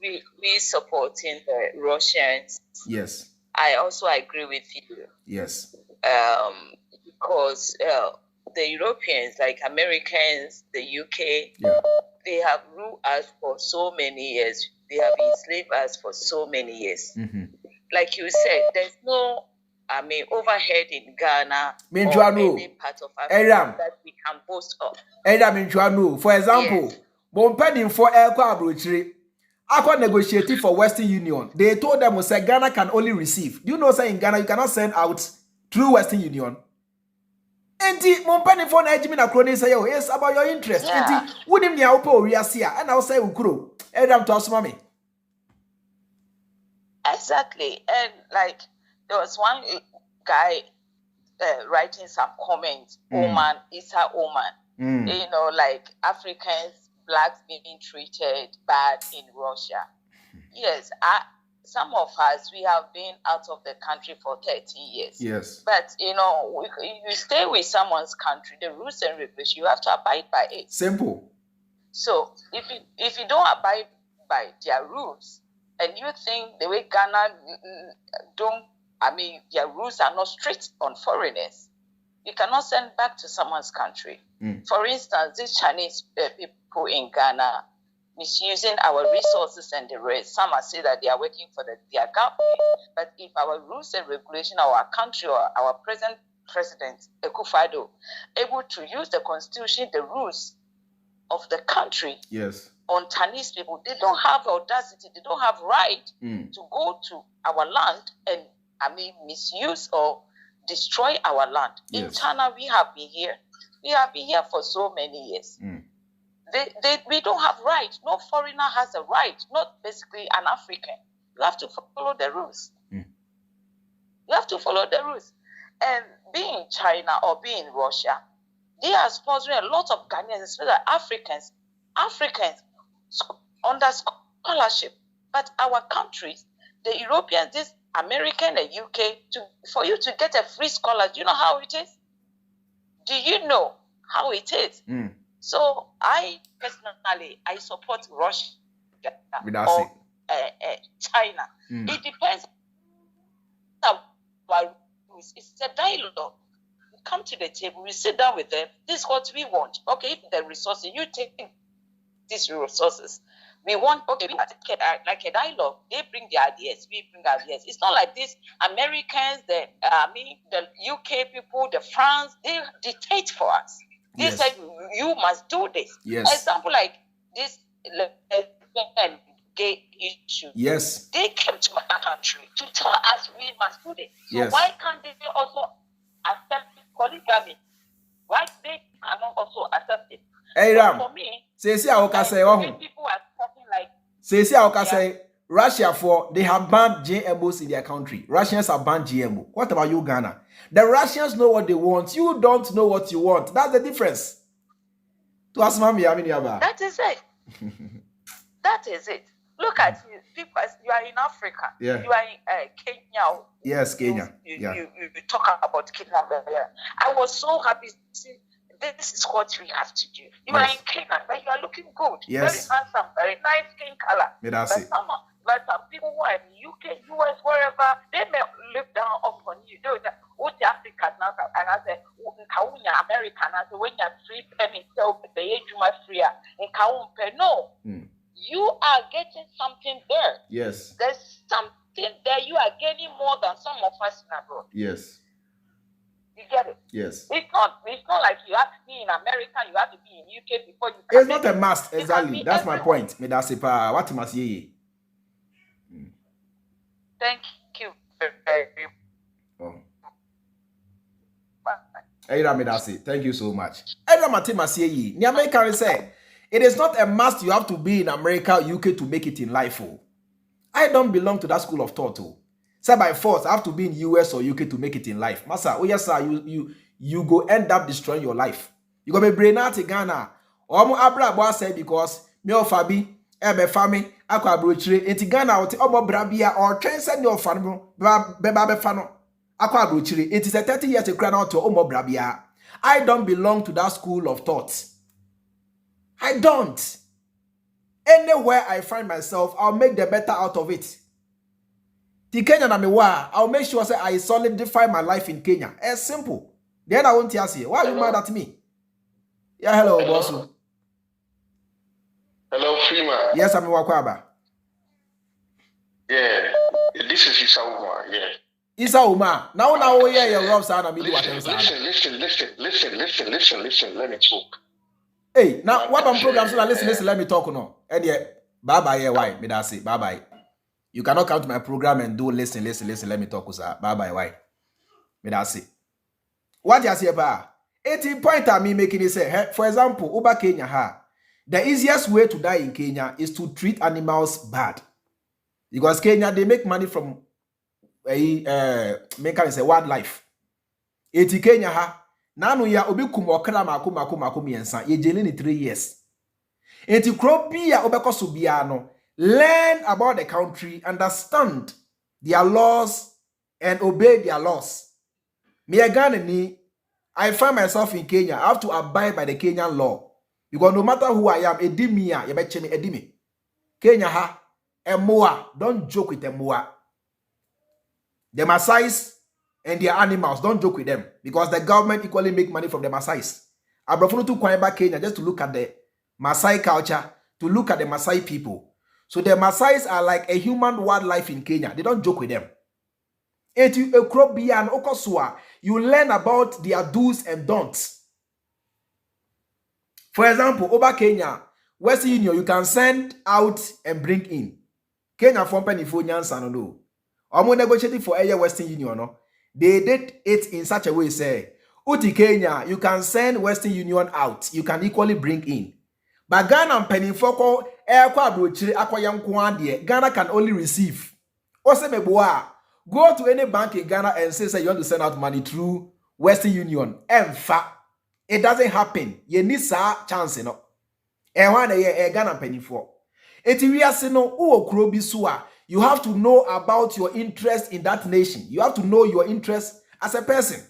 we supporting the Russians. Yes. I also agree with you. Yes. Because the Europeans, like Americans, the UK, they have ruled us for so many years. They have enslaved us for so many years. Like you said, there's no, overhead in Ghana or any part of Africa that we can boast of. For example, Bompedin for Abrochiri, Aqua negotiated for Western Union. They told them, say Ghana can only receive. Do you know, say in Ghana, you cannot send out through Western Union? And the Mompedin for Najimina Crony say, oh, yes, about your interest. And the wouldn't be our poor Riasia, and I'll say, Ukuro, Adam to us, mommy. Exactly. And like, there was one guy writing some comments, Oman, Issa Oman, you know, like Africans, blacks being treated bad in Russia. Yes, some of us, we have been out of the country for 30 years. Yes. But, you know, you stay with someone's country, the rules and regulations, you have to abide by it. Simple. So, if you don't abide by their rules, and you think the way Ghana their rules are not strict on foreigners, you cannot send back to someone's country. For instance, these Chinese people in Ghana misusing our resources and the rest. Some are saying that they are working for their government. But if our rules and regulation, our country or our present president, Akufo-Addo, able to use the constitution, the rules of the country, on Chinese people, they don't have audacity, they don't have right to go to our land and misuse or destroy our land. In China, we have been here. We have been here for so many years. We don't have right. No foreigner has a right, not basically an African. You have to follow the rules. You have to follow the rules. And being in China or being in Russia, they are sponsoring a lot of Ghanaians, especially Africans under scholarship. But our countries, the Europeans, this American and UK, for you to get a free scholarship, do you know how it is? Do you know how it is? So I personally, I support Russia or China. It depends on our rules. It's a dialogue. We come to the table, we sit down with them. This is what we want. Okay, if the resources, you take these resources. We want, like a dialogue. They bring their ideas, we bring our ideas. It's not like this Americans, the UK people, the France, they dictate for us. They said, you must do this. Example like this gay issue. They came to our country to tell us we must do this. So why can't they also accept polygamy? Why they cannot also accept it? Hey Ram, for me, people are talking like Russia they have banned GMOs in their country. Russians have banned GMO. What about you, Ghana? The Russians know what they want. You don't know what you want. That's the difference. That is it. That is it. Look at you. People, you are in Africa. You are in Kenya. Yes, Kenya. You talk about Kenya. I was so happy to see. This is what we have to do. You are in Kenya, but you are looking good. Very handsome, very nice skin color. But some people who are in the UK, US, wherever, they may look down upon you. They will say, "What Africa now?" And I say, "American." I say, "When you are free, penny, so the age you are free, no." You are getting something there. There's something there. You are getting more than some of us in abroad. You get it? Yes. It's not like you have to be in America, you have to be in UK before you can. It's not a must, exactly. That's my point. What must you? Thank you very much. Thank you so much. The American say it is not a must you have to be in America, UK to make it in life. I don't belong to that school of thought. Say by force, I have to be in US or UK to make it in life. Masa, oh yes, sir, you go end up destroying your life. You go be brain out in Ghana. Omo abra boy say because me of Fabi, ebe fami, akwa brochire, enti Ghana oti omo brabia or train send your fan be fano. Akwa brochire, it is a 30 years to crown out to omo brabia. I don't belong to that school of thought. I don't. Anywhere I find myself, I'll make the better out of it. The Kenya I'll make sure say I solidify my life in Kenya. It's simple. Then I won't ask you. Why are you mad at me? Yeah, hello, boss. Hello, Freemind. Yes, I'm Wakwaba. Yeah, this is Isa Uma. Yeah. Isa Uma. Now, yeah, you're rough, son. Listen. Let me talk. Hey, now what on program? So listen. Let me talk now. And yeah, bye bye. Yeah, why? Me that say bye bye. You cannot come to my program and do listen. Let me talk, sir. Bye bye. Why? Me that say. What you say, ba? 18 point at me making it say. For example, over Kenya, the easiest way to die in Kenya is to treat animals bad, because Kenya they make money from wildlife. 80 Kenya Nanu ya obi kumokra maku miensa ye jeli ni 3 years. Enti krobia obekoso bia no, learn about the country, understand their laws and obey their laws. Me again ni I find myself in Kenya. I have to abide by the Kenyan law, because no matter who I am, edimia ye beche me edimi. Kenya emoa, don't joke with emoa. The Maasais and their animals, don't joke with them, because the government equally make money from the Maasais. I brought to Kwaiba, Kenya, just to look at the Maasai culture, to look at the Maasai people. So the Maasais are like a human wildlife in Kenya. They don't joke with them. You learn about their do's and don'ts. For example, over Kenya, Western Union, you can send out and bring in. Kenya from Penifonian Sanono. I'm negotiating for a Western Union, no? They did it in such a way, say, Uti Kenya, you can send Western Union out. You can equally bring in. But Ghana and Penifoko, Ghana can only receive. Go to any bank in Ghana and say you want to send out money through Western Union. In fact, it doesn't happen. You need a chance, you know. Ghana and Penifoko. You have to know about your interest in that nation. You have to know your interest as a person.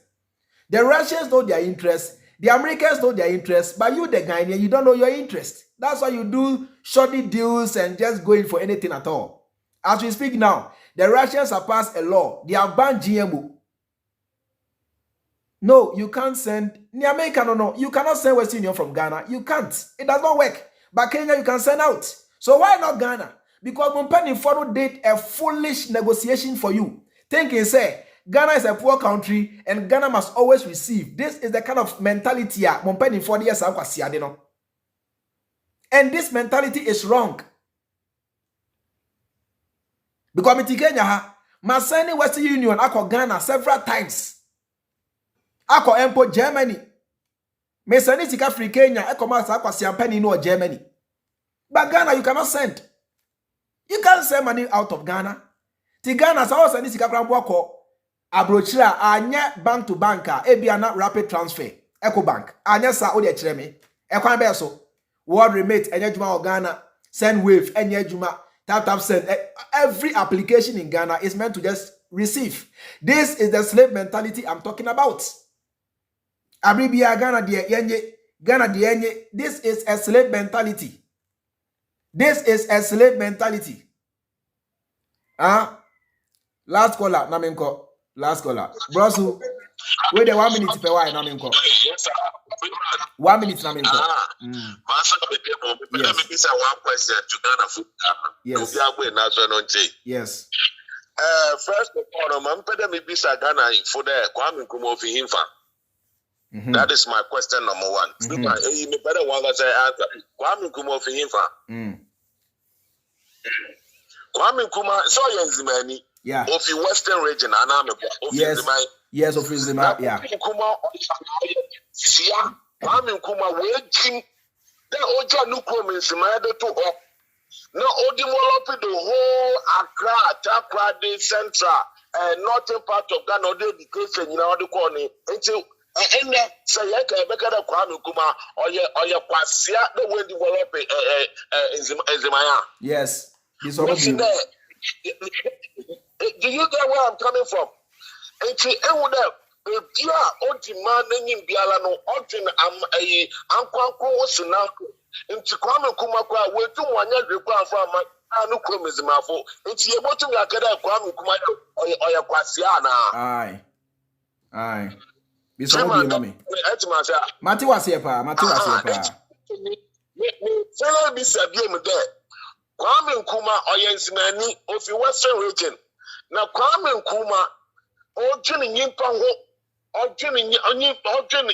The Russians know their interest. The Americans know their interest. But you, the Ghanaian, you don't know your interest. That's why you do shoddy deals and just go in for anything at all. As we speak now, the Russians have passed a law. They have banned GMO. No, you can't send. No. You cannot send Western Union from Ghana. You can't. It does not work. But Kenya, you can send out. So why not Ghana? Because Mompeni Foro did a foolish negotiation for you. Thinking, say, Ghana is a poor country and Ghana must always receive. This is the kind of mentality Mompeni Foro yes, and this mentality is wrong. Because Kenya must send Western Union ako Ghana several times. Ako empo Germany. Me send it to Free Kenya ako mas ako siampeni no Germany. But Ghana you cannot send. You can't send money out of Ghana. Ti Ghana sa o send it to Krambo abrochira anya bank to banker ebiana rapid transfer EcoBank anya sa o de kire me e kwan be so world remit enya juma o Ghana send wave enya juma tap send. Every application in Ghana is meant to just receive. This is the slave mentality I'm talking about. Abribia Ghana de yenye Ghana de yenye. This is a slave mentality. This is a slave mentality. Last caller, Namenko. Last caller. Brosu, wait the 1 minute per why, Namenko. Yes, sir. 1 minute, Namenko. Yes. Yes. First of all, Ghana for the Kwame Nkrumah of Himfa. That is my question number one. Kwame Nkrumah of Himfa. Kwame Nkrumah, so Yenzimani. Yeah. Of the Western region, yes, of Zima, yeah. Kwame Nkrumah, waiting. Then Oja Nukrom is murdered to her. Now, Odimolopi, the whole Accra, Takra, the Central, and northern part of Ghana, because you know the corner until and then say, I can make a Kwame Nkrumah or your Kwasia, the way develop in Zimaya. Yes. Do you get where I'm coming from? And to end up, if you are on demand in Bialano, Odin, I'm Uncle Sinako, Nti Kwame Nkrumah kwa wetu mwanya rekwa afọ ama anu kromizimafo. Nti yebotu yakada Kwame Nkrumah oya kwasia na. Aye. Biso mo bi mami. Mati wase pa. Fela bi sabie mu de. Kwame Nkrumah oya nsimani ofi Western region. Na Kwame Nkrumah ojini nyimpa ho ojini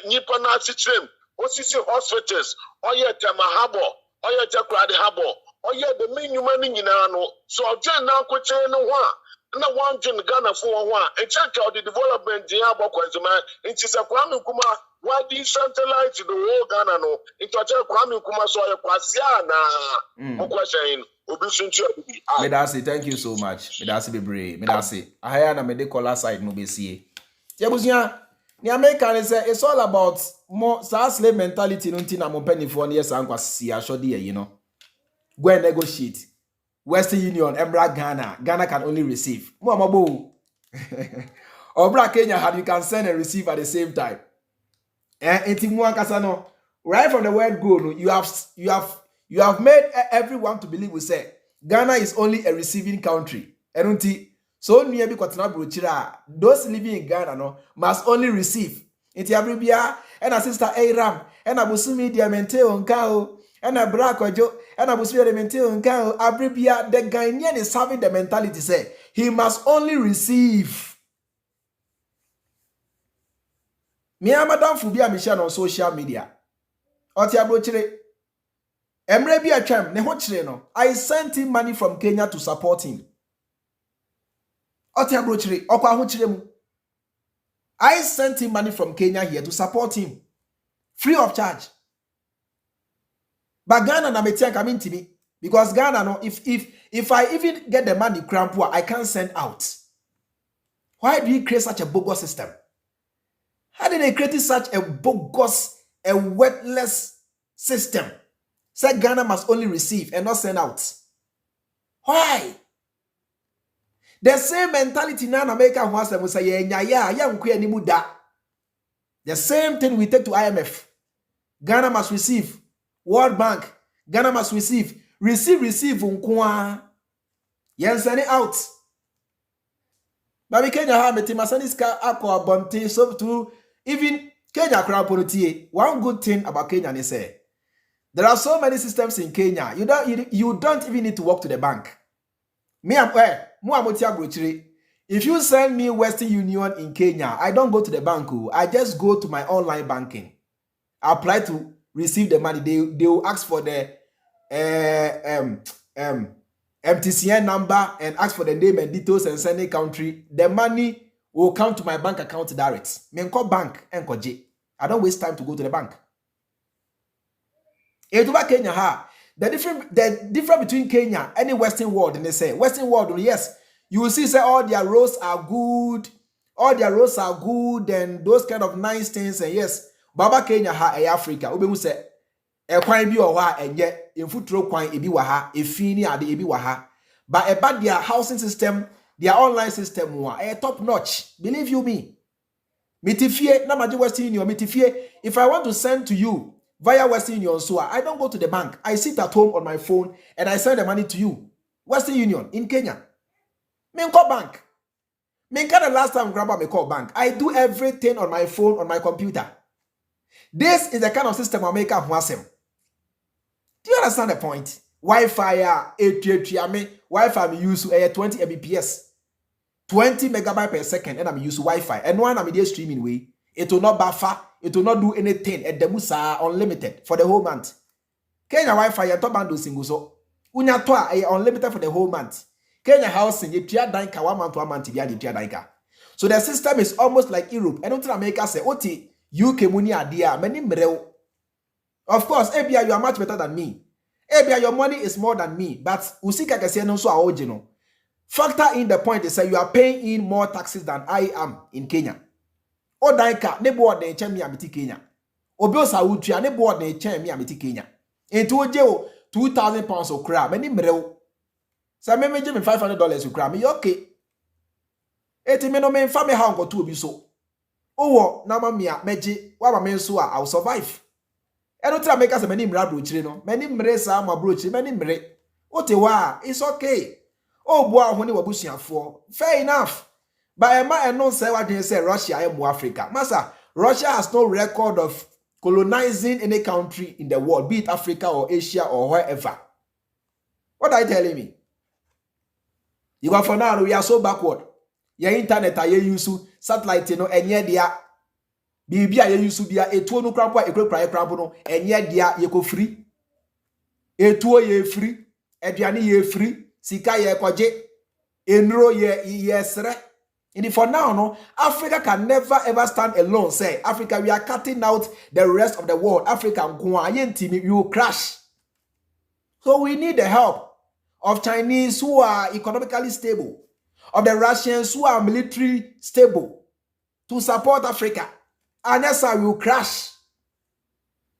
nyimpa na asitrem osisi hospitals oye temahabo oye tekrade habo oye the minimum nyina no so ojin na akwoche no ho a na one jin Ghana for ho a e check out the development dia bokwazuma nti se Kwame Nkrumah why decentralize the whole Ghana no into Kwame Nkrumah so oye kwasia na mokwashen Medasi, thank you so much. Medasi be brave. Medasi. Ahaya na mede color side no be see. Tiabusia, ni American say it's all about more slave mentality nti na mo penifo na yesa nkwa si ashodi you know. Go and negotiate. Western Union, Embra Ghana. Ghana can only receive. Mo amabo. Obra Kenya had you can send and receive at the same time. Enti mo ankasa no. Right from the word go no, you have made everyone to believe we say Ghana is only a receiving country. So those living in Ghana no must only receive. Iti abribia and a sister Aram and abusumi diamante onkao and a brakojo and abusumi diamante onkao abribia. The Ghanaian is having the mentality say he must only receive. Me madam fubia mission on social media. Oti abrochire Emre bi atwam ne ho kire no. I sent him money from Kenya to support him. Oti abrochire okwa ho kire mu. I sent him money from Kenya here to support him. Free of charge. But Ghana na metian coming to me because Ghana no if I even get the money crampo I can't send out. Why do you create such a bogus system? How did they create such a bogus, a worthless system? Say Ghana must only receive and not send out. Why? The same mentality now in America wants them to say, the same thing we take to IMF. Ghana must receive. World Bank. Ghana must receive. Receive. Yen send it out. But Kenya have it. So to even Kenya crowd politics. One good thing about Kenya is say there are so many systems in Kenya. You don't even need to walk to the bank. If you send me Western Union in Kenya, I don't go to the bank. I just go to my online banking. I apply to receive the money. They will ask for the MTCN number and ask for the name and details and send a country. The money will come to my bank account direct. Bank and I don't waste time to go to the bank. Kenya the difference between Kenya and the Western world, and they say Western world, yes, you will see say all their roads are good, and those kind of nice things, and yes, Baba Kenya Africa, Ubemu say a kwine bi owa enye infutro kwine ebi wa ha efini ade ebi wa ha, but about their housing system, their online system wa top notch. Believe you me. Mitifie na maji Western Union mitifie. If I want to send to you via Western Union, so I don't go to the bank. I sit at home on my phone and I send the money to you. Western Union in Kenya. Me call bank. Me the last time grandpa me call bank. I do everything on my phone, on my computer. This is the kind of system I make up myself. Do you understand the point? Wi-Fi, Wi-Fi me use 20 Mbps, 20 megabytes per second, and I'm use Wi-Fi. And one I'm in streaming way. It will not buffer. It will not do anything. At the Musa unlimited for the whole month. Kenya Wi-Fi ya top bando single so. Unya toa unlimited for the whole month. Kenya housing ye tia daika 1 month 1 month via the tia daika. So the system is almost like Europe. And until America say, "Oti UK money adia many mreo." Of course, ABI you are much better than me. ABI your money is more than me. But usika kese no so original. Factor in the point is that you are paying in more taxes than I am in Kenya. O daika ne board de chen mi amiti Kenya. Obi sa utua ne board de chen mi amiti Kenya. Enti oje o 2,000 pounds okra many mreo. Sa me meje me $500 okra me okay. Eti me no me fa me ha nko to obi so. Owo na ma me meje wa ma me so I will survive. Eno try make us many mra brochire no. Many mre sa ma brochire, many mre. Ote wa, it's okay. Oh boy, when you wabusiafo. Fair enough. But Emma and no say what they say Russia and Africa. Massa, Russia has no record of colonizing any country in the world, be it Africa or Asia or wherever. What are you telling me? You go for now, we are so backward. Your internet are use satellite no enye dia. Bibia ye use dia etuo no krampo ekrekra krampo no enye dia ye ko free. Etuo ye free, aduane ye free, sika ye kwaje, enro ye sere. And for now, no, Africa can never ever stand alone. Say, Africa, we are cutting out the rest of the world. Africa, you will crash. So we need the help of Chinese who are economically stable, of the Russians who are military stable, to support Africa. And that's how we will crash.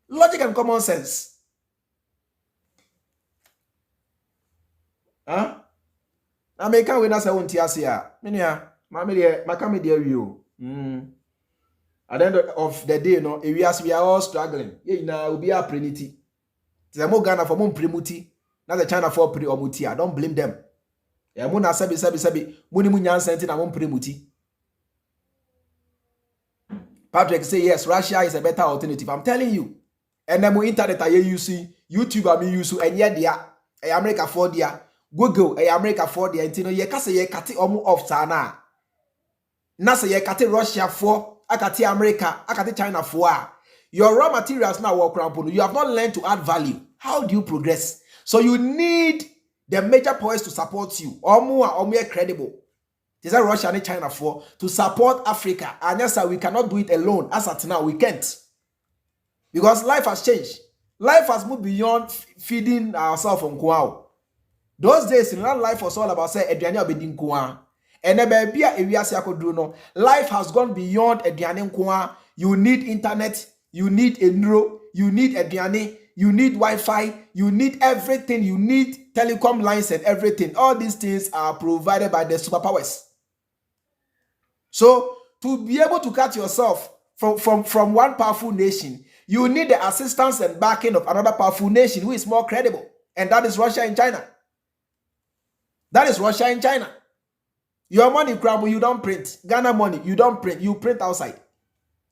Logic and common sense. Huh? American winners say won't here. Makame dear you. At the end of the day, you know, we are all struggling. Yeah, now will be a prenity. The more Ghana for more premuti, now the China for pre or mutia. Don't blame them. Yeah, muna sabi muni munyan senti na mon premuti. Patrick say yes, Russia is a better alternative. I'm telling you. And then internet I use YouTube I use and yeah dia America for dia Google America for dia intino ye kase ye kati omu off sana. Nasa ye kate Russia for, akate America, akate China for. Your raw materials now work around. You have not learned to add value. How do you progress? So you need the major powers to support you. Or more credible. Is that Russia and China for to support Africa? And yes, sir, we cannot do it alone. As at now, we can't. Because life has changed. Life has moved beyond feeding ourselves on Kwao. Those days, in life was all about say Edriania Bedin Kwa. And life has gone beyond Ediane Kwa. You need internet, you need enro, you need Ediane, you need Wi-Fi, you need everything, you need telecom lines and everything. All these things are provided by the superpowers. So to be able to cut yourself from one powerful nation, you need the assistance and backing of another powerful nation who is more credible. And that is Russia and China. That is Russia and China. Your money, crumble, you don't print. Ghana money, you don't print. You print outside.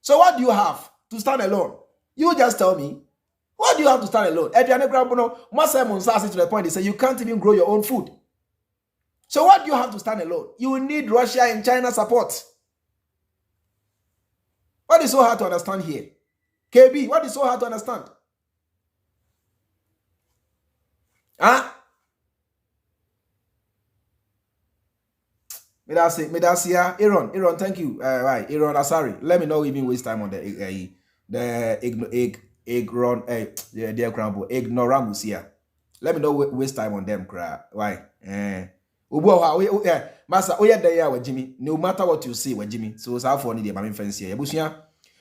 So what do you have to stand alone? You just tell me. What do you have to stand alone? Edriane Grambono, Masai to the point they say you can't even grow your own food. So what do you have to stand alone? You need Russia and China support. What is so hard to understand here? KB, what is so hard to understand? Huh? Medasia, Aaron, thank you. Right, Aaron Asari. Let me not even waste time on the ignoramus here. Let me not waste time on them, why? Master, with Jimmy. No matter what you say with Jimmy. So it's how for the mammy fancy. Yabusia.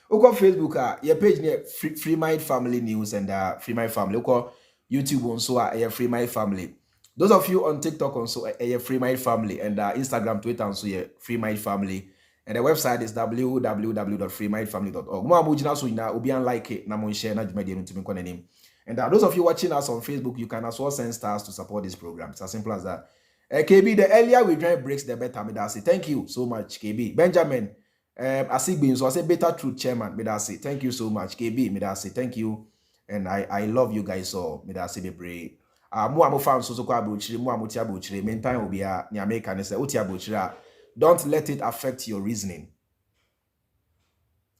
Oko Facebook, your page near Freemind Family News and Freemind Family. Oko YouTube also a Freemind Family. Those of you on TikTok also a Freemind Family and Instagram, Twitter also a Freemind Family. And the website is www.freemindfamily.org. Mo amujina so ina obi an like it na mo share na jumadi no timi kwana name. And those of you watching us on Facebook, you can as well send stars to support this program. It's as simple as that. KB, the earlier we join breaks, the better. Me say thank you so much, KB. Benjamin, Asigbi, so I say Better Truth Chairman. Me say thank you so much, KB. Me say thank you, and I love you guys so. Me say be brave. Mo amo fan so kwa buchire, mo amo tia buchire. Meantime obia ni America ne say otia buchire. Don't let it affect your reasoning.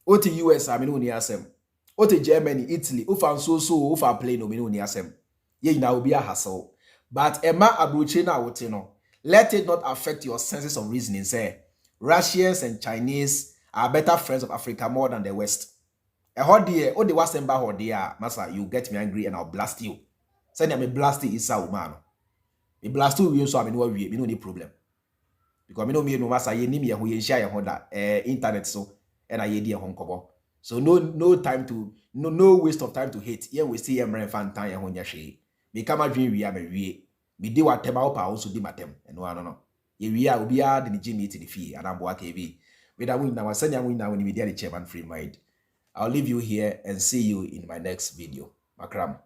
Oti US I mean ni asem. Oti Germany, Italy, ufan so ufa play no ni asem. Ye na obia hassle. But Emma Abuche na wote no. Let it not affect your senses of reasoning. Say Russians and Chinese are better friends of Africa more than the West. A hot dear, oh the wasemba hot dear, massa, you get me angry and I'll blast you. Send me blast it is a man. Me blast you so I mean what we no any problem. Because me no me no massa ye ni me who ye share honda internet so and I ye dear honkobo. So no time to no waste of time to hate. Here we see Emre fan time honya she. Me kama dream we am we. Me de whatever up also di matem. And no. Ye we are obi a de Jimmy to the fee and am boa KB. We da win na wasanya win na when we dey the chairman Freemind. I'll leave you here and see you in my next video. Makram.